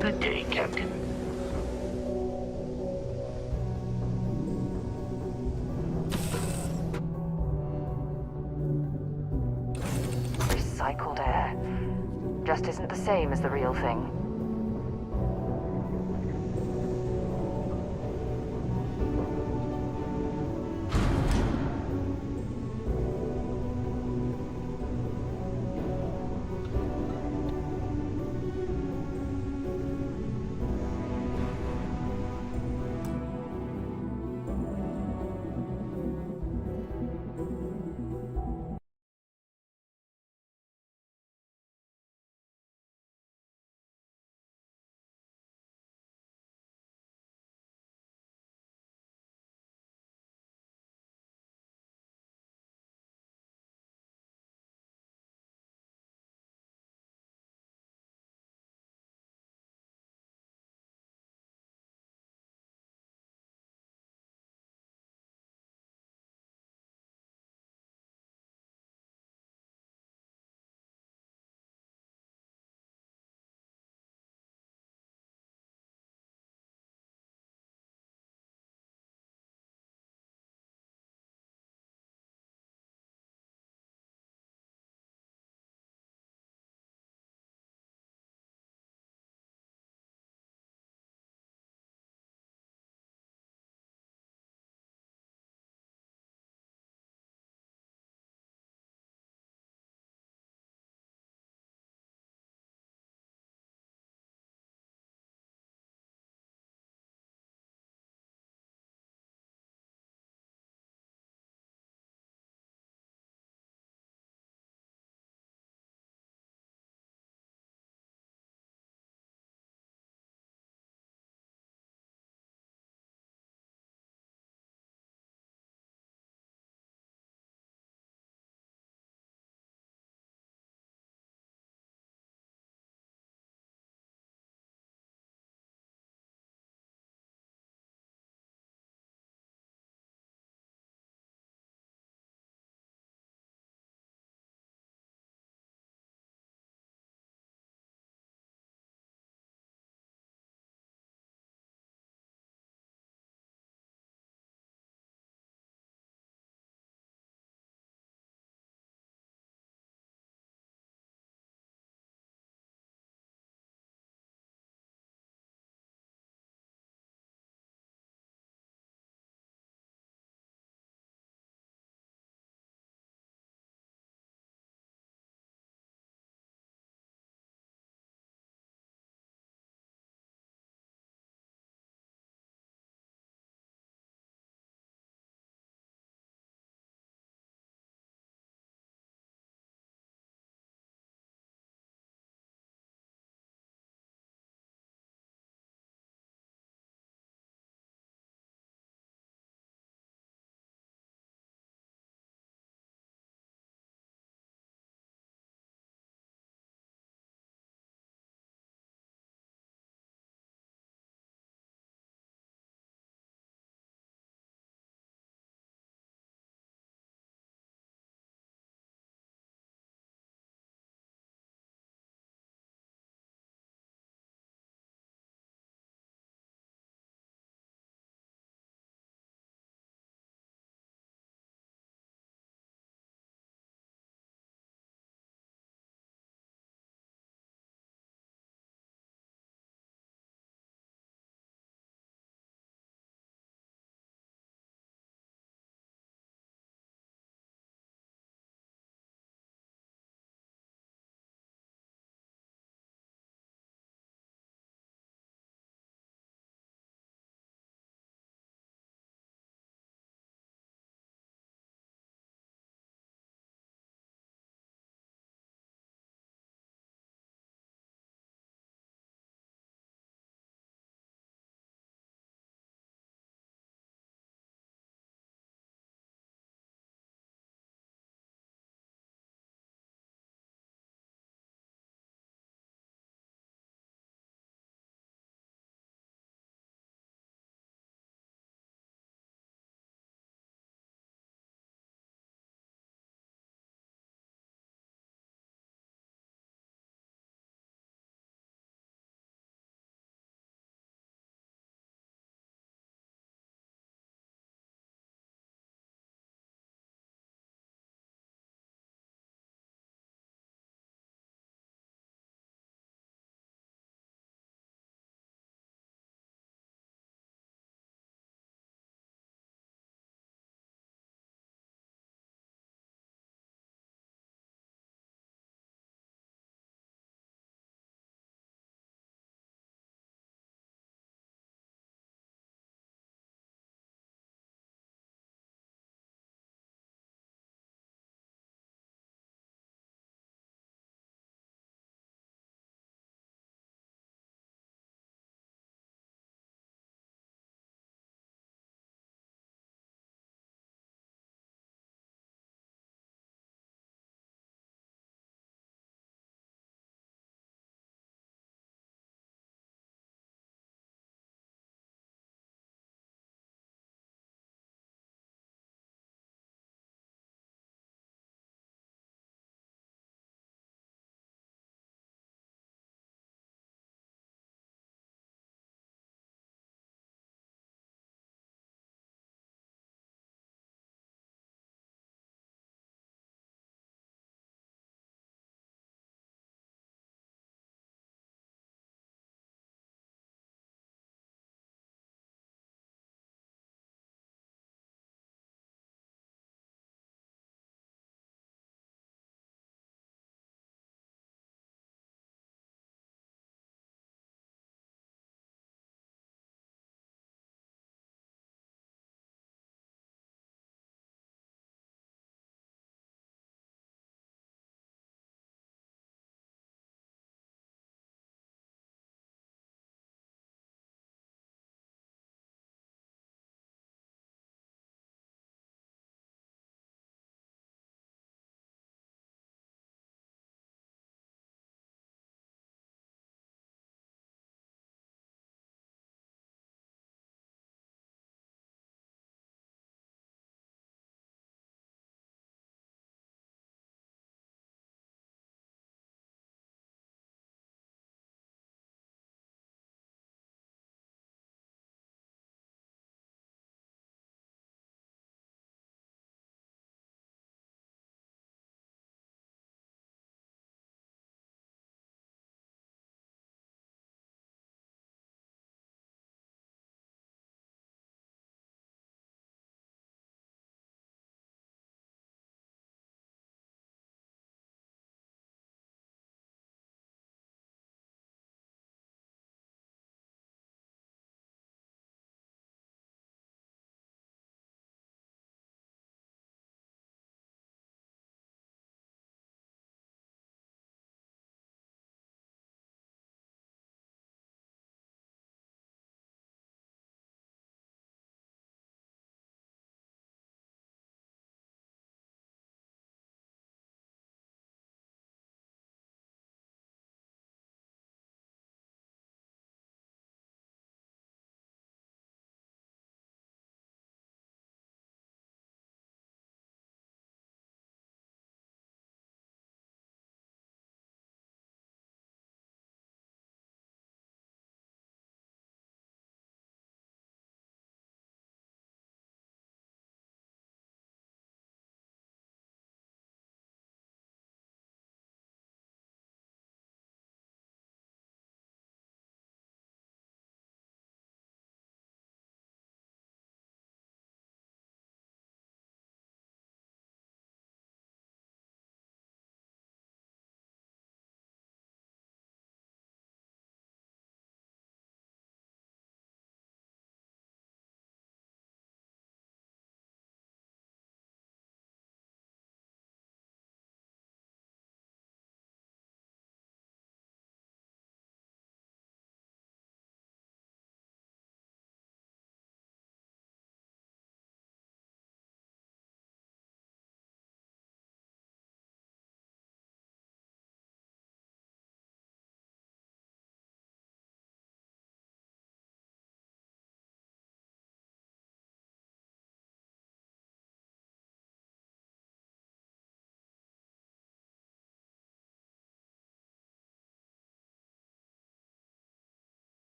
Good day, Captain. Recycled air. Just isn't the same as the real thing.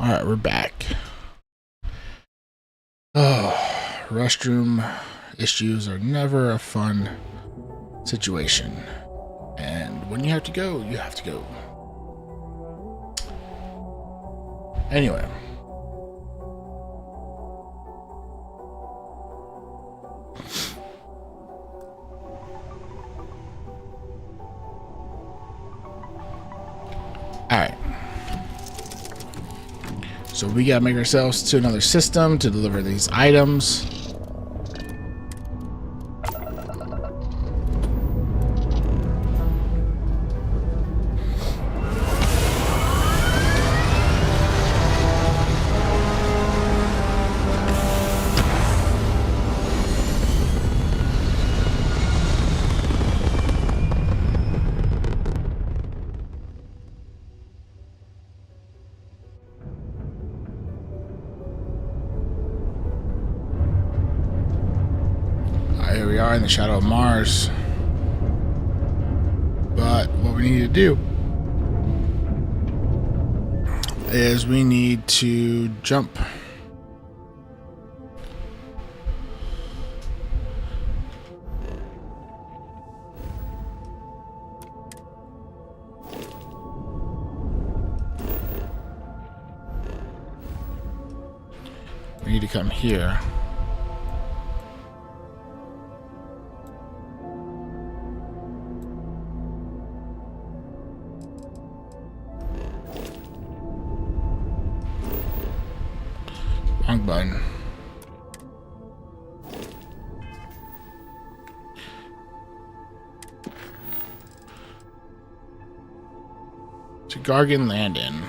Alright, we're back. Oh, restroom issues are never a fun situation. And when you have to go, you have to go. Anyway. Alright. So we gotta make ourselves to another system to deliver these items. Here we are in the shadow of Mars. But what we need to do is we need to jump. We need to come here. Wrong button. To Gargan Landing.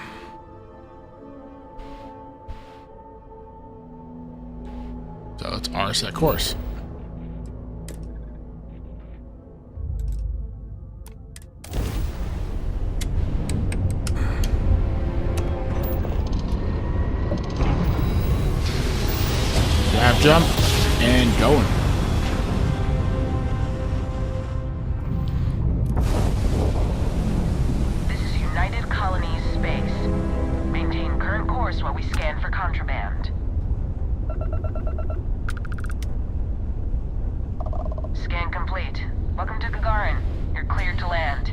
So it's our set course. Grab, jump, and going. This is United Colonies space. Maintain current course while we scan for contraband. Scan complete. Welcome to Gagarin. You're cleared to land.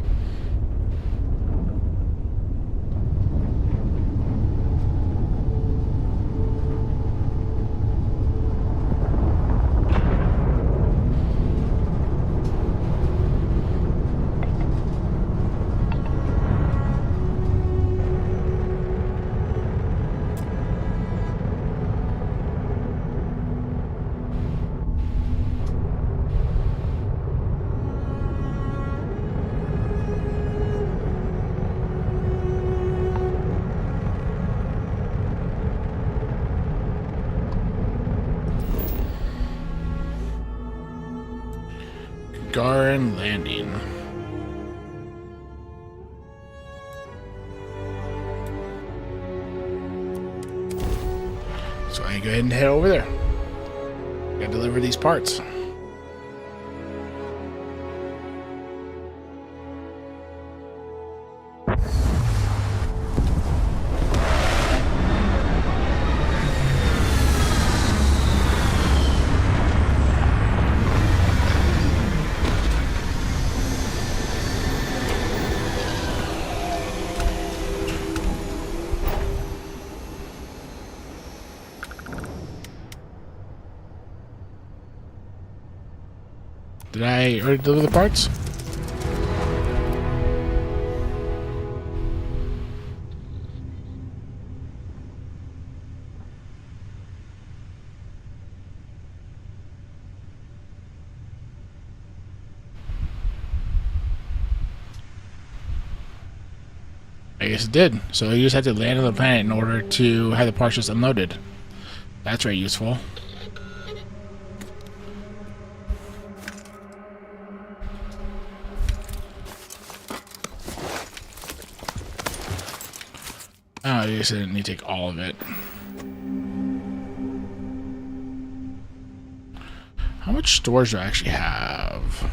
Gagarin Landing. So I go ahead and head over there. Gotta deliver these parts. Did I already deliver the parts? I guess it did. So you just had to land on the planet in order to have the parts just unloaded. That's very useful. Oh, I guess I didn't need to take all of it. How much storage do I actually have?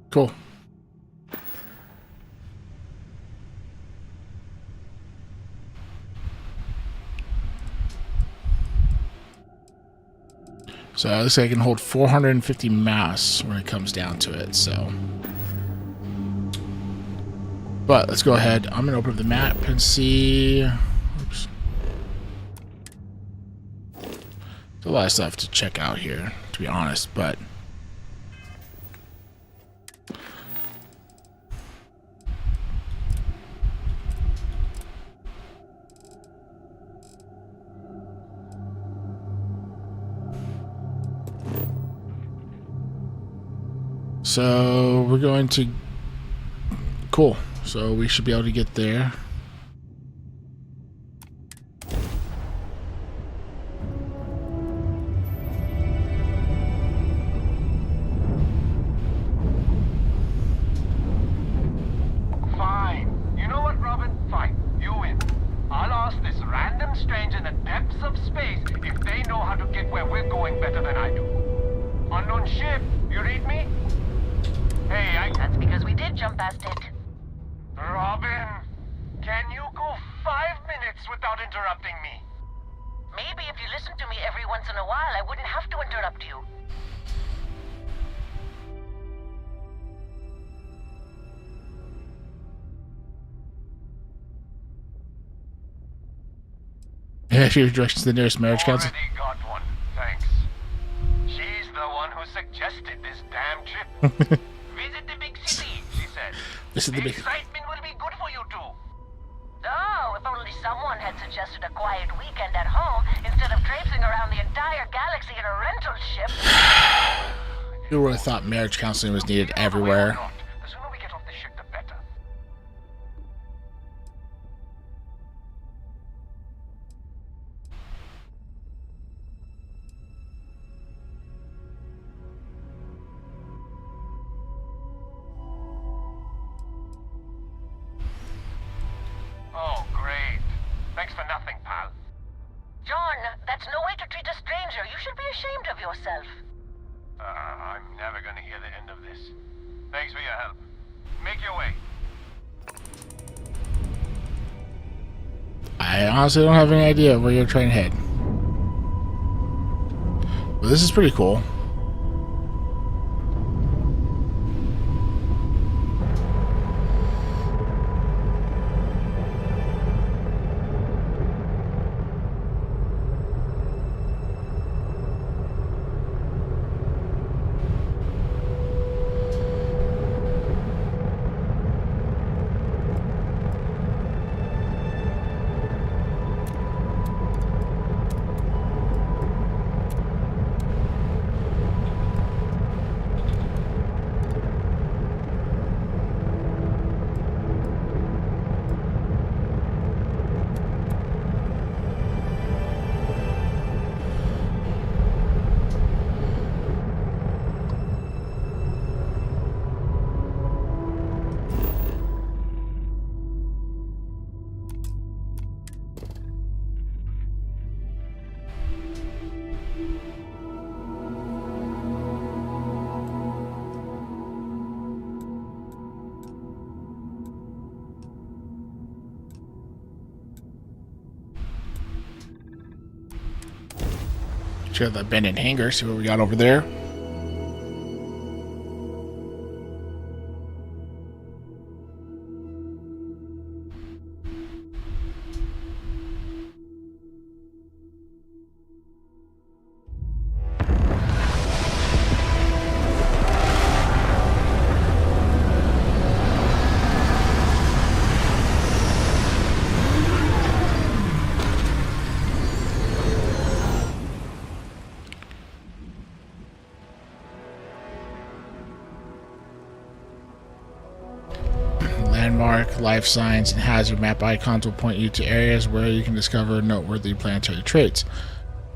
Cool. So it looks like I can hold 450 mass when it comes down to it, so. But let's go ahead. I'm going to open up the map and see. Oops. There's a lot of stuff to check out here, to be honest, but. So we're going to, cool. So we should be able to get there. Fine. You know what, Robin? Fine. You win. I'll ask this random stranger in the depths of space if they know how to get where we're going better than I do. Unknown ship, you read me? Hey, That's because we did jump past it. Robin, can you go 5 minutes without interrupting me? Maybe if you listen to me every once in a while, I wouldn't have to interrupt you. Yeah, she directions to the nearest marriage council. Already got one, thanks. She's the one who suggested this damn trip. Visit the big city, she said. This is the big. Excitement will be good for you too. Oh, if only someone had suggested a quiet weekend at home instead of traipsing around the entire galaxy in a rental ship. Who would have thought marriage counseling was needed everywhere? The sooner we get off the ship, the better. Oh, great. Thanks for nothing, pal. John, that's no way to treat a stranger. You should be ashamed of yourself. I'm never gonna hear the end of this. Thanks for your help. Make your way. I honestly don't have any idea where you're trying to head. But this is pretty cool. Check out the abandoned hangar, see what we got over there. landmark, life signs, and hazard map icons will point you to areas where you can discover noteworthy planetary traits.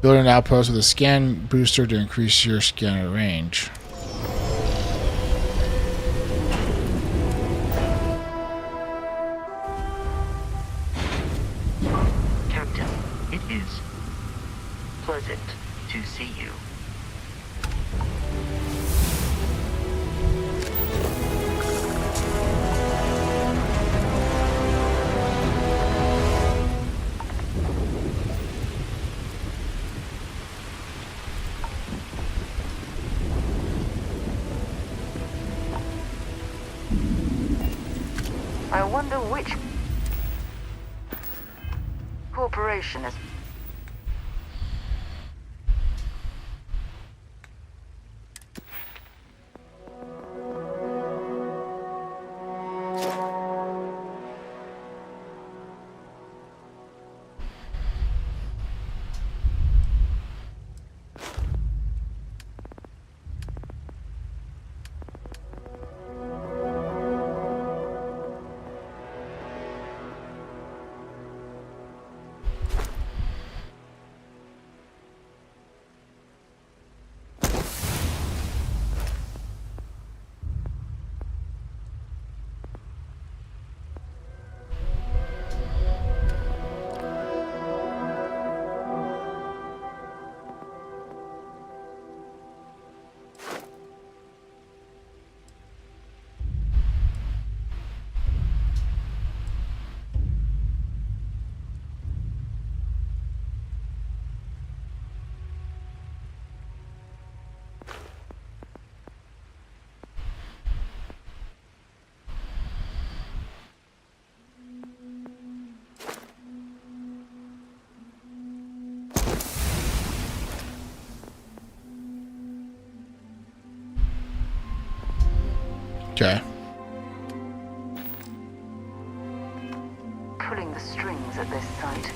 Build an outpost with a scan booster to increase your scanner range. Captain, it is pleasant to see you. I wonder which corporation is... Okay. Pulling the strings at this site.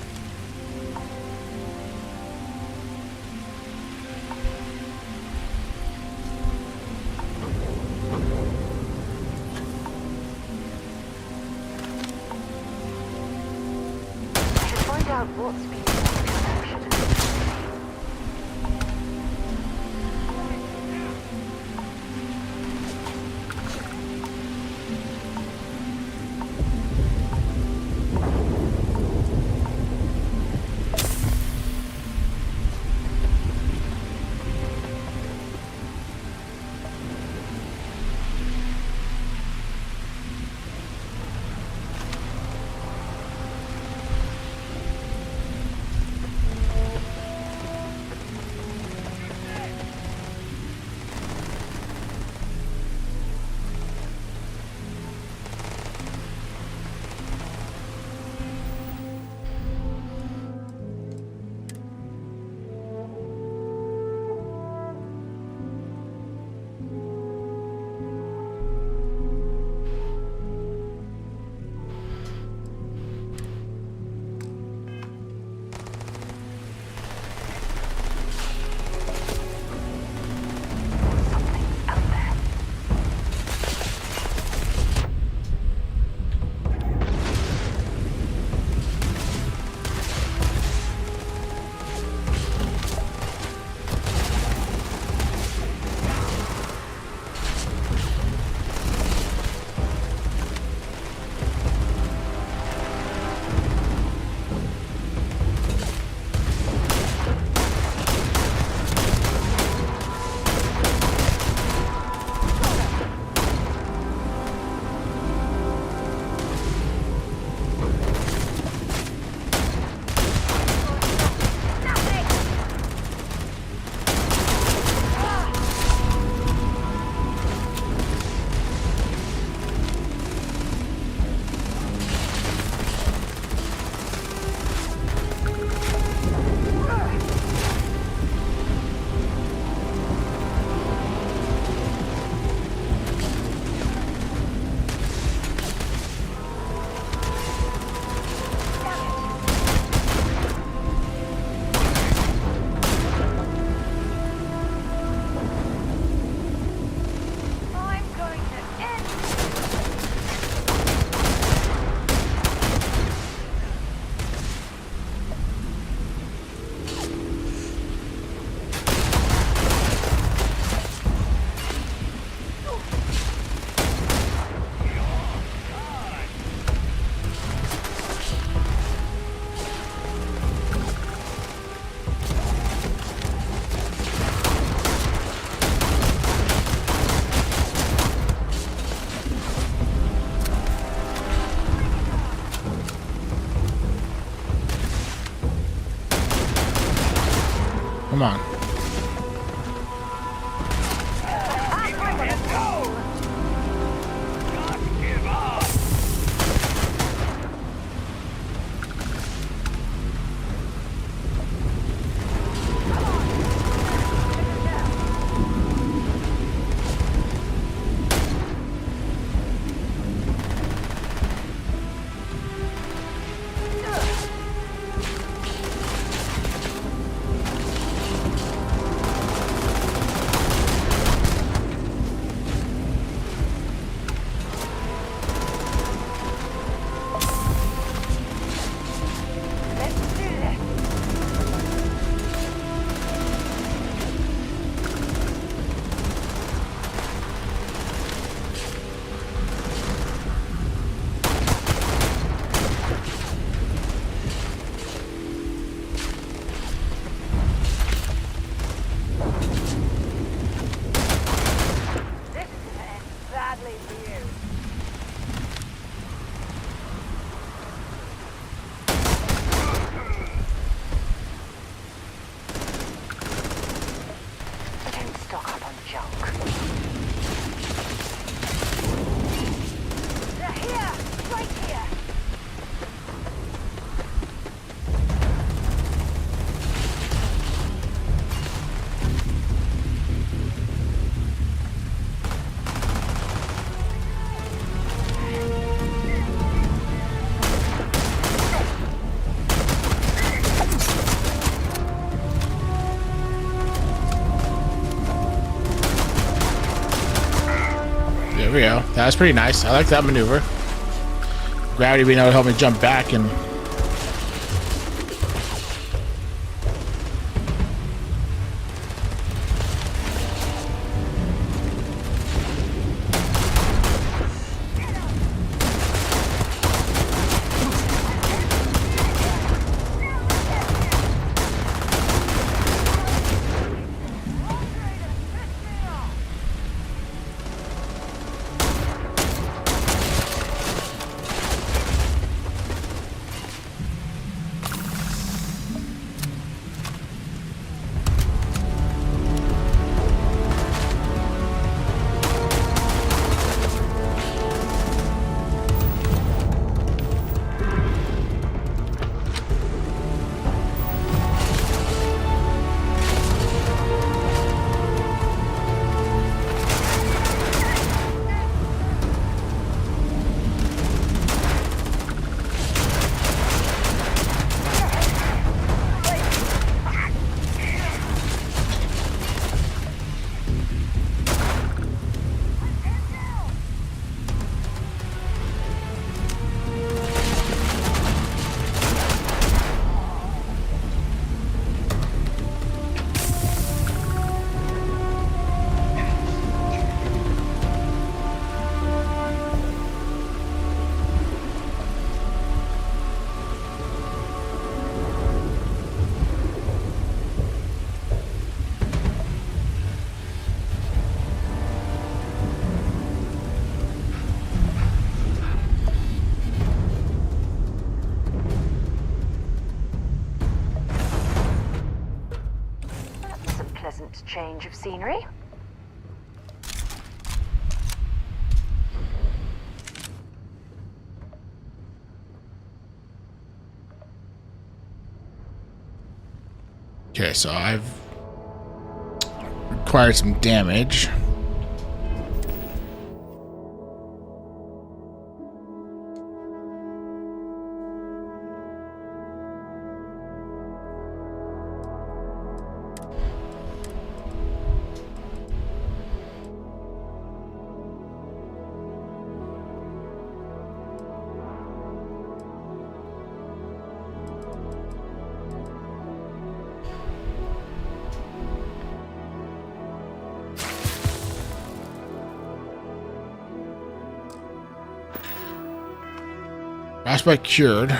I should find out what's been captured. junk. They're here! Right here! There we go. That was pretty nice. I like that maneuver. Gravity being able to help me jump back and... That's a pleasant change of scenery. Okay, so I've acquired some damage. Frostbite cured.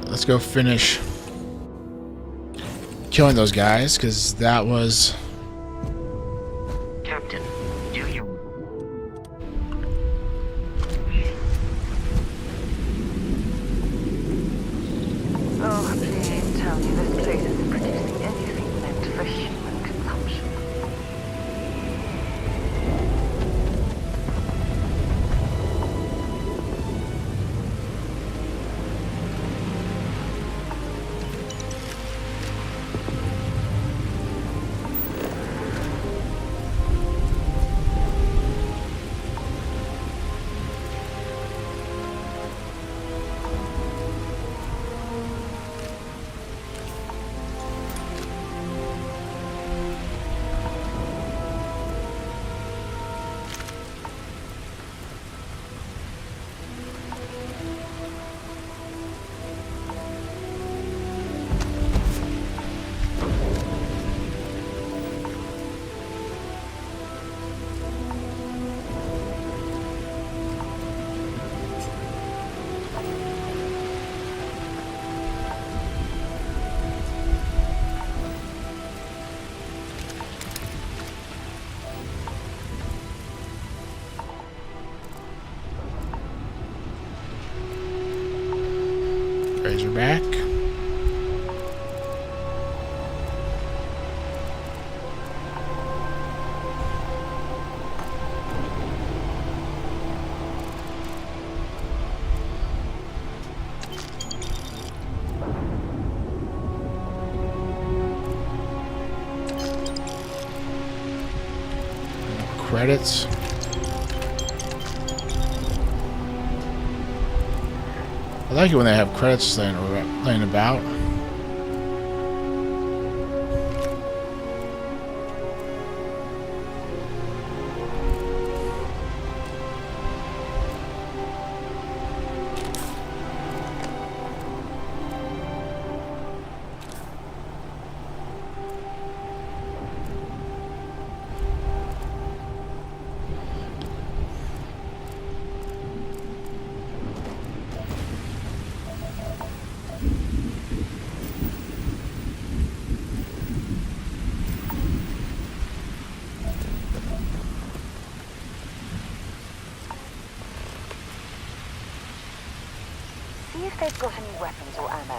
Let's go finish killing those guys, because that was... Captain, do you... Oh, please tell me this place isn't producing anything meant for human consumption. Razorback. Credits. I like it when they have credits laying about. See if they've got any weapons or ammo.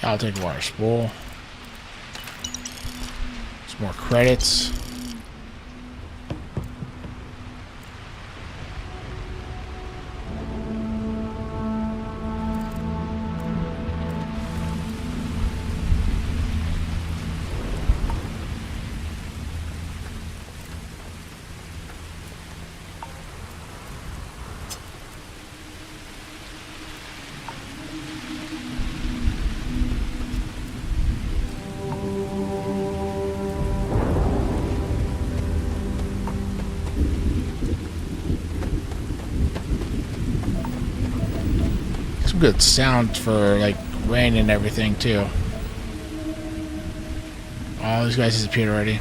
I'll take water spool. Some more credits. Good sound for like rain and everything too. All these guys disappeared already.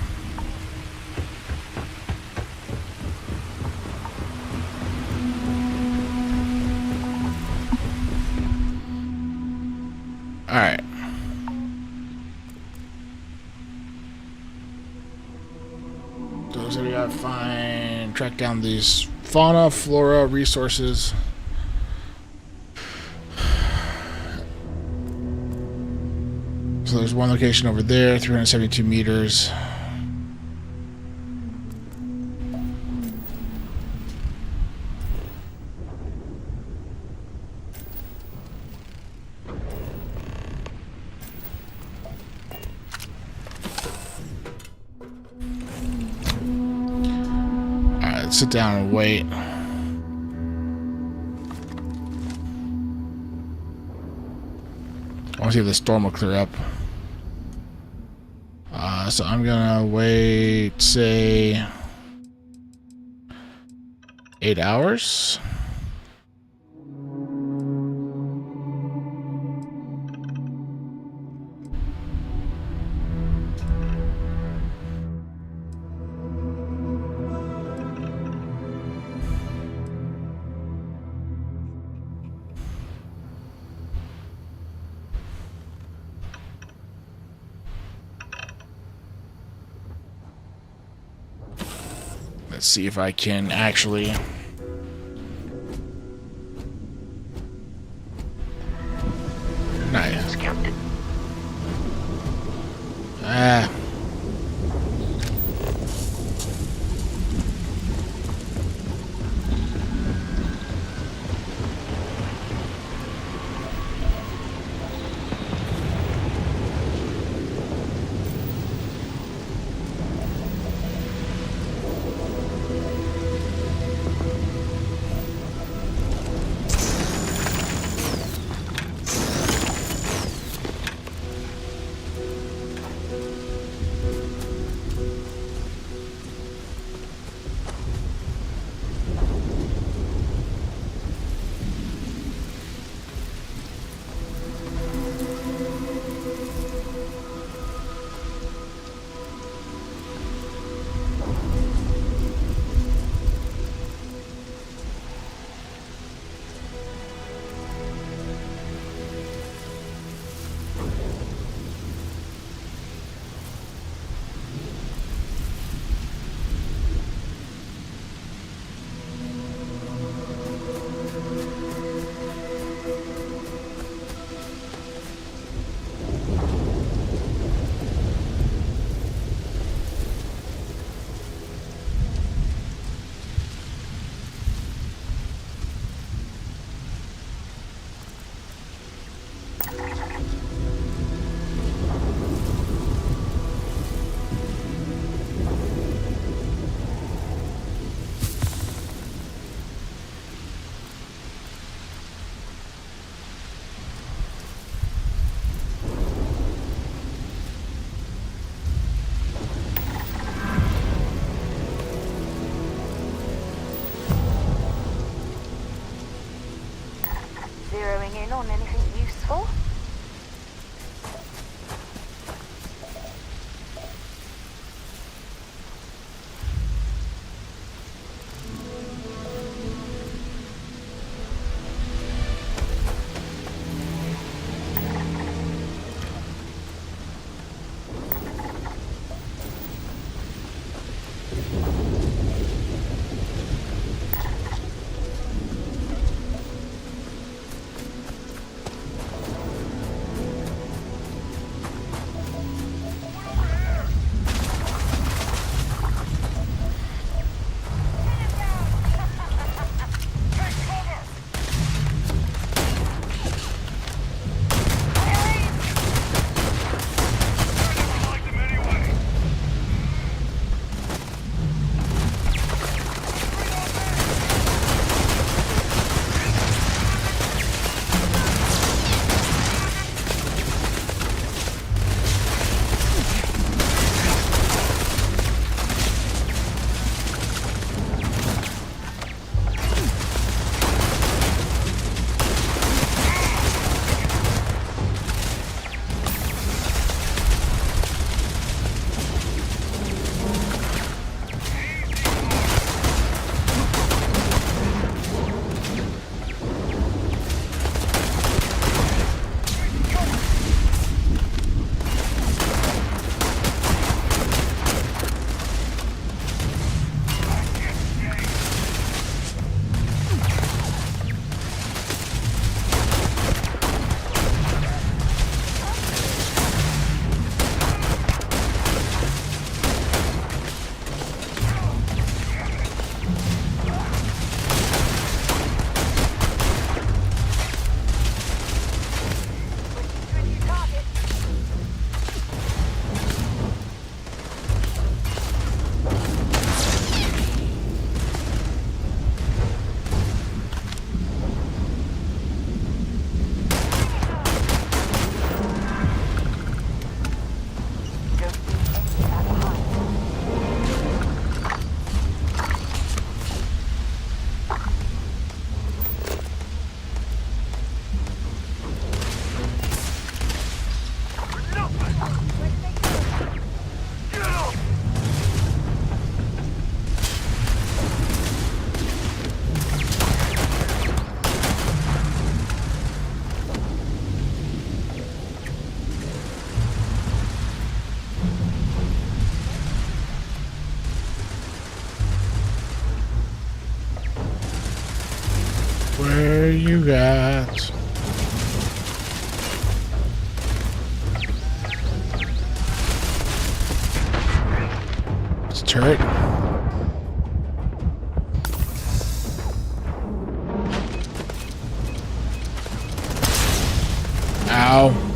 All right. Those that we gotta find, track down these fauna, flora, resources. So there's one location over there, 372 meters. Alright, let's sit down and wait. I want to see if the storm will clear up. So I'm gonna wait, say, 8 hours. Let's see if I can actually nice. zeroing in on anything useful? Where you at? It's a turret. Ow.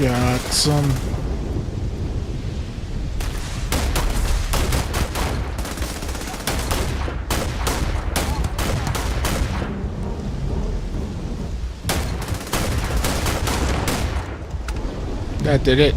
got some. That did it.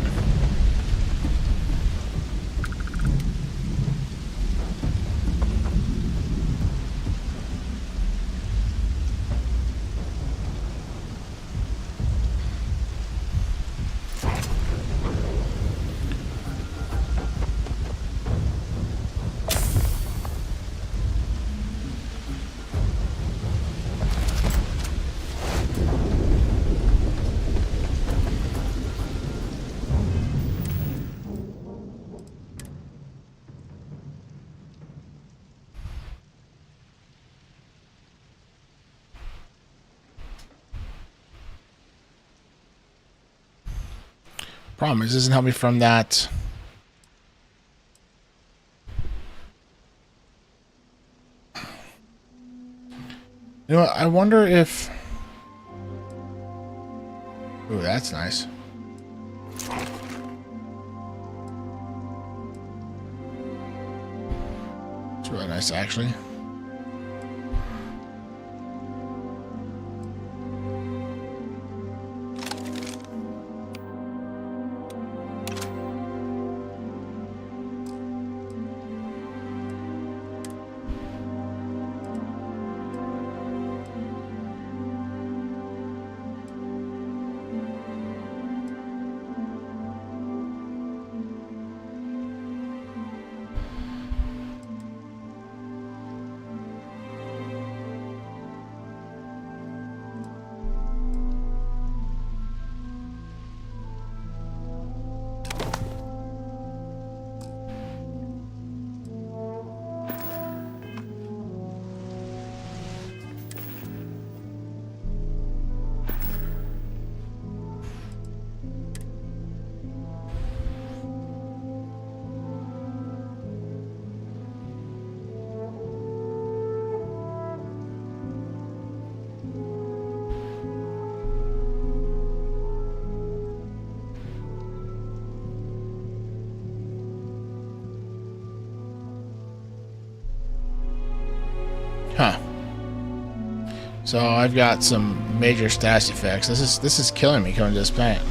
Problem is, it doesn't help me from that. You know what? I wonder if. Ooh, that's nice. It's really nice, actually. Huh. So I've got some major status effects. This is killing me coming to this planet.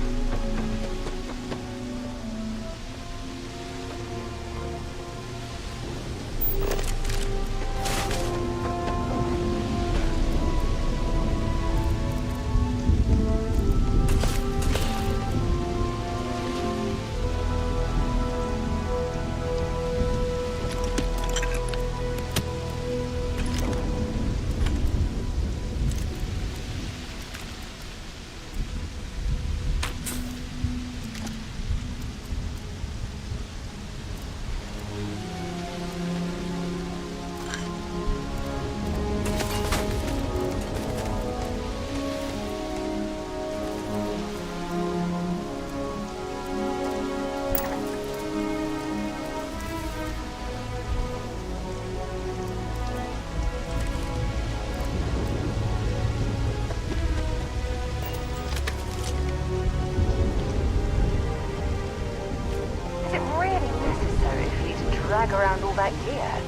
Drag around all that gear.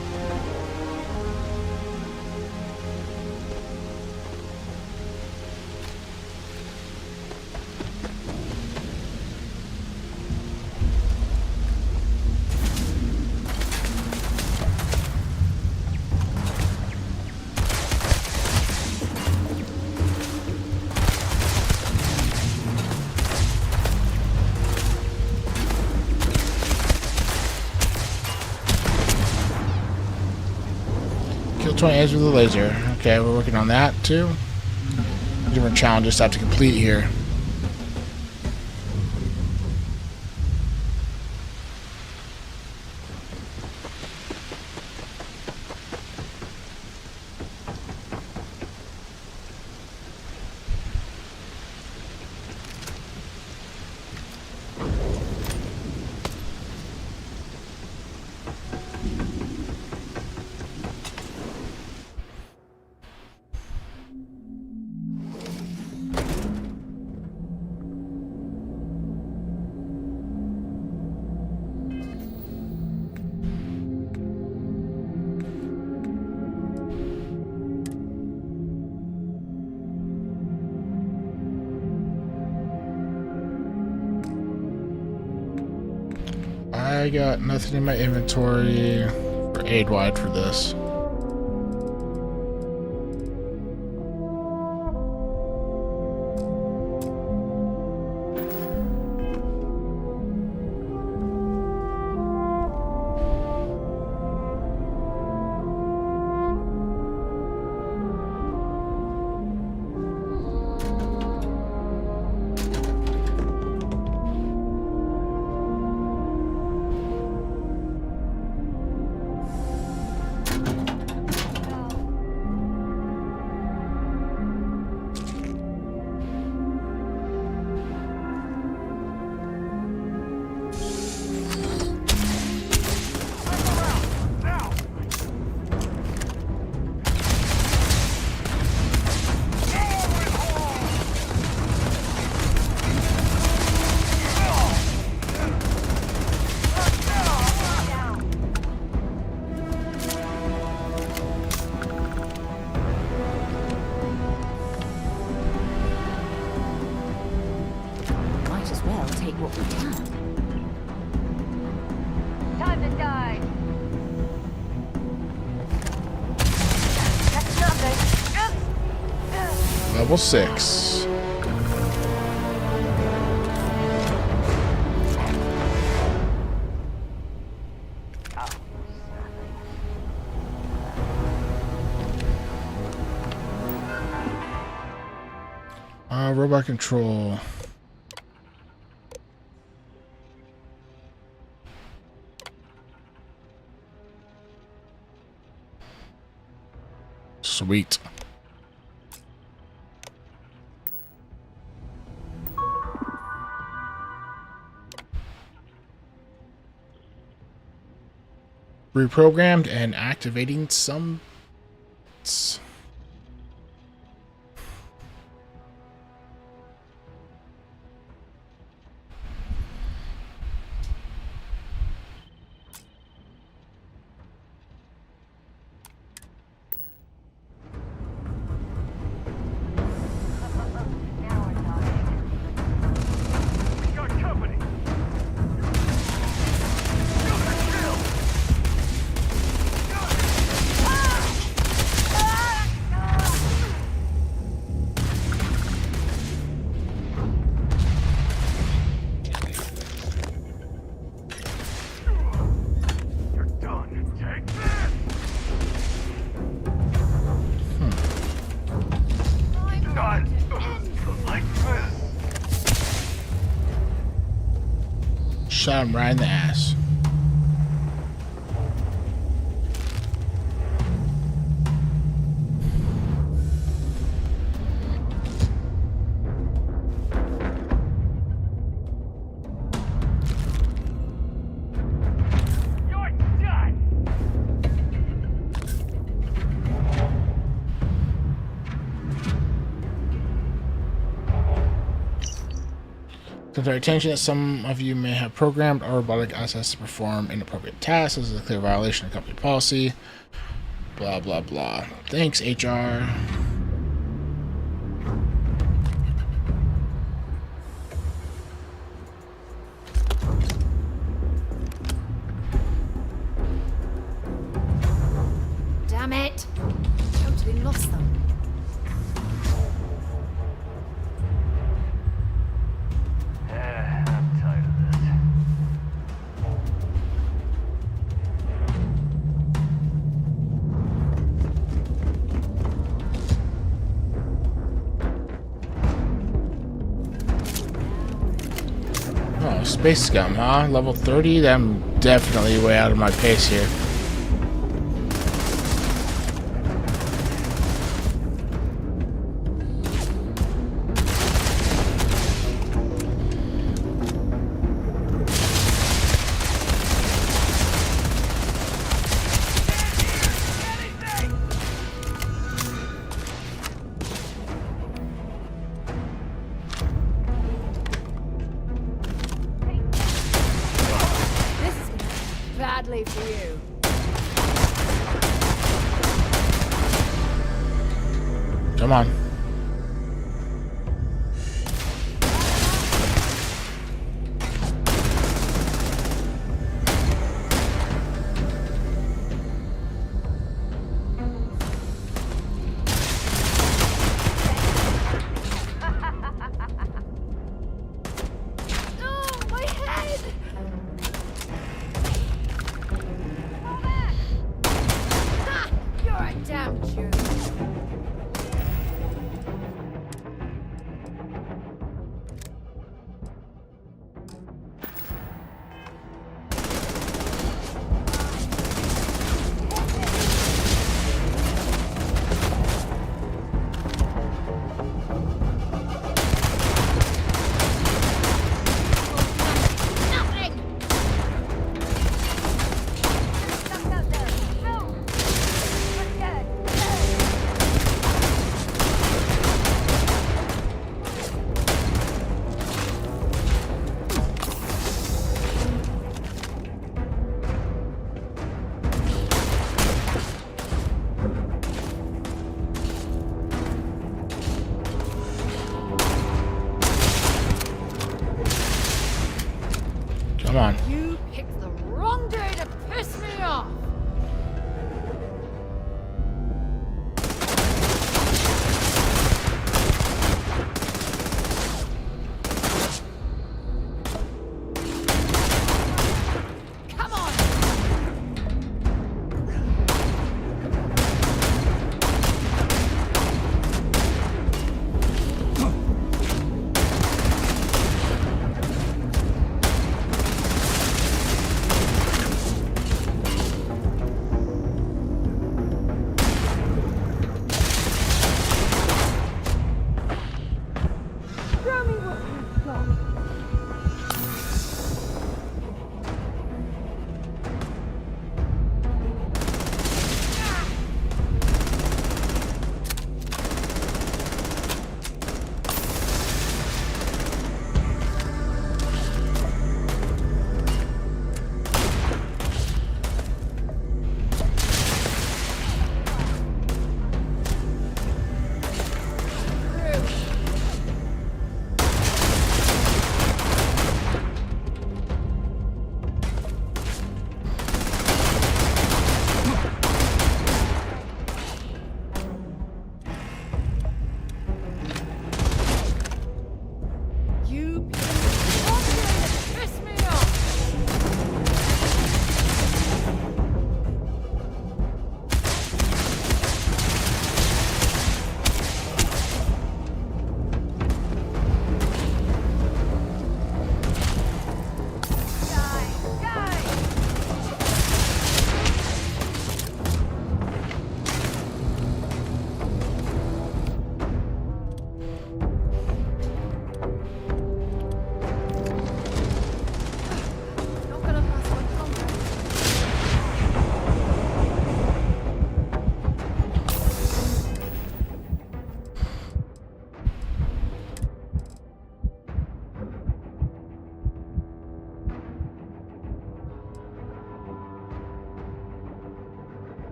Kill 20 eggs with a laser. Okay, we're working on that too. Different challenges to have to complete here. I got nothing in my inventory for aid wide for this. Might as well take what we can. Time to die. That's nothing. Level 6. Robot control. Sweet. Reprogrammed and activating some. Shot him right in the ass. To their attention that some of you may have programmed our robotic assets to perform inappropriate tasks. This is a clear violation of company policy. Blah, blah, blah. Thanks, HR. Damn it! Totally lost them. I'm tired of this. Oh, Space Scum, huh? Level 30? I'm definitely way out of my pace here. Badly for you. Come on. Amateur.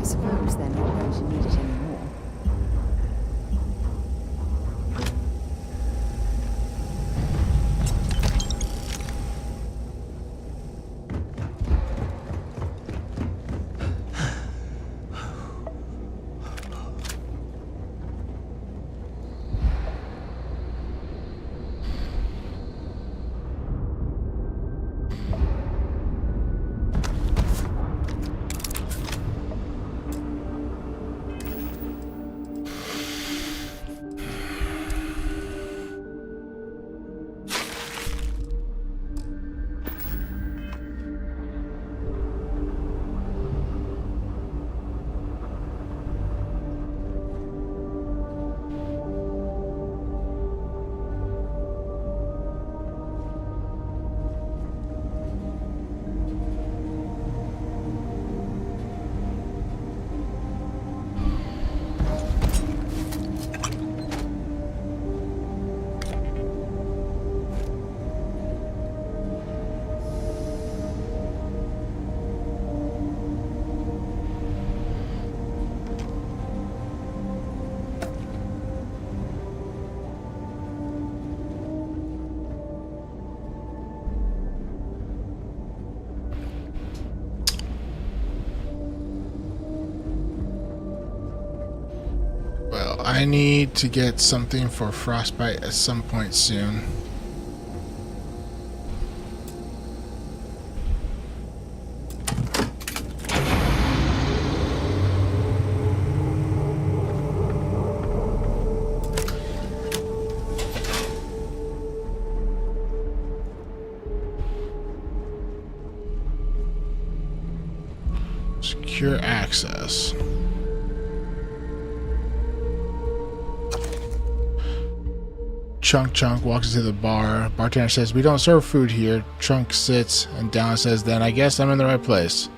suppose they're not going to need it anymore. I need to get something for frostbite at some point soon. Secure access. Chunk walks into the bar. Bartender says, "We don't serve food here." Chunk sits and down says, "Then I guess I'm in the right place."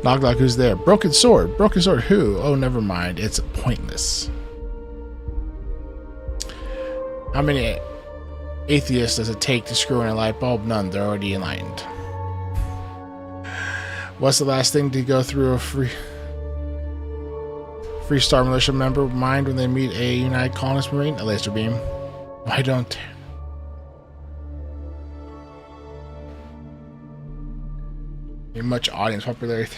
Knock, who's there? Broken sword. Broken sword who? Oh, never mind. It's pointless. How many atheists does it take to screw in a light bulb? None. They're already enlightened. What's the last thing to go through a Free Star Militia member mind when they meet a United Colonist Marine? A laser beam. Why don't... much audience popularity.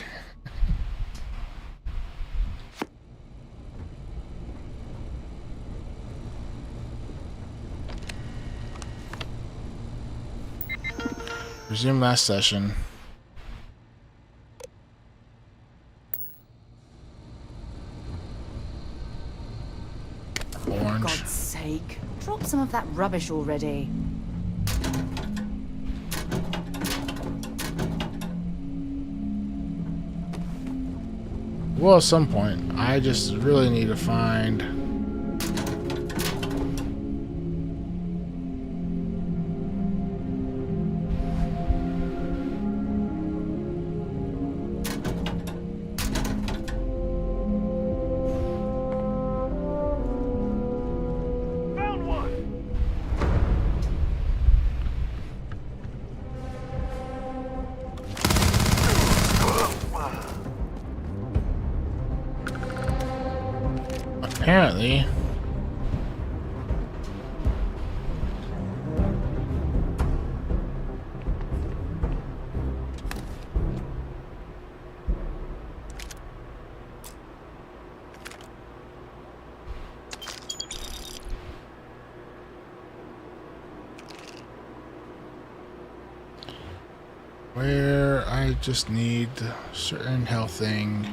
Resume last session. Orange. For God's sake, drop some of that rubbish already. Well, at some point, I just really need to find... Apparently, where I just need a certain health thing.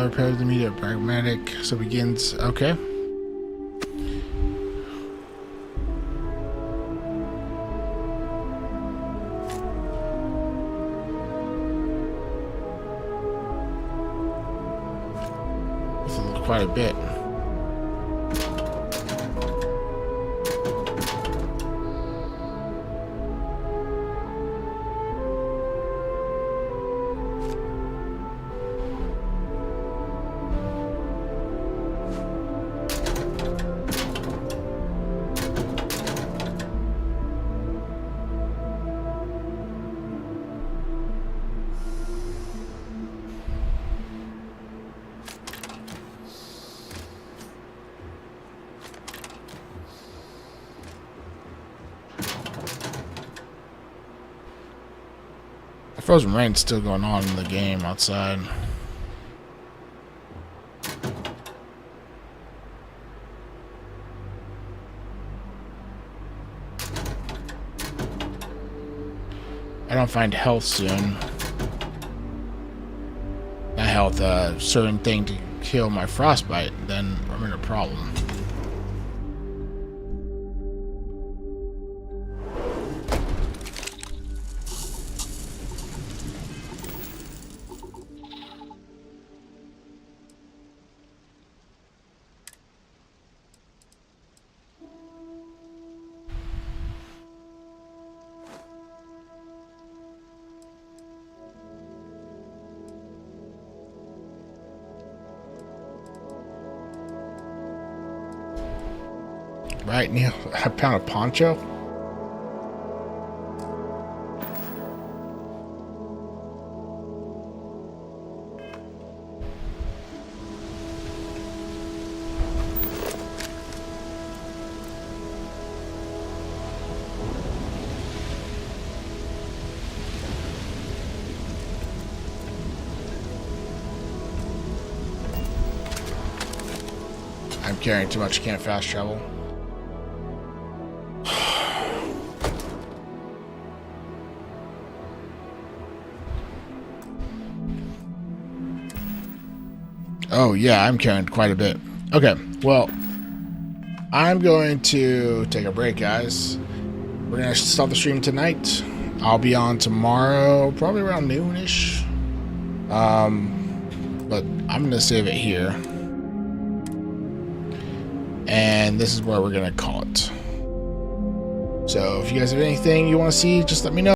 Repair the media pragmatic, so begins. Okay. quite a bit. Frozen rain's still going on in the game outside. I don't find health soon. Not health, certain thing to kill my frostbite, then I'm in a problem. Right, Neil? I found a poncho? I'm carrying too much, can't fast travel. Oh yeah, I'm carrying quite a bit. Okay, well, I'm going to take a break, guys. We're gonna stop the stream tonight. I'll be on tomorrow, probably around noonish. But I'm gonna save it here, and this is where we're gonna call it. So if you guys have anything you want to see, just let me know.